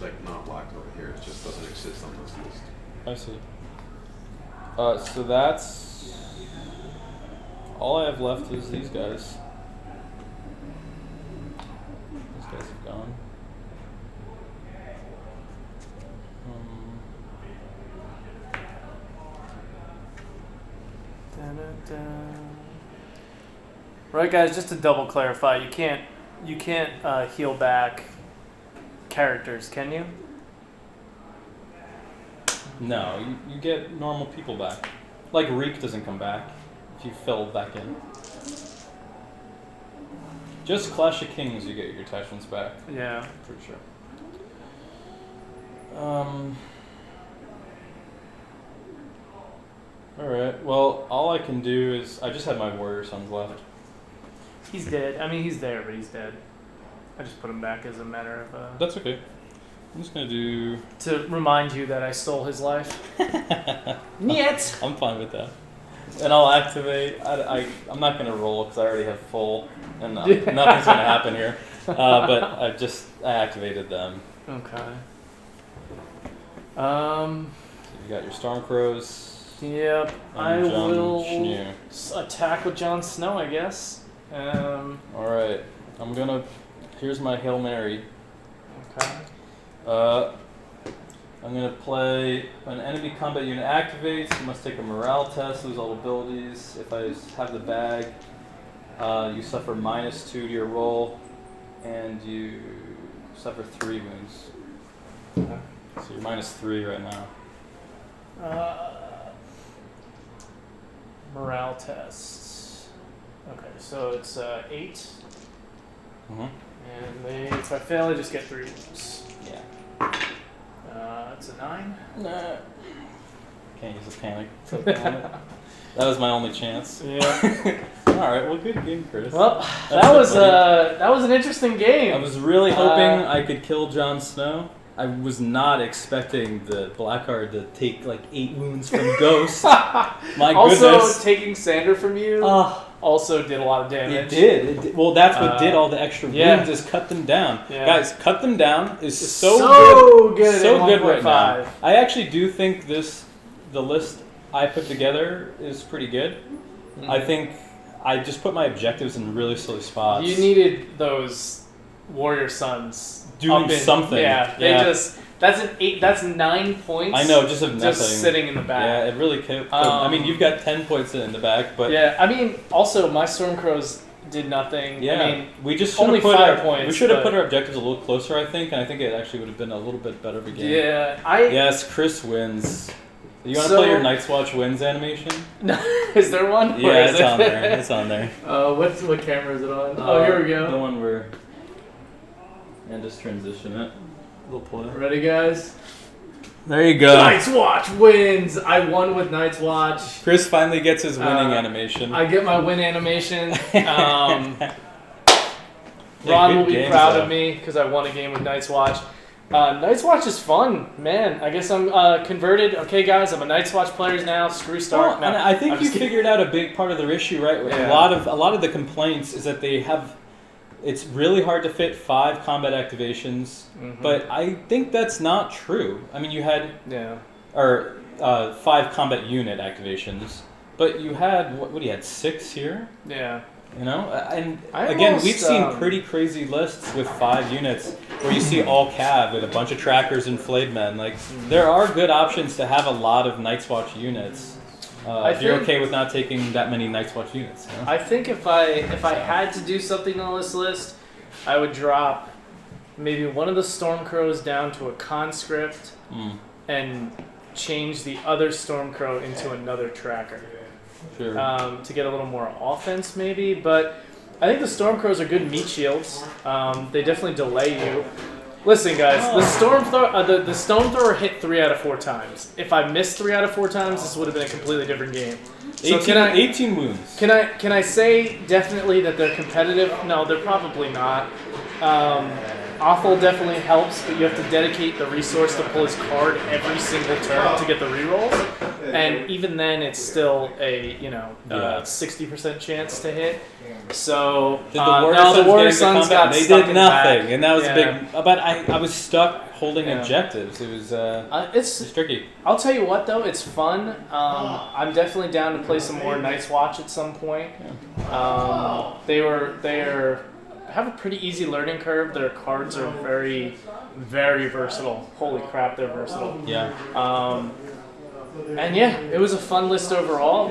like not locked over here. It just doesn't exist on this list. I see. So that's all I have left is these guys. These guys have gone. Right, guys. Just to double clarify, you can't heal back characters, can you? No, you get normal people back. Like Reek doesn't come back if you fill back in. Just Clash of Kings, you get your attachments back. Yeah. Pretty sure. Alright, well, all I can do is... I just had my Warrior Sons left. He's dead. I mean, he's there, but he's dead. I just put him back as a matter of That's okay. I'm just gonna do... to remind you that I stole his life. Niet. I'm fine with that. And I'll activate... I'm not gonna roll because I already have full. And nothing's gonna happen here. But I activated them. Okay. So you got your Stormcrows. Yep. And I Jon will Snow. attack with Jon Snow, I guess. Alright. I'm gonna... Here's my Hail Mary. Okay. I'm gonna play when an enemy combat unit activates, you must take a morale test, lose all abilities. If I have the bag, you suffer -2 to your roll, and you suffer 3 wounds. Okay. So you're -3 right now. Morale tests. Okay, so it's 8, Mm-hmm. and if I fail, I just get 3 wounds. Yeah. It's a 9. Nah. Can't use a panic. That was my only chance. Yeah. Alright, well, good game, Chris. Well, That's that was an interesting game. I was really hoping I could kill Jon Snow. I was not expecting the Blackguard to take like 8 wounds from Ghost. My also, goodness. taking Sander from you also did a lot of damage. It did. Well, that's what did all the extra yeah. wounds is cut them down. Yeah. Guys, cut them down is It's so good. So at good right 1.5. now. I actually do think the list I put together is pretty good. Mhm. I think I just put my objectives in really silly spots. You needed those Warrior Sons Doing up in, something. Yeah, they Yeah. just that's an 8. That's 9 points. I know, just of nothing. Just sitting in the back. Yeah, it really could. I mean, you've got 10 points in the back, but Yeah, I mean, also my Stormcrows did nothing. yeah, I mean, we just only should've put 5 our, points, We should have but- put our objectives a little closer, I think, and I think it actually would have been a little bit better of a game. yeah, Yes, Chris wins. You want to So- play your Night's Watch wins animation? Is there one? Yeah, Where is it's it? on there. It's on there. What camera is it on? Oh, here we The go. one where. And just transition it. We'll play. Ready, guys? There you go. Night's Watch wins. I won with Night's Watch. Chris finally gets his winning Uh, animation. I get my win animation. Yeah, Ron good will be games, proud though. of me because I won a game with Night's Watch. Night's Watch is fun, man. I guess I'm converted. Okay, guys, I'm a Night's Watch player now. Screw Stark. Well, and I think I'm you just kidding. figured out a big part of their issue, right? Yeah. A lot of the complaints is that they have. It's really hard to fit 5 combat activations, Mhm. but I think that's not true. I mean, you had Yeah. 5 combat unit activations, but you had what do you had 6 here? Yeah. You know, and I again, almost, we've seen pretty crazy lists with 5 units where you see all cav with a bunch of trackers and flayed men. Like, there are good options to have a lot of Night's Watch units. If you're okay with not taking that many Night's Watch units. You know? I think if I had to do something on this list, I would drop maybe one of the Stormcrows down to a conscript and change the other Stormcrow into another tracker. Sure. To get a little more offense maybe, but I think the Stormcrows are good meat shields. They definitely delay you. Listen, guys, the Stone Thrower hit 3 out of 4 times. If I missed 3 out of 4 times, this would have been a completely different game. So 18 wounds. Can I say definitely that they're competitive? No, they're probably not. Awful definitely helps, but you have to dedicate the resource to pull his card every single turn to get the rerolls. And even then, it's still a 60% chance to hit. So Did the Warrior Sons got they stuck did in nothing, back. and that was Yeah. a big. But I was stuck holding objectives. It was it's tricky. I'll tell you what though, it's fun. I'm definitely down to play some more Night's Watch at some point. They have a pretty easy learning curve. Their cards are very, very versatile. Holy crap, they're versatile. Yeah. And yeah, it was a fun list overall.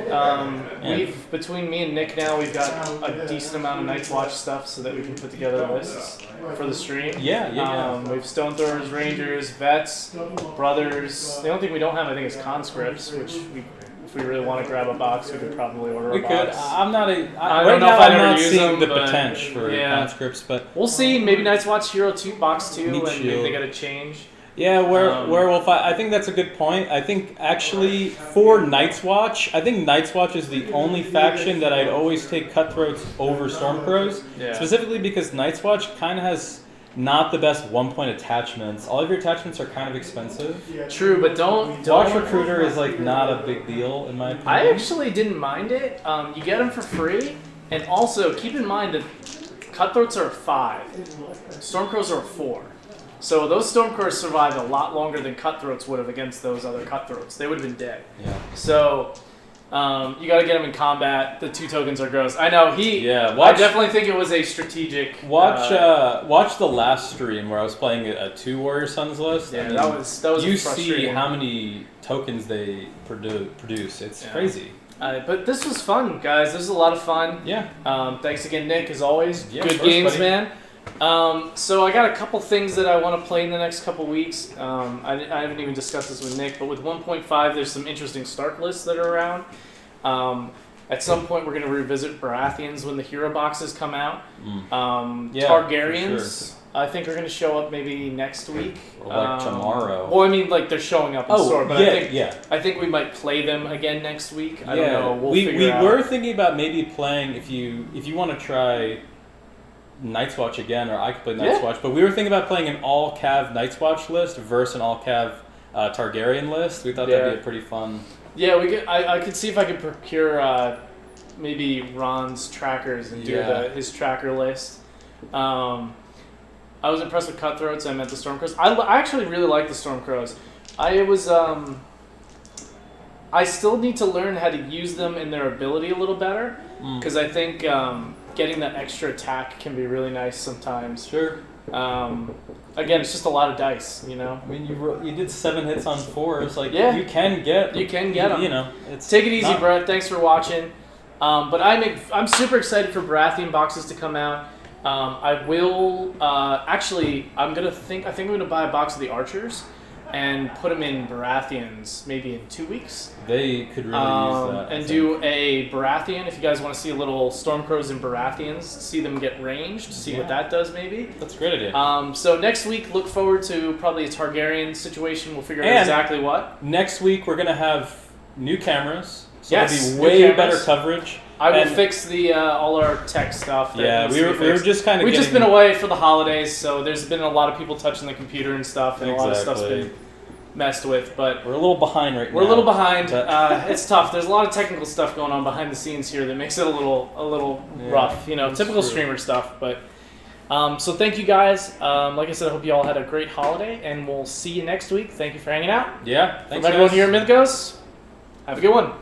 We've between me and Nick now, we've got a decent amount of Night's Watch stuff so that we can put together lists for the stream. Yeah. We have Stone Throwers, Rangers, Vets, Brothers. The only thing we don't have, I think, is conscripts, which if we really want to grab a box, we could probably order a box. We could. I'm not a. I Right don't know now, if I'd I'm ever not use seeing them, the but potential for conscripts, but we'll see. Maybe Night's Watch Hero 2 Box 2, Meat and maybe Shield. they got to change. yeah, Werewolf. I think that's a good point. I think actually for Night's Watch, I think Night's Watch is the only faction that I'd always take Cutthroats over Stormcrows. Yeah. Specifically because Night's Watch kind of has not the best 1-point attachments. All of your attachments are kind of expensive. True, but don't Watch Recruiter is like not a big deal in my opinion. I actually didn't mind it. You get them for free, and also keep in mind that Cutthroats are 5, Stormcrows are 4. So those Stormcrows survived a lot longer than Cutthroats would have against those other Cutthroats. They would have been dead. Yeah. So you got to get them in combat. The 2 tokens are gross. I know I I definitely think it was a strategic. Watch the last stream where I was playing a 2 Warrior Sons list. Yeah, I mean, that was you frustrating. see how many tokens they produce. It's crazy. But this was fun, guys. This was a lot of fun. Yeah. Thanks again, Nick, as always. Yeah, Good of course, games, buddy. man. So I got a couple things that I want to play in the next couple weeks. I haven't even discussed this with Nick, but with 1.5, there's some interesting start lists that are around. At some point, we're going to revisit Baratheons when the hero boxes come out. Targaryens, sure. I think, are going to show up maybe next week. Or like tomorrow. Well, I mean, like they're showing up in store, but I think we might play them again next week. I don't know. We'll figure we out. were thinking about maybe playing if you want to try Night's Watch again, or I could play Night's Watch, but we were thinking about playing an all cav Night's Watch list versus an all cav Targaryen list. We thought that'd be a pretty fun. Yeah, we could. I could see if I could procure maybe Ron's trackers and do his tracker list. I was impressed with Cutthroats. I meant the Stormcrows. I actually really like the Stormcrows. I still need to learn how to use them and their ability a little better, because I think getting that extra attack can be really nice sometimes. Sure. Again, it's just a lot of dice, you know. I mean, you did 7 hits on 4s. Like you can get them. You know, it's take it easy, Brett. Thanks for watching. But I'm super excited for Baratheon boxes to come out. I will actually. I think I'm gonna buy a box of the Archers and put them in Baratheons maybe in 2 weeks. They could really use that. And do a Baratheon if you guys want to see a little Stormcrows and Baratheons, see them get ranged, see what that does maybe. That's a great idea. So next week, look forward to probably a Targaryen situation. We'll figure out exactly what. Next week we're gonna have new cameras, so Yes, it'll be new way cameras. better coverage. I will fix the all our tech stuff. Yeah, we were just kind of. We've just been away for the holidays, so there's been a lot of people touching the computer and stuff, and a lot of stuff's been messed with. But we're a little behind right now. We're a little behind. It's tough. There's a lot of technical stuff going on behind the scenes here that makes it a little rough. You know, typical streamer stuff. But so thank you guys. Like I said, I hope you all had a great holiday, and we'll see you next week. Thank you for hanging out. Yeah, thanks, From everyone guys. here at Mythos, have a good one.